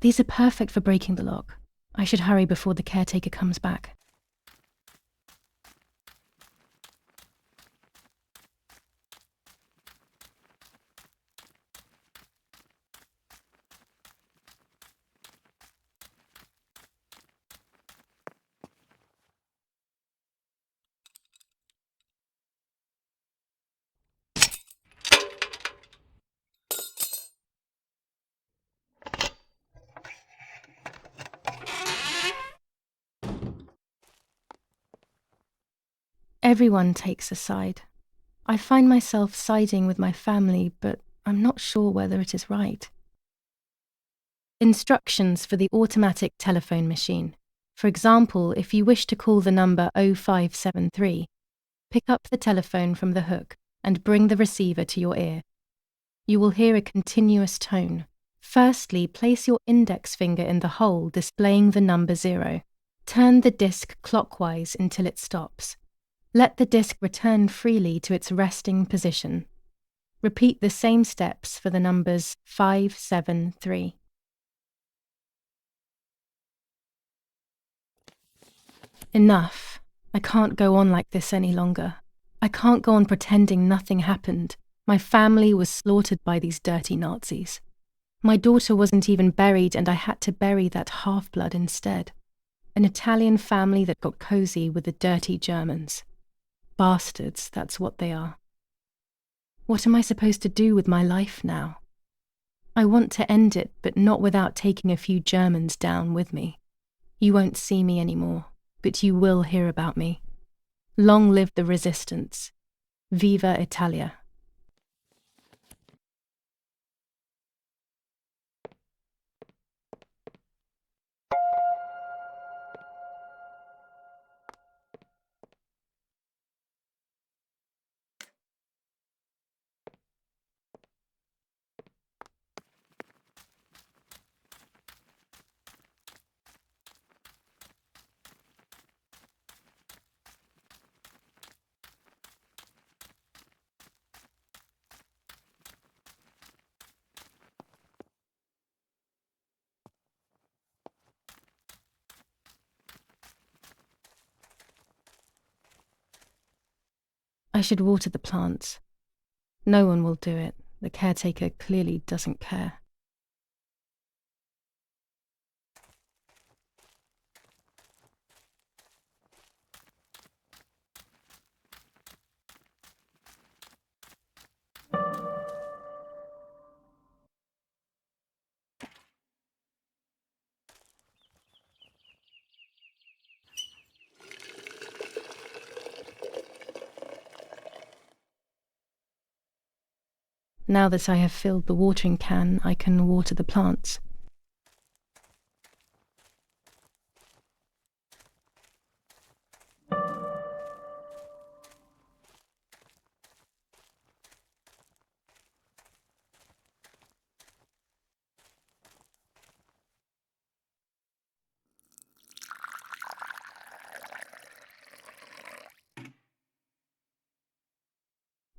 These are perfect for breaking the lock. I should hurry before the caretaker comes back. Everyone takes a side. I find myself siding with my family, but I'm not sure whether it is right. Instructions for the automatic telephone machine. For example, if you wish to call the number 0573, pick up the telephone from the hook and bring the receiver to your ear. You will hear a continuous tone. Firstly, place your index finger in the hole displaying the number 0. Turn the disc clockwise until it stops. Let the disc return freely to its resting position. Repeat the same steps for the numbers 573. Enough. I can't go on like this any longer. I can't go on pretending nothing happened. My family was slaughtered by these dirty Nazis. My daughter wasn't even buried, and I had to bury that half-blood instead. An Italian family that got cozy with the dirty Germans. Bastards, that's what they are. What am I supposed to do with my life now? I want to end it, but not without taking a few Germans down with me. You won't see me anymore, but you will hear about me. Long live the resistance. Viva Italia. I should water the plants. No one will do it. The caretaker clearly doesn't care. Now that I have filled the watering can, I can water the plants.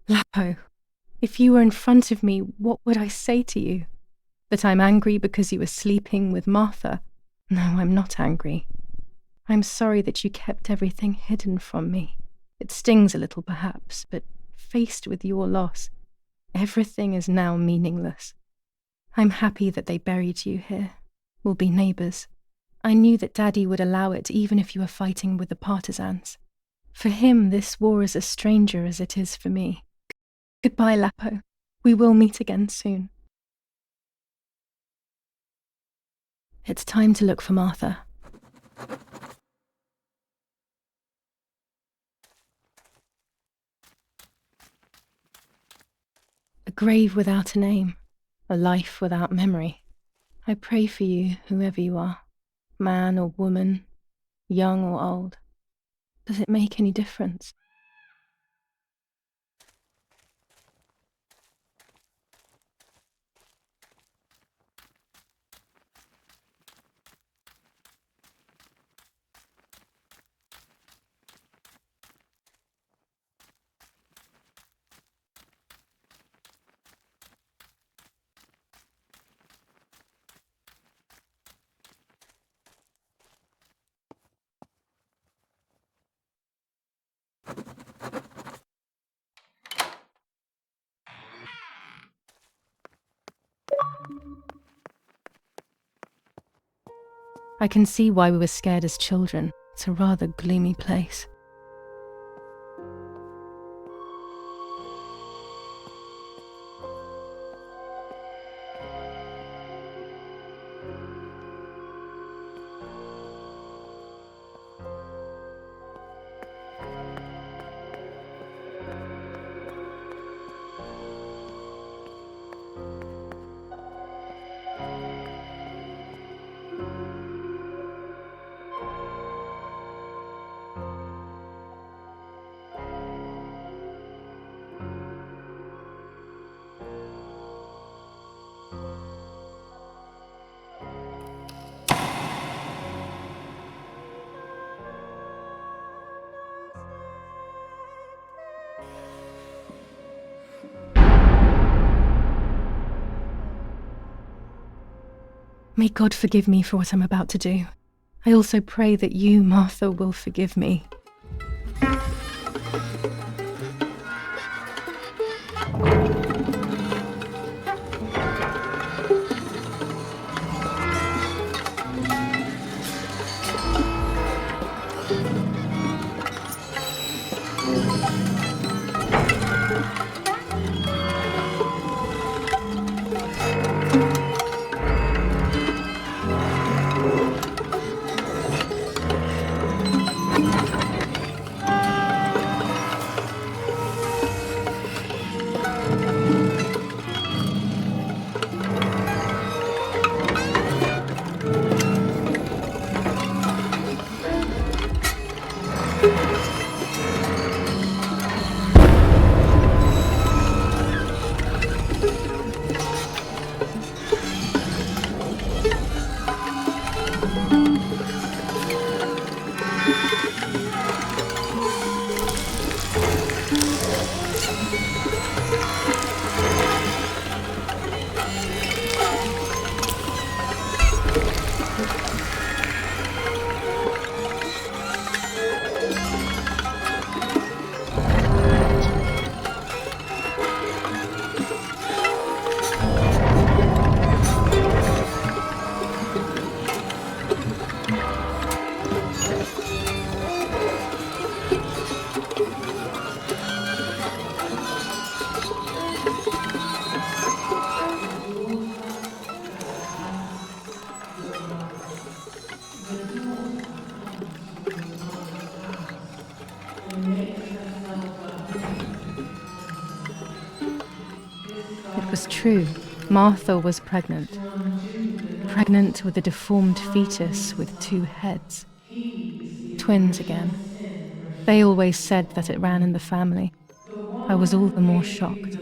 Lapo, if you were in front of me, what would I say to you? That I'm angry because you were sleeping with Martha? No, I'm not angry. I'm sorry that you kept everything hidden from me. It stings a little, perhaps, but faced with your loss, everything is now meaningless. I'm happy that they buried you here. We'll be neighbours. I knew that Daddy would allow it even if you were fighting with the partisans. For him, this war is a stranger as it is for me. Goodbye, Lapo. We will meet again soon. It's time to look for Martha. A grave without a name, a life without memory. I pray for you, whoever you are, man or woman, young or old. Does it make any difference? I can see why we were scared as children. It's a rather gloomy place. May God forgive me for what I'm about to do. I also pray that you, Martha, will forgive me. It was true. Martha was pregnant. Pregnant with a deformed fetus with 2 heads. Twins again. They always said that it ran in the family. I was all the more shocked.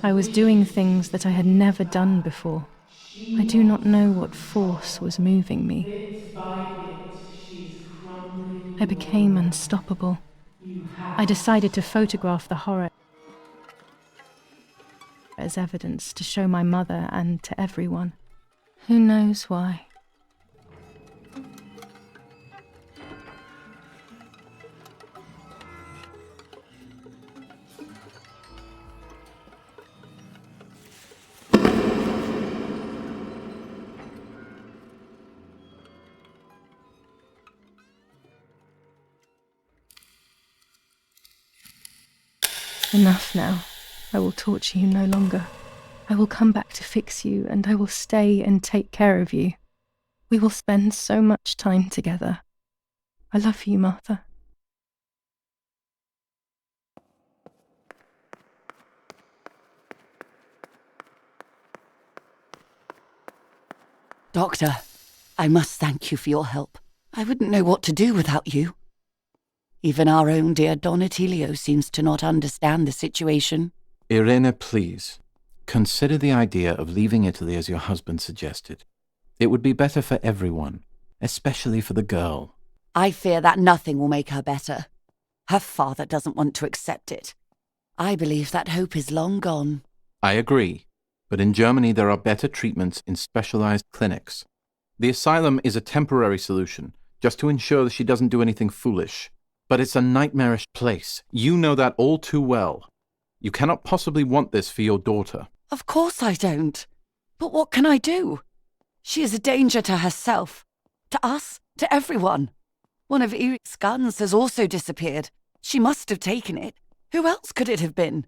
I was doing things that I had never done before. I do not know what force was moving me. I became unstoppable. I decided to photograph the horror as evidence to show my mother and to everyone. Who knows why? Enough now. I will torture you no longer. I will come back to fix you, and I will stay and take care of you. We will spend so much time together. I love you, Martha. Doctor, I must thank you for your help. I wouldn't know what to do without you. Even our own dear Don Attilio seems to not understand the situation. Irene, please. Consider the idea of leaving Italy as your husband suggested. It would be better for everyone, especially for the girl. I fear that nothing will make her better. Her father doesn't want to accept it. I believe that hope is long gone. I agree, but in Germany there are better treatments in specialized clinics. The asylum is a temporary solution, just to ensure that she doesn't do anything foolish. But it's a nightmarish place. You know that all too well. You cannot possibly want this for your daughter. Of course I don't. But what can I do? She is a danger to herself, to us, to everyone. One of Eric's guns has also disappeared. She must have taken it. Who else could it have been?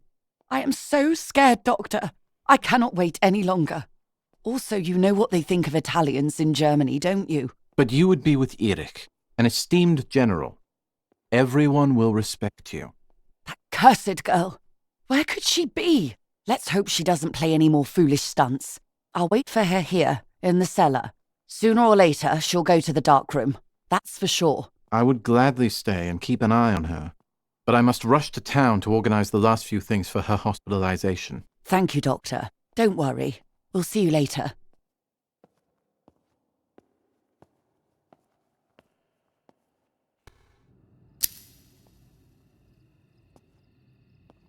I am so scared, Doctor. I cannot wait any longer. Also, you know what they think of Italians in Germany, don't you? But you would be with Eric, an esteemed general. Everyone will respect you. That cursed girl. Where could she be? Let's hope she doesn't play any more foolish stunts. I'll wait for her here, in the cellar. Sooner or later, she'll go to the dark room. That's for sure. I would gladly stay and keep an eye on her. But I must rush to town to organize the last few things for her hospitalization. Thank you, Doctor. Don't worry. We'll see you later.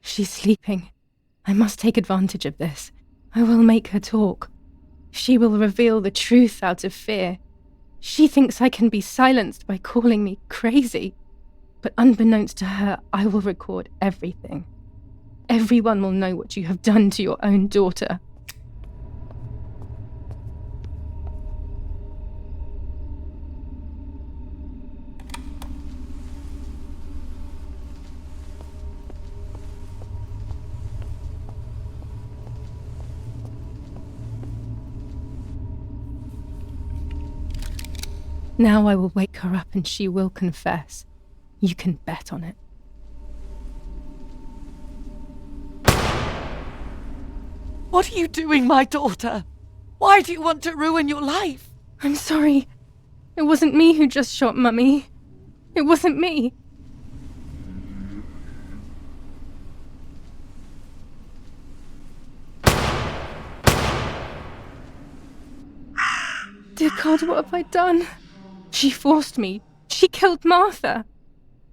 She's sleeping. I must take advantage of this. I will make her talk. She will reveal the truth out of fear. She thinks I can be silenced by calling me crazy. But unbeknownst to her, I will record everything. Everyone will know what you have done to your own daughter. Now I will wake her up and she will confess. You can bet on it. What are you doing, my daughter? Why do you want to ruin your life? I'm sorry. It wasn't me who just shot Mummy. It wasn't me. Dear God, what have I done? She forced me. She killed Martha.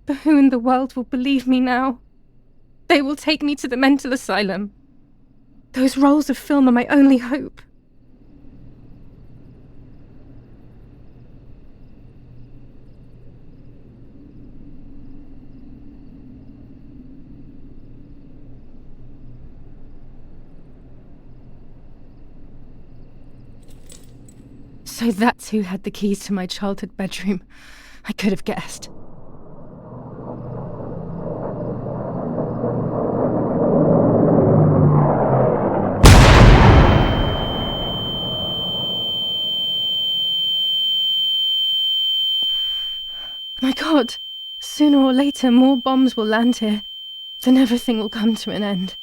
But who in the world will believe me now? They will take me to the mental asylum. Those rolls of film are my only hope. So that's who had the keys to my childhood bedroom. I could have guessed. My God! Sooner or later, more bombs will land here. Then everything will come to an end.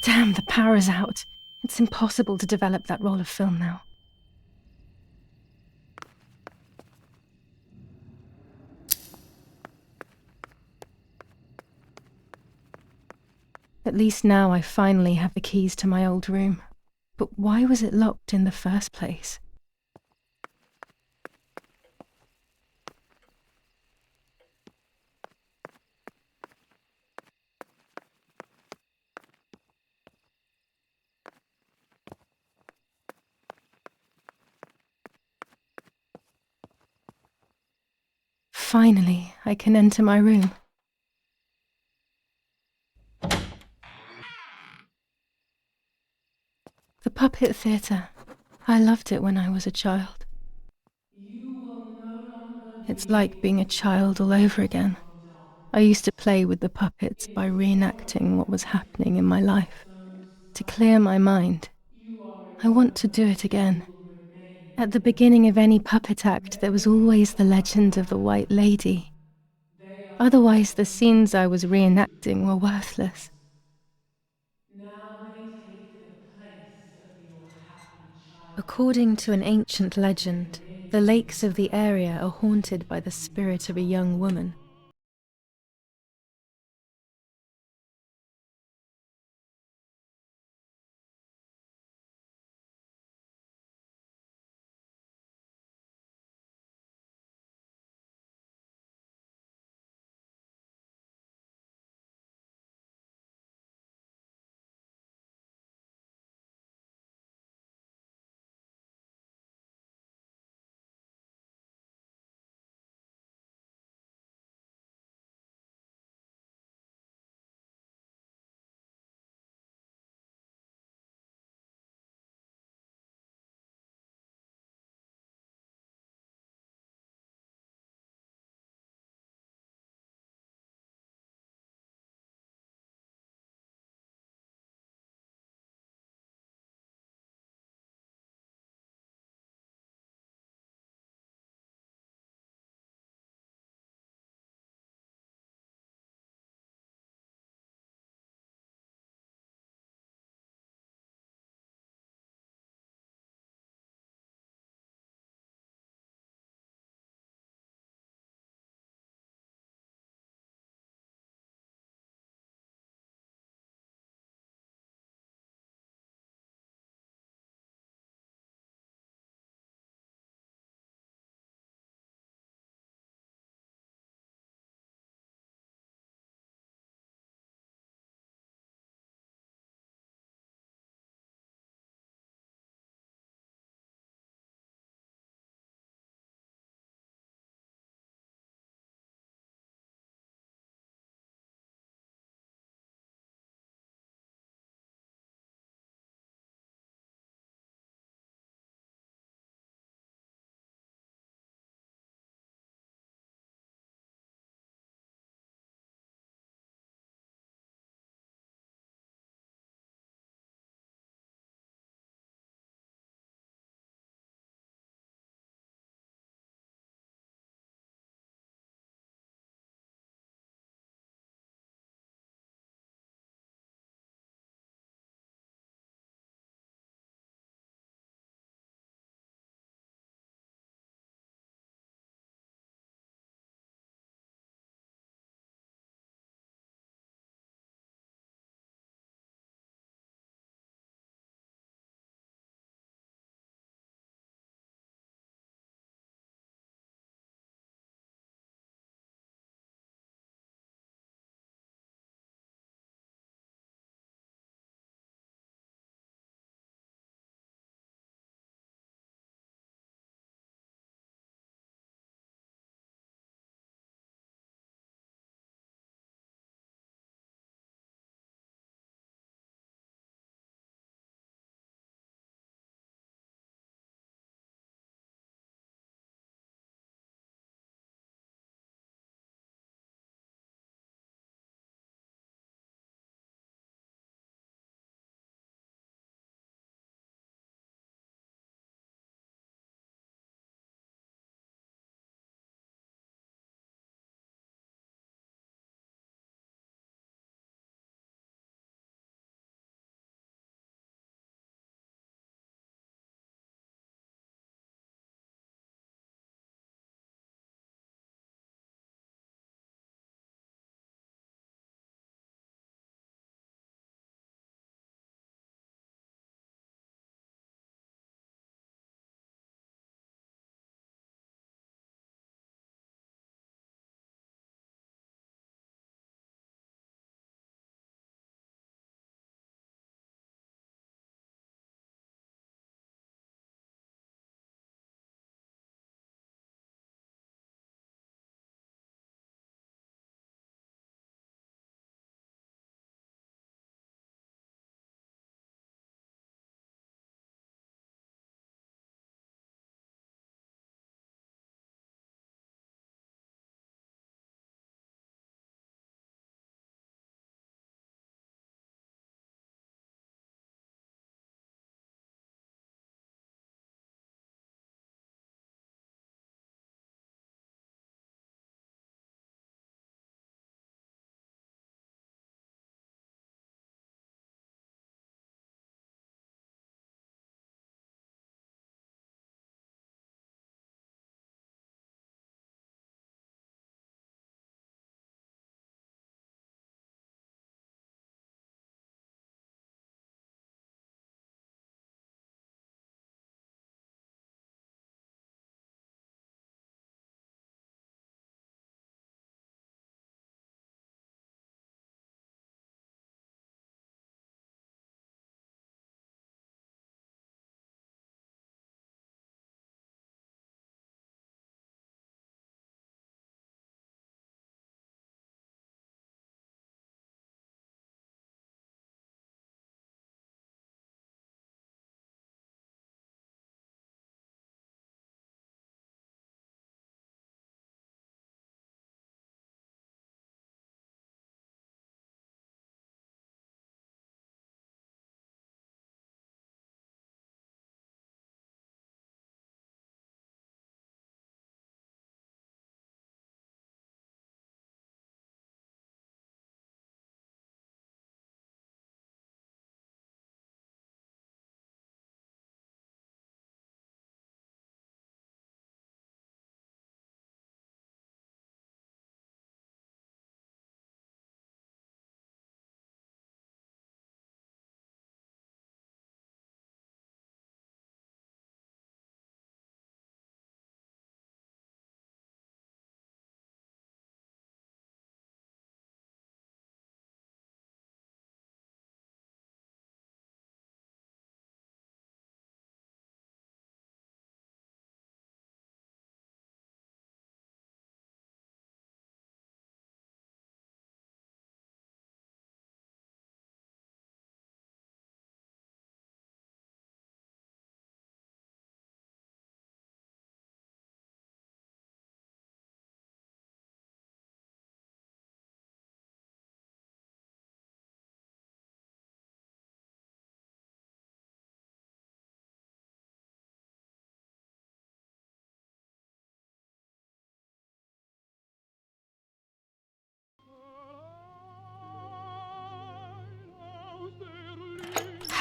Damn, the power's out. It's impossible to develop that roll of film now. At least now I finally have the keys to my old room. But why was it locked in the first place? Finally, I can enter my room. The puppet theatre. I loved it when I was a child. It's like being a child all over again. I used to play with the puppets by reenacting what was happening in my life. To clear my mind. I want to do it again. At the beginning of any puppet act, there was always the legend of the White Lady. Otherwise, the scenes I was reenacting were worthless. According to an ancient legend, the lakes of the area are haunted by the spirit of a young woman.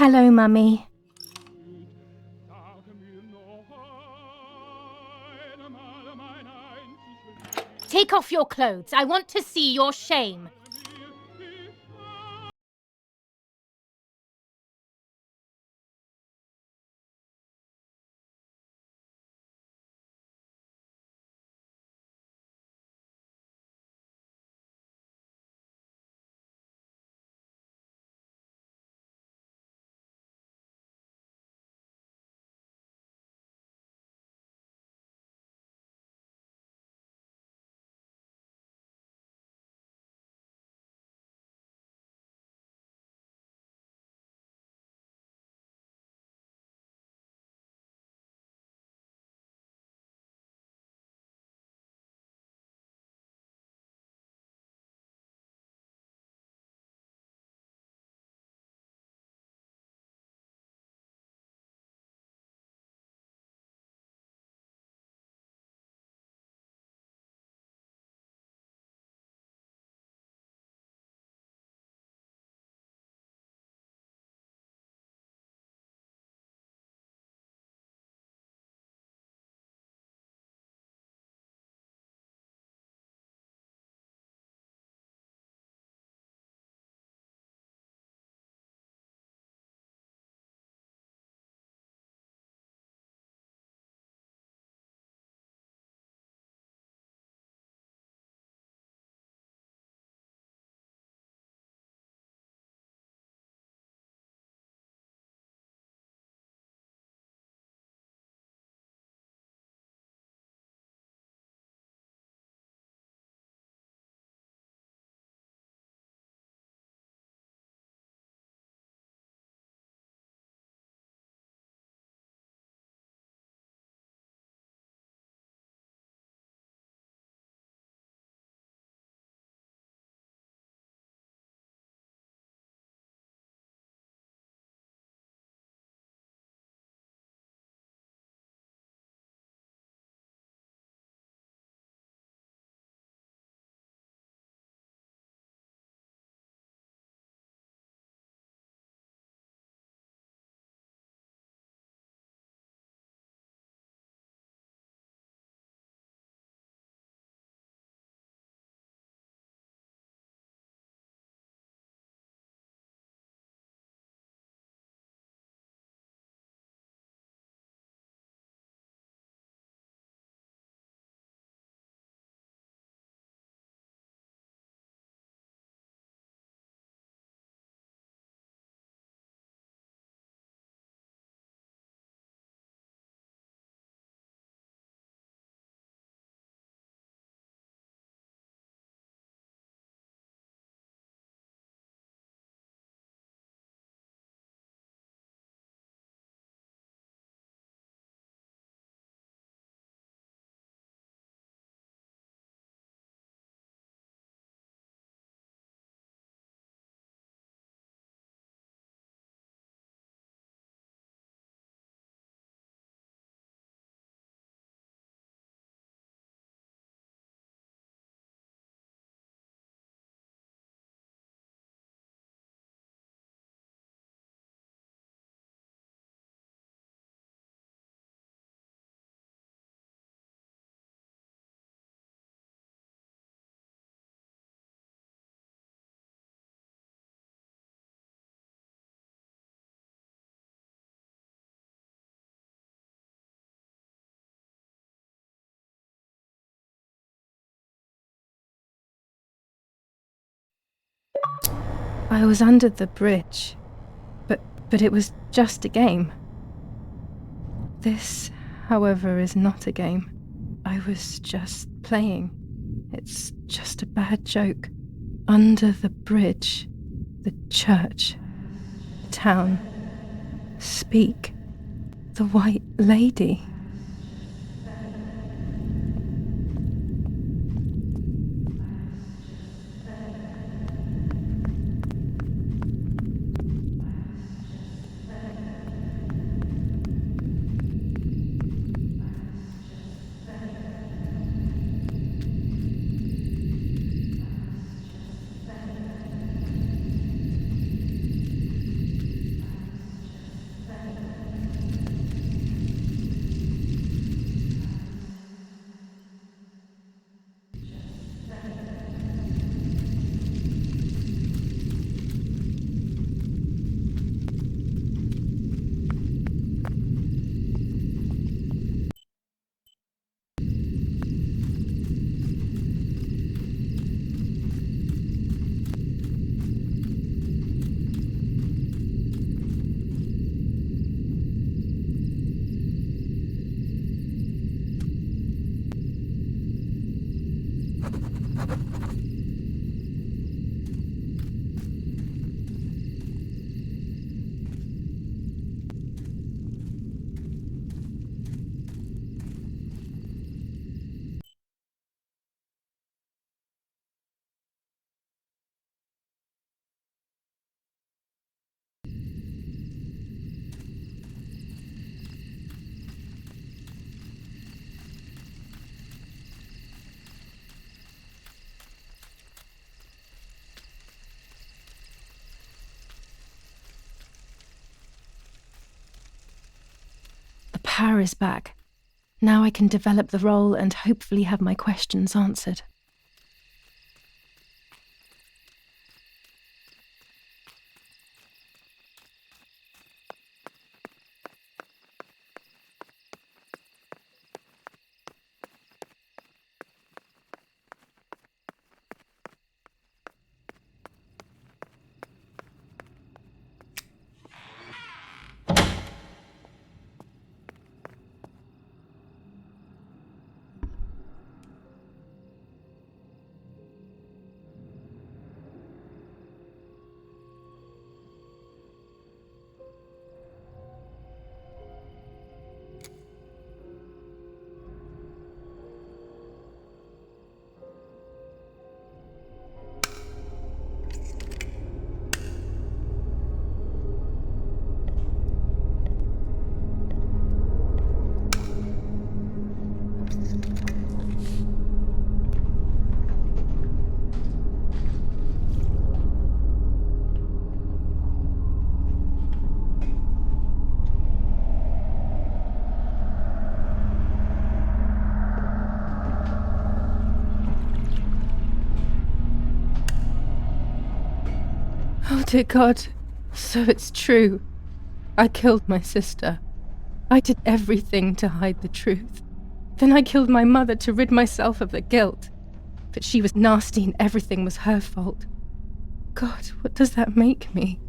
Hello, Mummy. Take off your clothes. I want to see your shame. I was under the bridge, but it was just a game. This, however, is not a game. I was just playing. It's just a bad joke. Under the bridge, the church, town, speak, the white lady. The power is back. Now I can develop the role and hopefully have my questions answered. Oh dear God, so it's true. I killed my sister. I did everything to hide the truth. Then I killed my mother to rid myself of the guilt. But she was nasty and everything was her fault. God, what does that make me?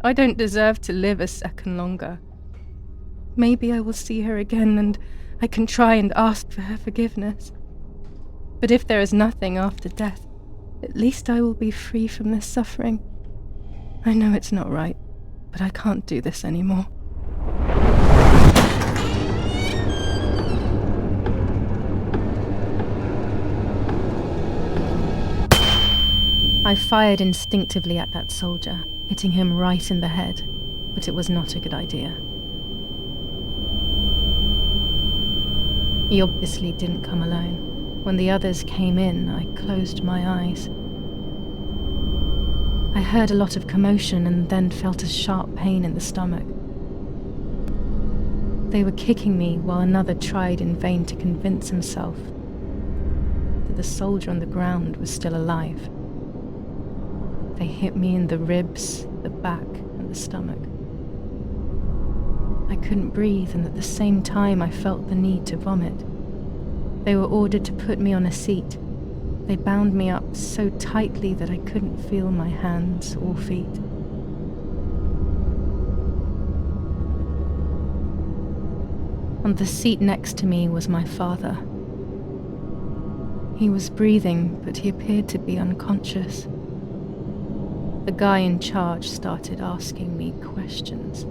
I don't deserve to live a second longer. Maybe I will see her again and I can try and ask for her forgiveness. But if there is nothing after death, at least I will be free from this suffering. I know it's not right, but I can't do this anymore. I fired instinctively at that soldier, hitting him right in the head, but it was not a good idea. He obviously didn't come alone. When the others came in, I closed my eyes. I heard a lot of commotion and then felt a sharp pain in the stomach. They were kicking me while another tried in vain to convince himself that the soldier on the ground was still alive. They hit me in the ribs, the back, and the stomach. I couldn't breathe, and at the same time I felt the need to vomit. They were ordered to put me on a seat. They bound me up so tightly that I couldn't feel my hands or feet. On the seat next to me was my father. He was breathing, but he appeared to be unconscious. The guy in charge started asking me questions.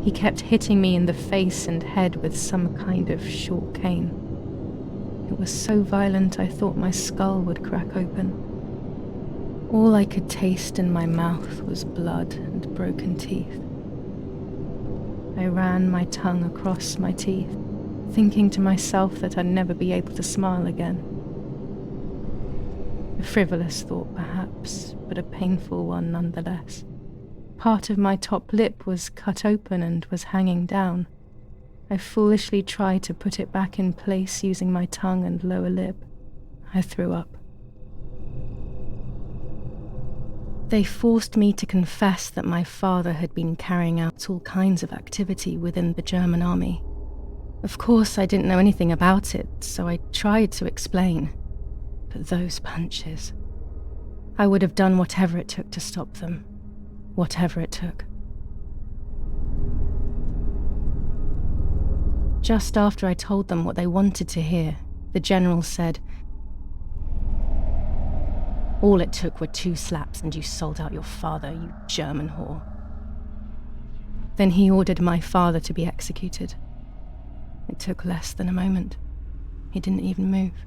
He kept hitting me in the face and head with some kind of short cane. It was so violent I thought my skull would crack open. All I could taste in my mouth was blood and broken teeth. I ran my tongue across my teeth, thinking to myself that I'd never be able to smile again. A frivolous thought, perhaps, but a painful one nonetheless. Part of my top lip was cut open and was hanging down. I foolishly tried to put it back in place using my tongue and lower lip. I threw up. They forced me to confess that my father had been carrying out all kinds of activity within the German army. Of course, I didn't know anything about it, so I tried to explain. But those punches... I would have done whatever it took to stop them. Whatever it took. Just after I told them what they wanted to hear, The general said, "All it took were 2 slaps and you sold out your father, you German whore." Then he ordered my father to be executed. It took less than a moment. He didn't even move.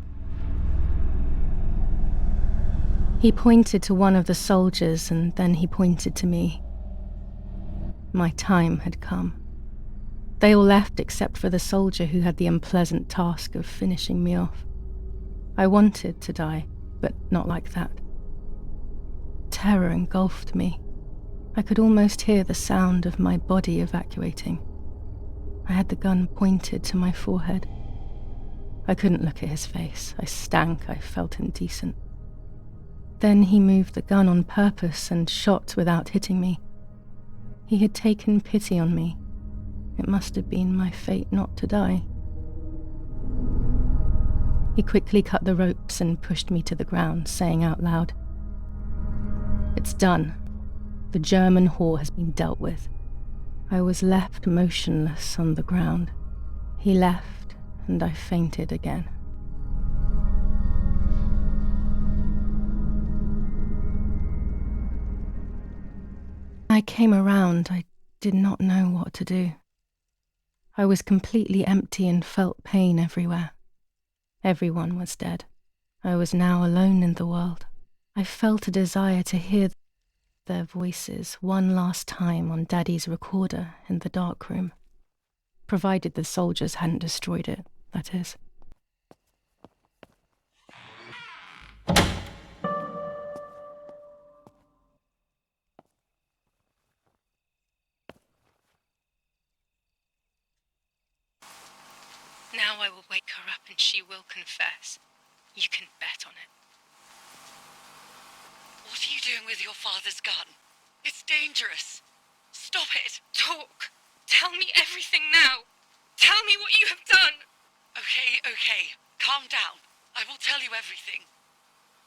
He pointed to one of the soldiers and then he pointed to me. My time had come. They all left except for the soldier who had the unpleasant task of finishing me off. I wanted to die, but not like that. Terror engulfed me. I could almost hear the sound of my body evacuating. I had the gun pointed to my forehead. I couldn't look at his face. I stank. I felt indecent. Then he moved the gun on purpose and shot without hitting me. He had taken pity on me. It must have been my fate not to die. He quickly cut the ropes and pushed me to the ground, saying out loud, "It's done. The German whore has been dealt with." I was left motionless on the ground. He left, and I fainted again. I came around. I did not know what to do. I was completely empty and felt pain everywhere. Everyone was dead. I was now alone in the world. I felt a desire to hear their voices one last time on Daddy's recorder in the dark room. Provided the soldiers hadn't destroyed it, that is. Now I will wake her up and she will confess. You can bet on it. What are you doing with your father's gun? It's dangerous. Stop it. Talk. Tell me everything now. Tell me what you have done. Okay. Calm down. I will tell you everything.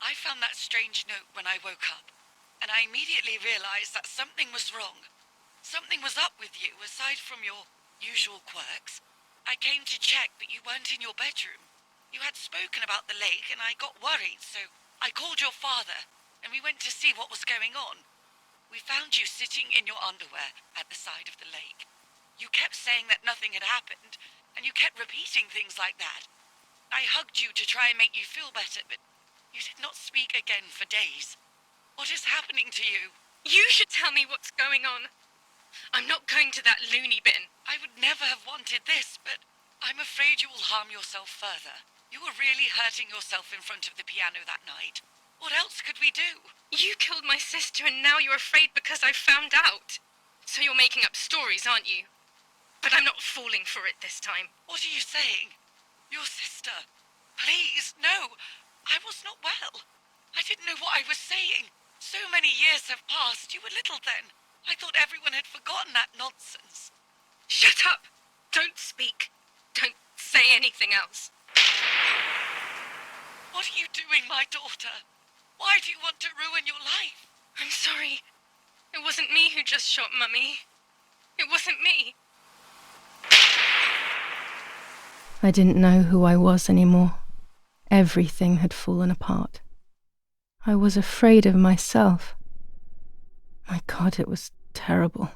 I found that strange note when I woke up, and I immediately realized that something was wrong. Something was up with you, aside from your usual quirks. I came to check, but you weren't in your bedroom. You had spoken about the lake, and I got worried, so I called your father, and we went to see what was going on. We found you sitting in your underwear at the side of the lake. You kept saying that nothing had happened, and you kept repeating things like that. I hugged you to try and make you feel better, but you did not speak again for days. What is happening to you? You should tell me what's going on. I'm not going to that loony bin. I would never have wanted this, but I'm afraid you will harm yourself further. You were really hurting yourself in front of the piano that night. What else could we do? You killed my sister and now you're afraid because I found out. So you're making up stories, aren't you? But I'm not falling for it this time. What are you saying? Your sister? Please, no. I was not well. I didn't know what I was saying. So many years have passed. You were little then. I thought everyone had forgotten that nonsense. Shut up! Don't speak. Don't say anything else. What are you doing, my daughter? Why do you want to ruin your life? I'm sorry. It wasn't me who just shot Mummy. It wasn't me. I didn't know who I was anymore. Everything had fallen apart. I was afraid of myself. My God, it was terrible.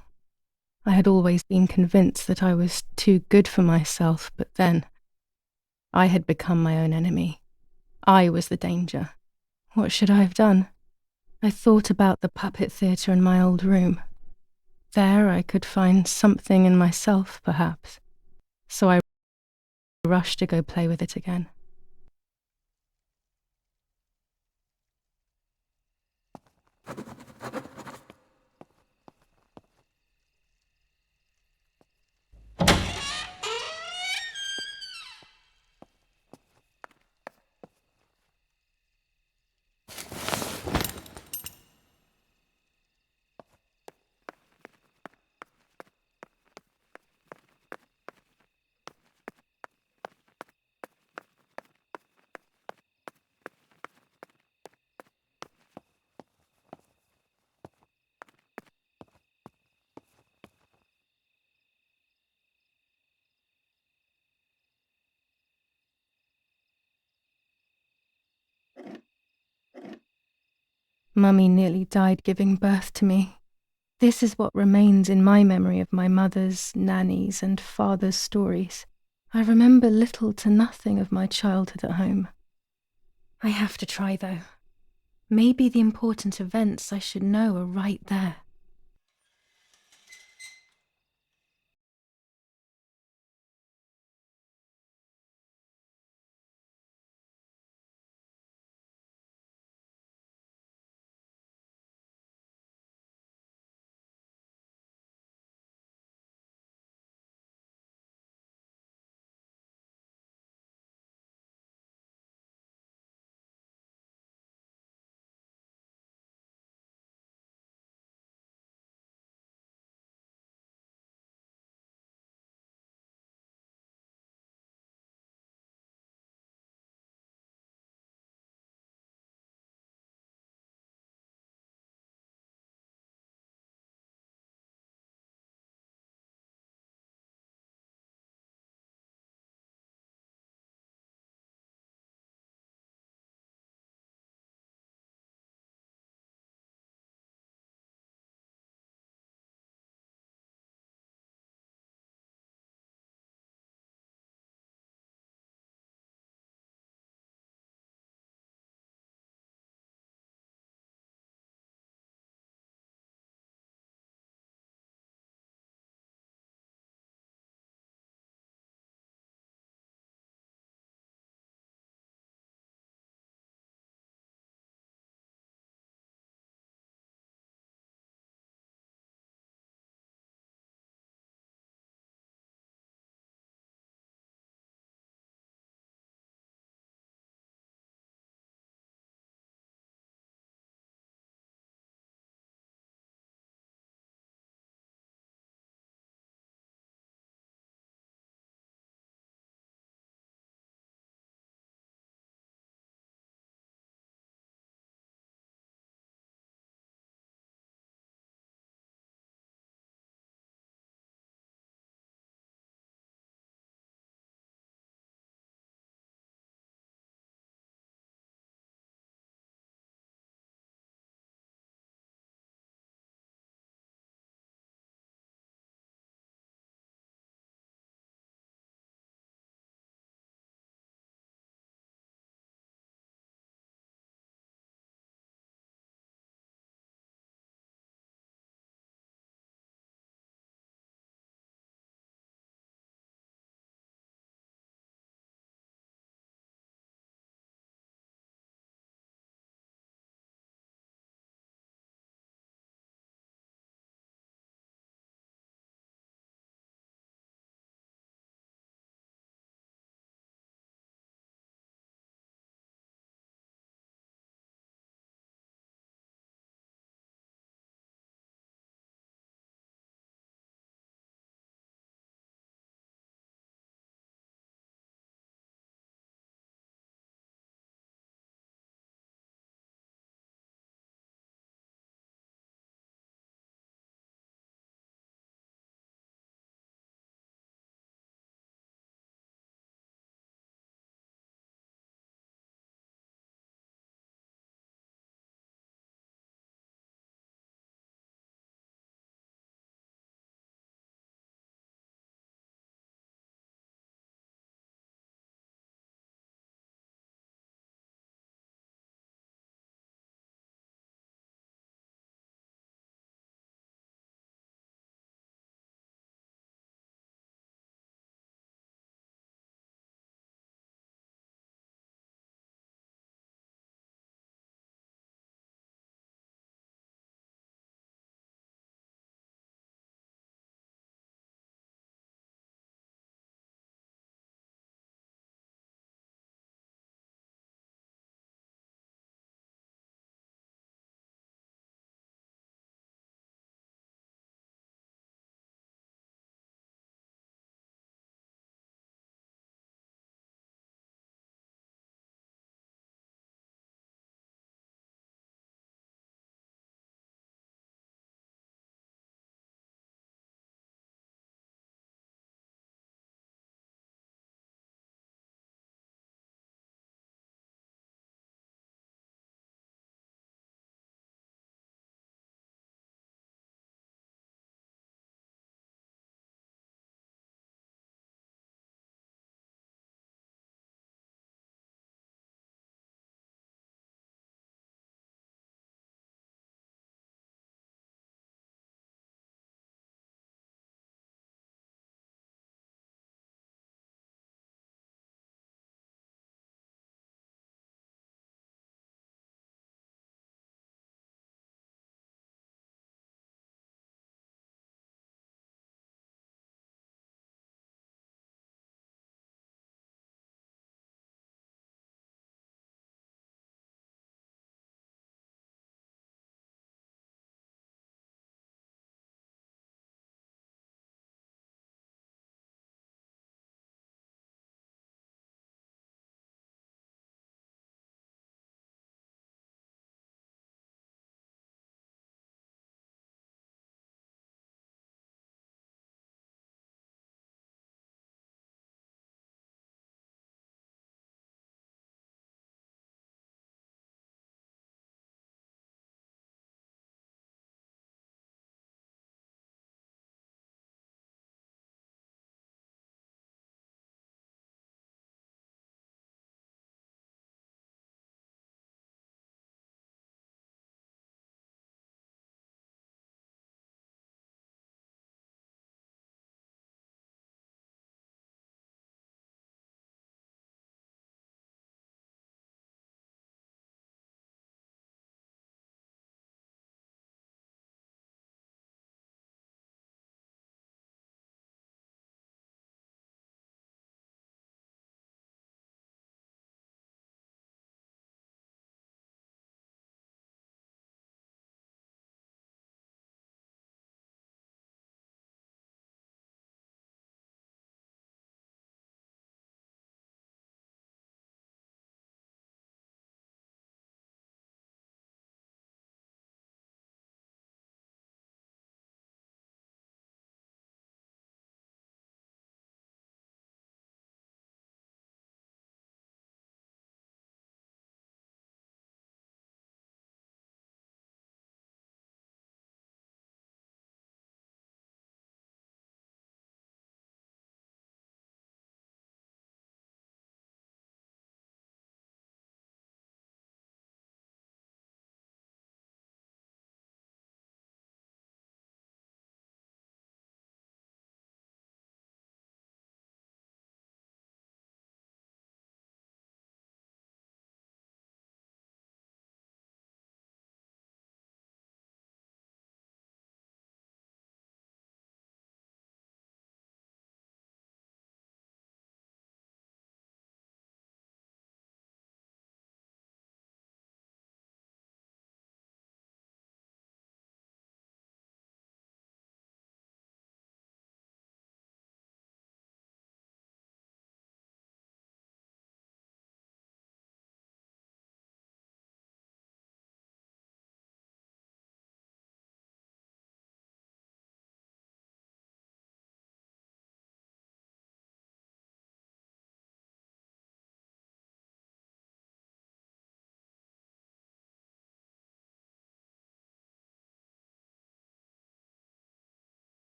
I had always been convinced that I was too good for myself, but then I had become my own enemy. I was the danger. What should I have done? I thought about the puppet theatre in my old room. There I could find something in myself, perhaps. So I rushed to go play with it again. Mummy nearly died giving birth to me. This is what remains in my memory of my mother's, Nanny's, and father's stories. I remember little to nothing of my childhood at home. I have to try, though. Maybe the important events I should know are right there.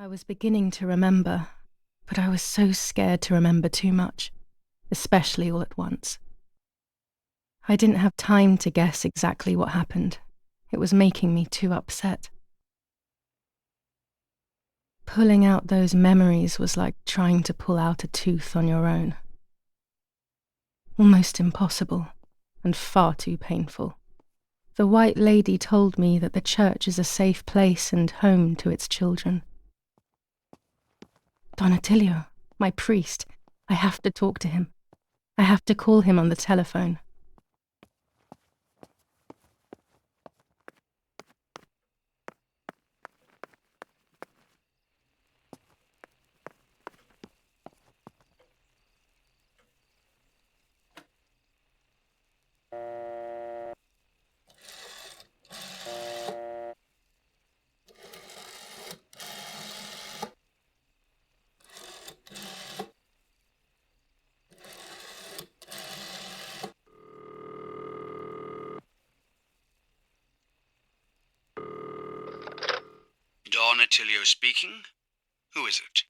I was beginning to remember, but I was so scared to remember too much, especially all at once. I didn't have time to guess exactly what happened. It was making me too upset. Pulling out those memories was like trying to pull out a tooth on your own. Almost impossible, and far too painful. The White Lady told me that the church is a safe place and home to its children. Don Attilio, my priest, I have to talk to him. I have to call him on the telephone. Don Attilio speaking. Who is it?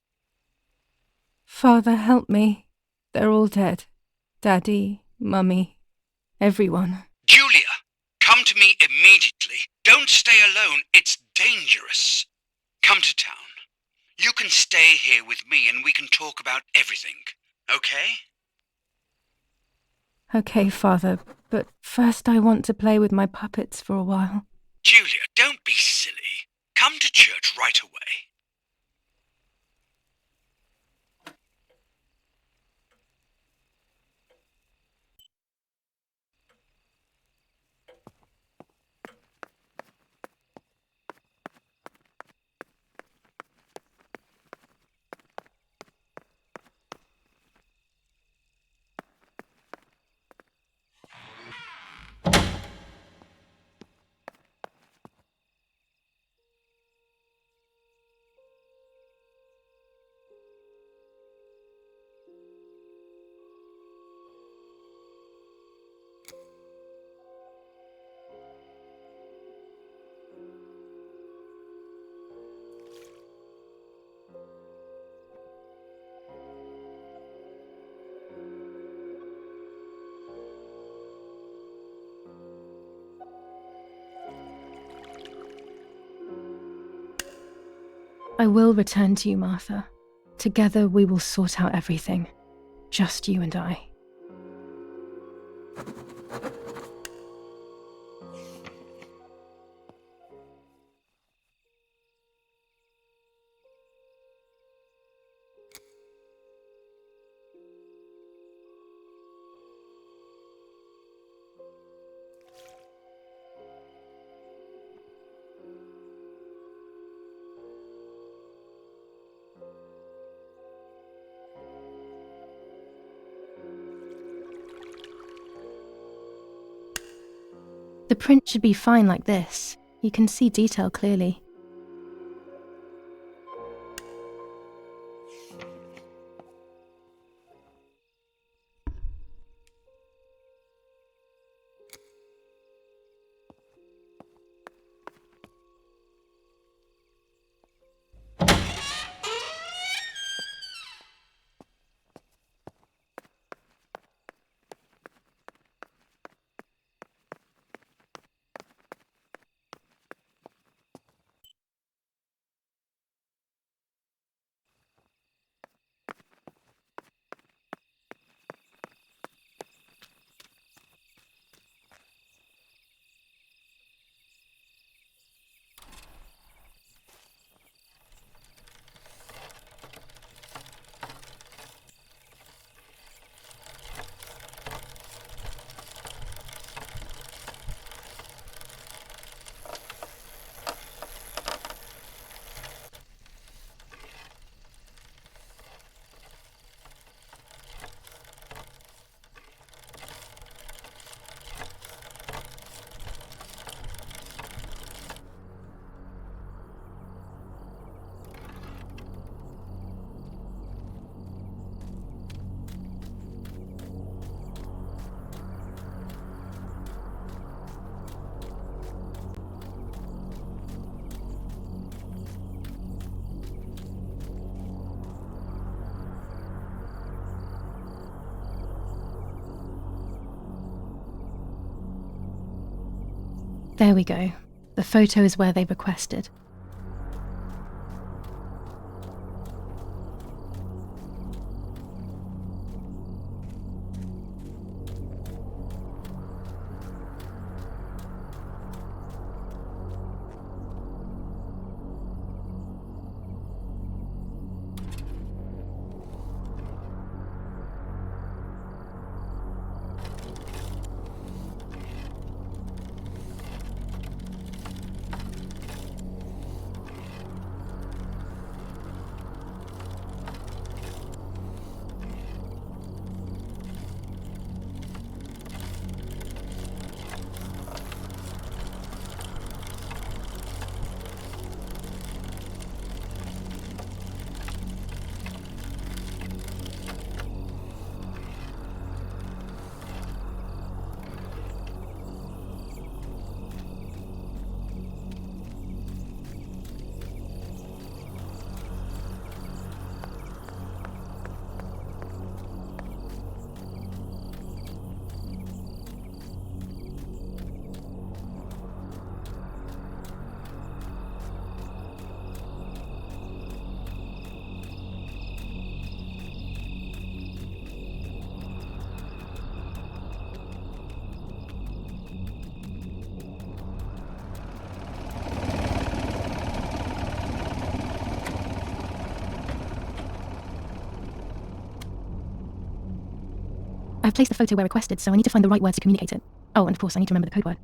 Father, help me. They're all dead. Daddy, Mummy, everyone. Julia, come to me immediately. Don't stay alone. It's dangerous. Come to town. You can stay here with me and we can talk about everything. Okay? Okay, Father, but first I want to play with my puppets for a while. Julia, don't be silly. Come to church right away. I will return to you, Martha. Together we will sort out everything. Just you and I. The print should be fine like this. You can see detail clearly. There we go. The photo is where they requested. I've placed the photo where requested, so I need to find the right words to communicate it. Oh, and of course I need to remember the code word.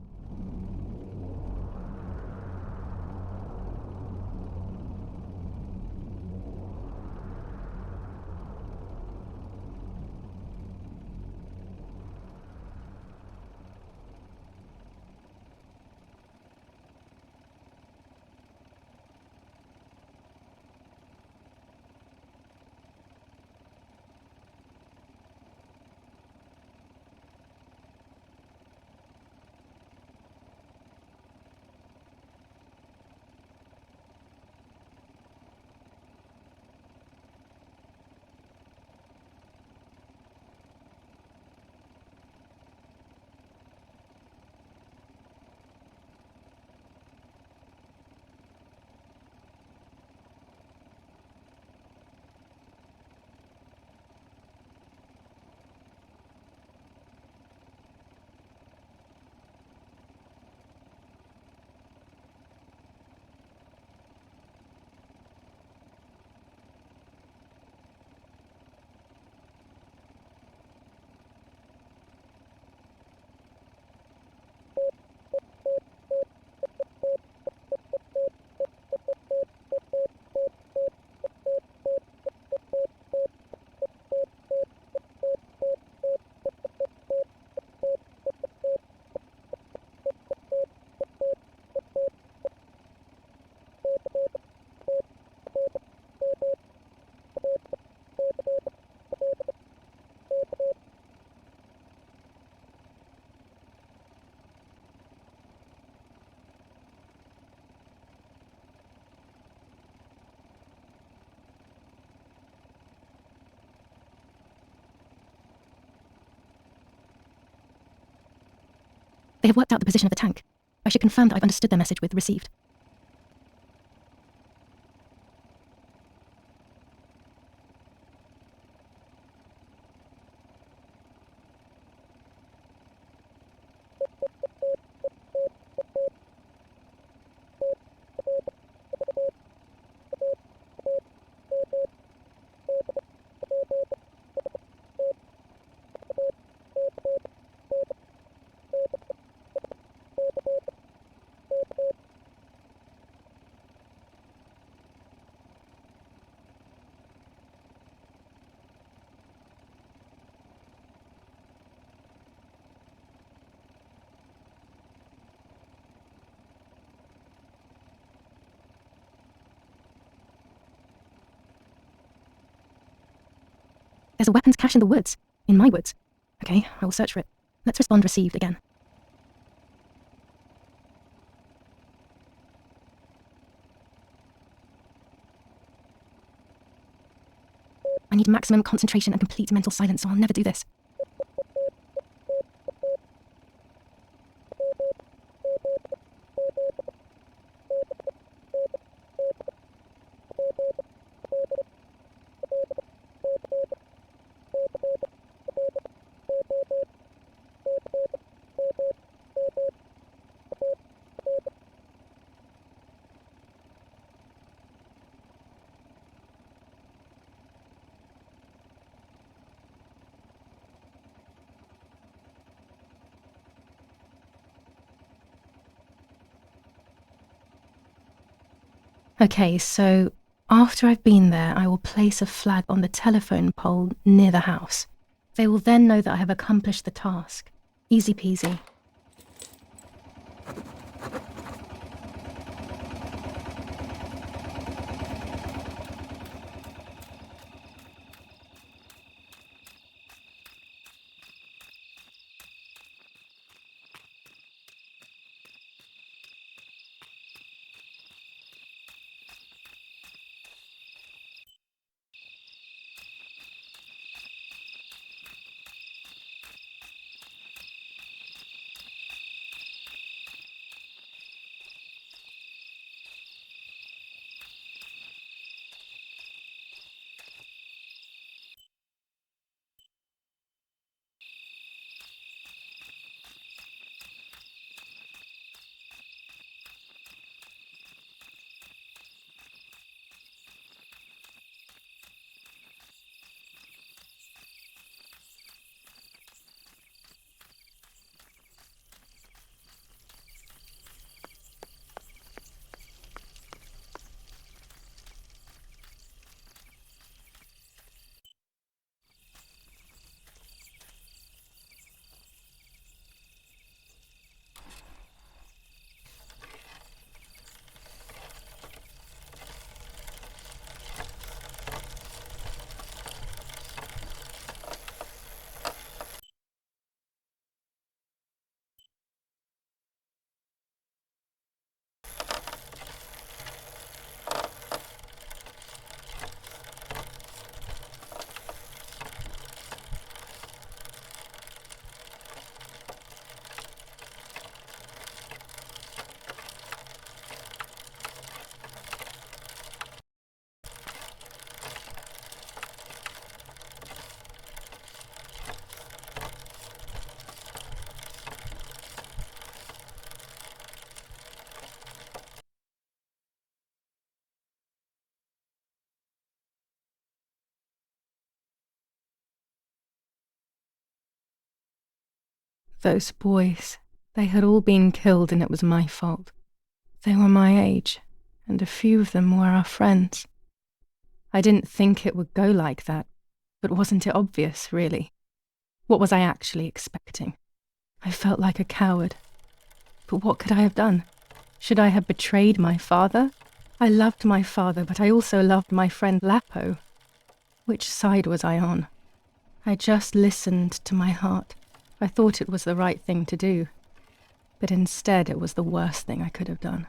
They have worked out the position of the tank. I should confirm that I've understood their message with received. There's a weapons cache in the woods. In my woods. Okay, I will search for it. Let's respond received again. I need maximum concentration and complete mental silence, so I'll never do this. Okay, so after I've been there, I will place a flag on the telephone pole near the house. They will then know that I have accomplished the task. Easy peasy. Those boys, they had all been killed and it was my fault. They were my age, and a few of them were our friends. I didn't think it would go like that, but wasn't it obvious, really? What was I actually expecting? I felt like a coward. But what could I have done? Should I have betrayed my father? I loved my father, but I also loved my friend Lapo. Which side was I on? I just listened to my heart. I thought it was the right thing to do, but instead it was the worst thing I could have done.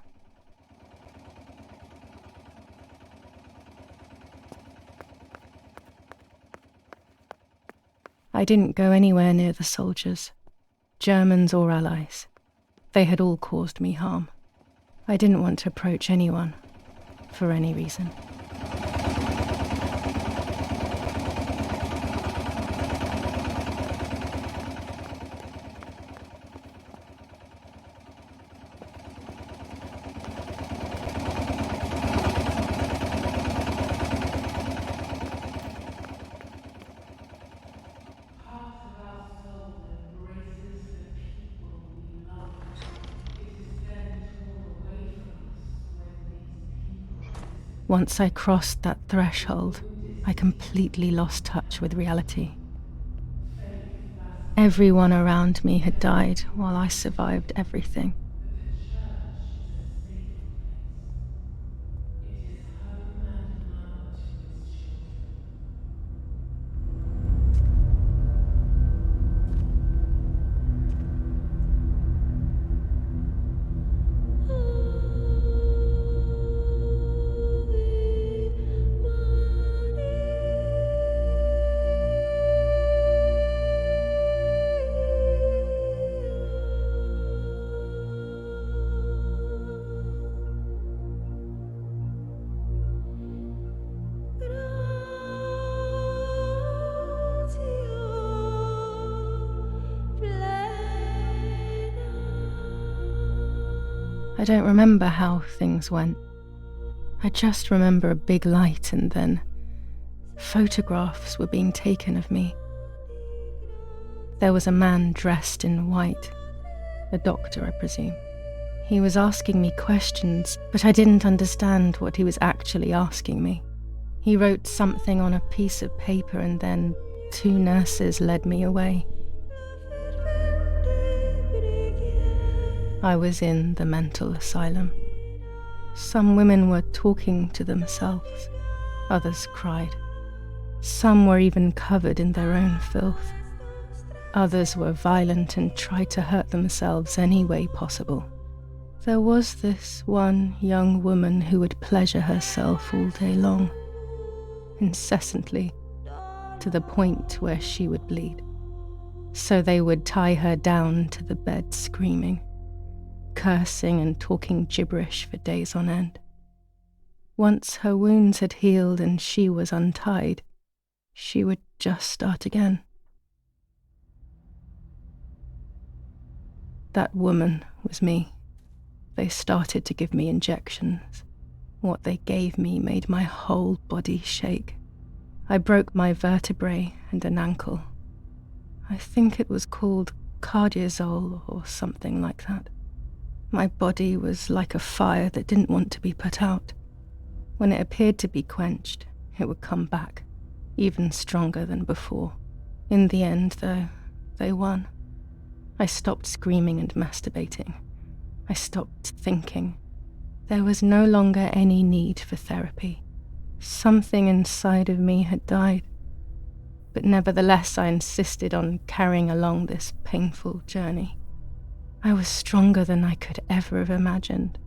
I didn't go anywhere near the soldiers, Germans or allies. They had all caused me harm. I didn't want to approach anyone, for any reason. Once I crossed that threshold, I completely lost touch with reality. Everyone around me had died while I survived everything. I don't remember how things went. I just remember a big light and then photographs were being taken of me. There was a man dressed in white, a doctor, I presume. He was asking me questions, but I didn't understand what he was actually asking me. He wrote something on a piece of paper and then 2 nurses led me away. I was in the mental asylum. Some women were talking to themselves. Others cried. Some were even covered in their own filth. Others were violent and tried to hurt themselves any way possible. There was this one young woman who would pleasure herself all day long, incessantly, to the point where she would bleed. So they would tie her down to the bed screaming, cursing and talking gibberish for days on end. Once her wounds had healed and she was untied, she would just start again. That woman was me. They started to give me injections. What they gave me made my whole body shake. I broke my vertebrae and an ankle. I think it was called cardiazole or something like that. My body was like a fire that didn't want to be put out. When it appeared to be quenched, it would come back, even stronger than before. In the end, though, they won. I stopped screaming and masturbating. I stopped thinking. There was no longer any need for therapy. Something inside of me had died. But nevertheless, I insisted on carrying along this painful journey. I was stronger than I could ever have imagined.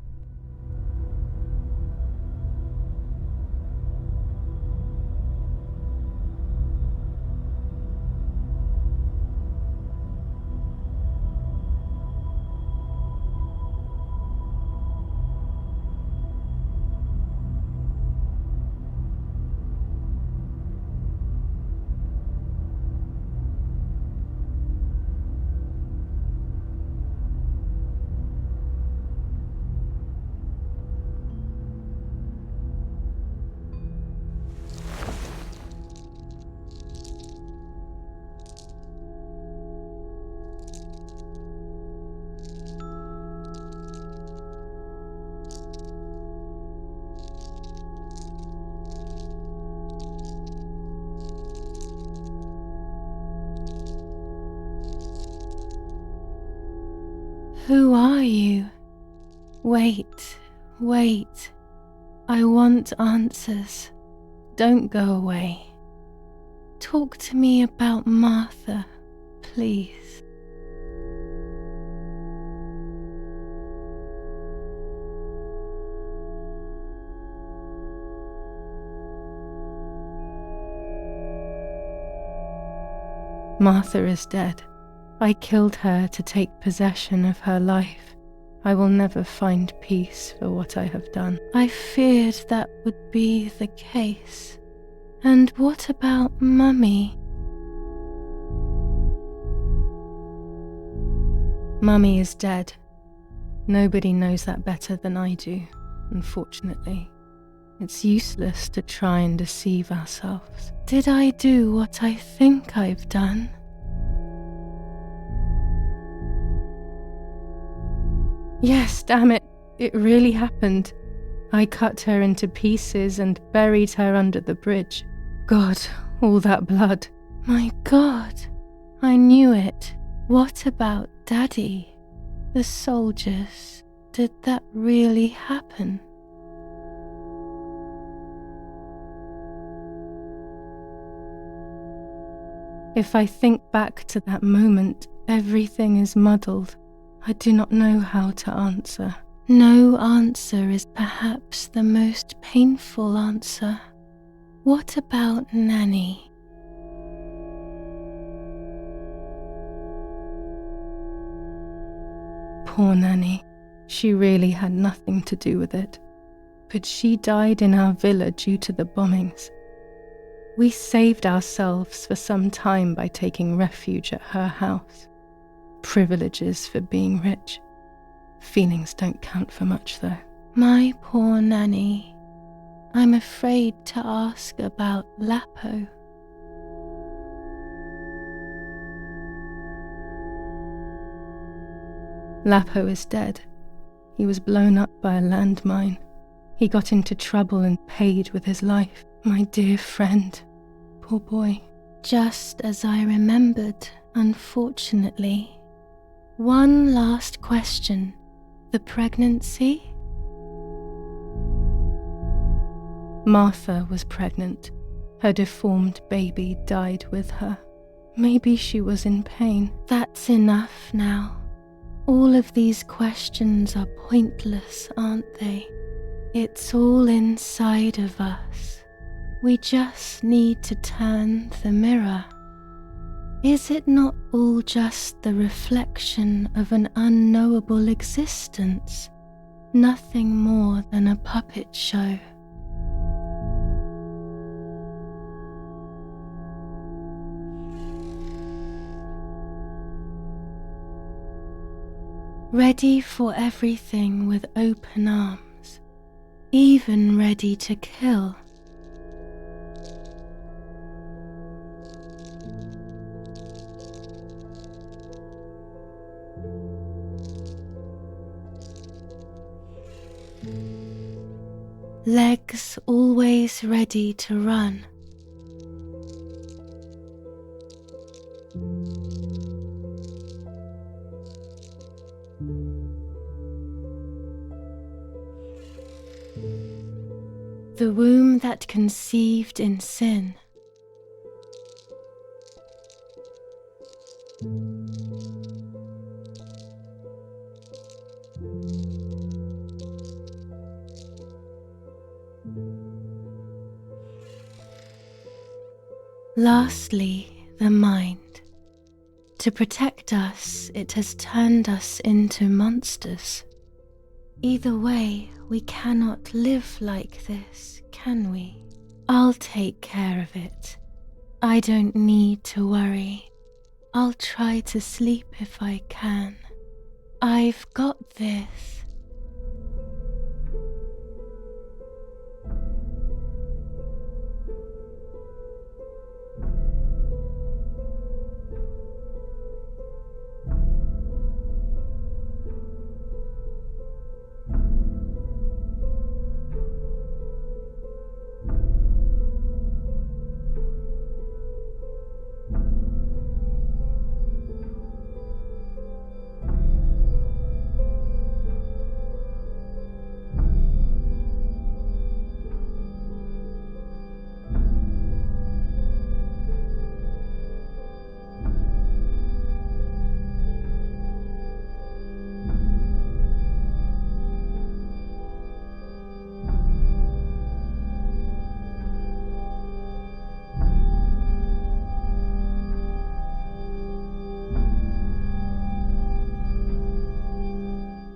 Who are you? Wait, wait. I want answers. Don't go away. Talk to me about Martha, please. Martha is dead. I killed her to take possession of her life. I will never find peace for what I have done. I feared that would be the case. And what about Mummy? Mummy is dead. Nobody knows that better than I do, unfortunately. It's useless to try and deceive ourselves. Did I do what I think I've done? Yes, damn it, it really happened. I cut her into pieces and buried her under the bridge. God, all that blood. My God, I knew it. What about Daddy? The soldiers? Did that really happen? If I think back to that moment, everything is muddled. I do not know how to answer. No answer is perhaps the most painful answer. What about Nanny? Poor Nanny. She really had nothing to do with it. But she died in our villa due to the bombings. We saved ourselves for some time by taking refuge at her house. Privileges for being rich. Feelings don't count for much, though. My poor Nanny. I'm afraid to ask about Lapo. Lapo is dead. He was blown up by a landmine. He got into trouble and paid with his life. My dear friend. Poor boy. Just as I remembered, unfortunately. One last question. The pregnancy? Martha was pregnant. Her deformed baby died with her. Maybe she was in pain. That's enough now. All of these questions are pointless, aren't they? It's all inside of us. We just need to turn the mirror. Is it not all just the reflection of an unknowable existence? Nothing more than a puppet show. Ready for everything with open arms, even ready to kill. Legs always ready to run. The womb that conceived in sin. Lastly, the mind. To protect us, it has turned us into monsters. Either way, we cannot live like this, can we? I'll take care of it. I don't need to worry. I'll try to sleep if I can. I've got this.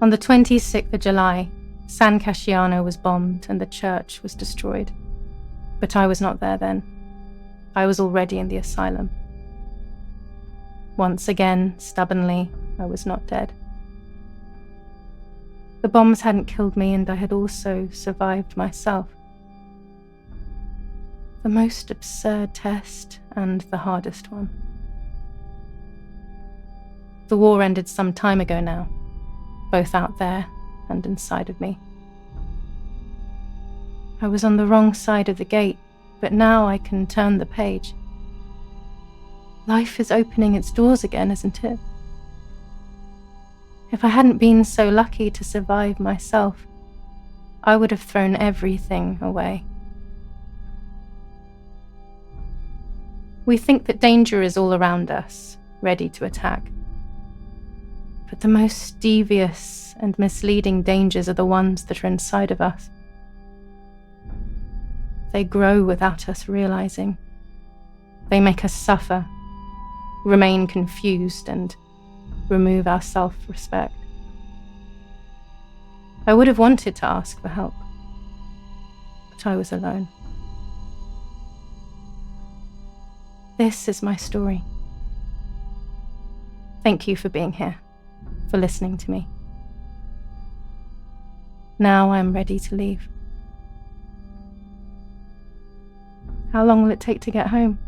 On the 26th of July, San Casciano was bombed and the church was destroyed. But I was not there then. I was already in the asylum. Once again, stubbornly, I was not dead. The bombs hadn't killed me, and I had also survived myself. The most absurd test and the hardest one. The war ended some time ago now, both out there and inside of me. I was on the wrong side of the gate, but now I can turn the page. Life is opening its doors again, isn't it? If I hadn't been so lucky to survive myself, I would have thrown everything away. We think that danger is all around us, ready to attack. But the most devious and misleading dangers are the ones that are inside of us. They grow without us realizing. They make us suffer, remain confused, and remove our self-respect. I would have wanted to ask for help, but I was alone. This is my story. Thank you for being here, for listening to me. Now I'm ready to leave. How long will it take to get home?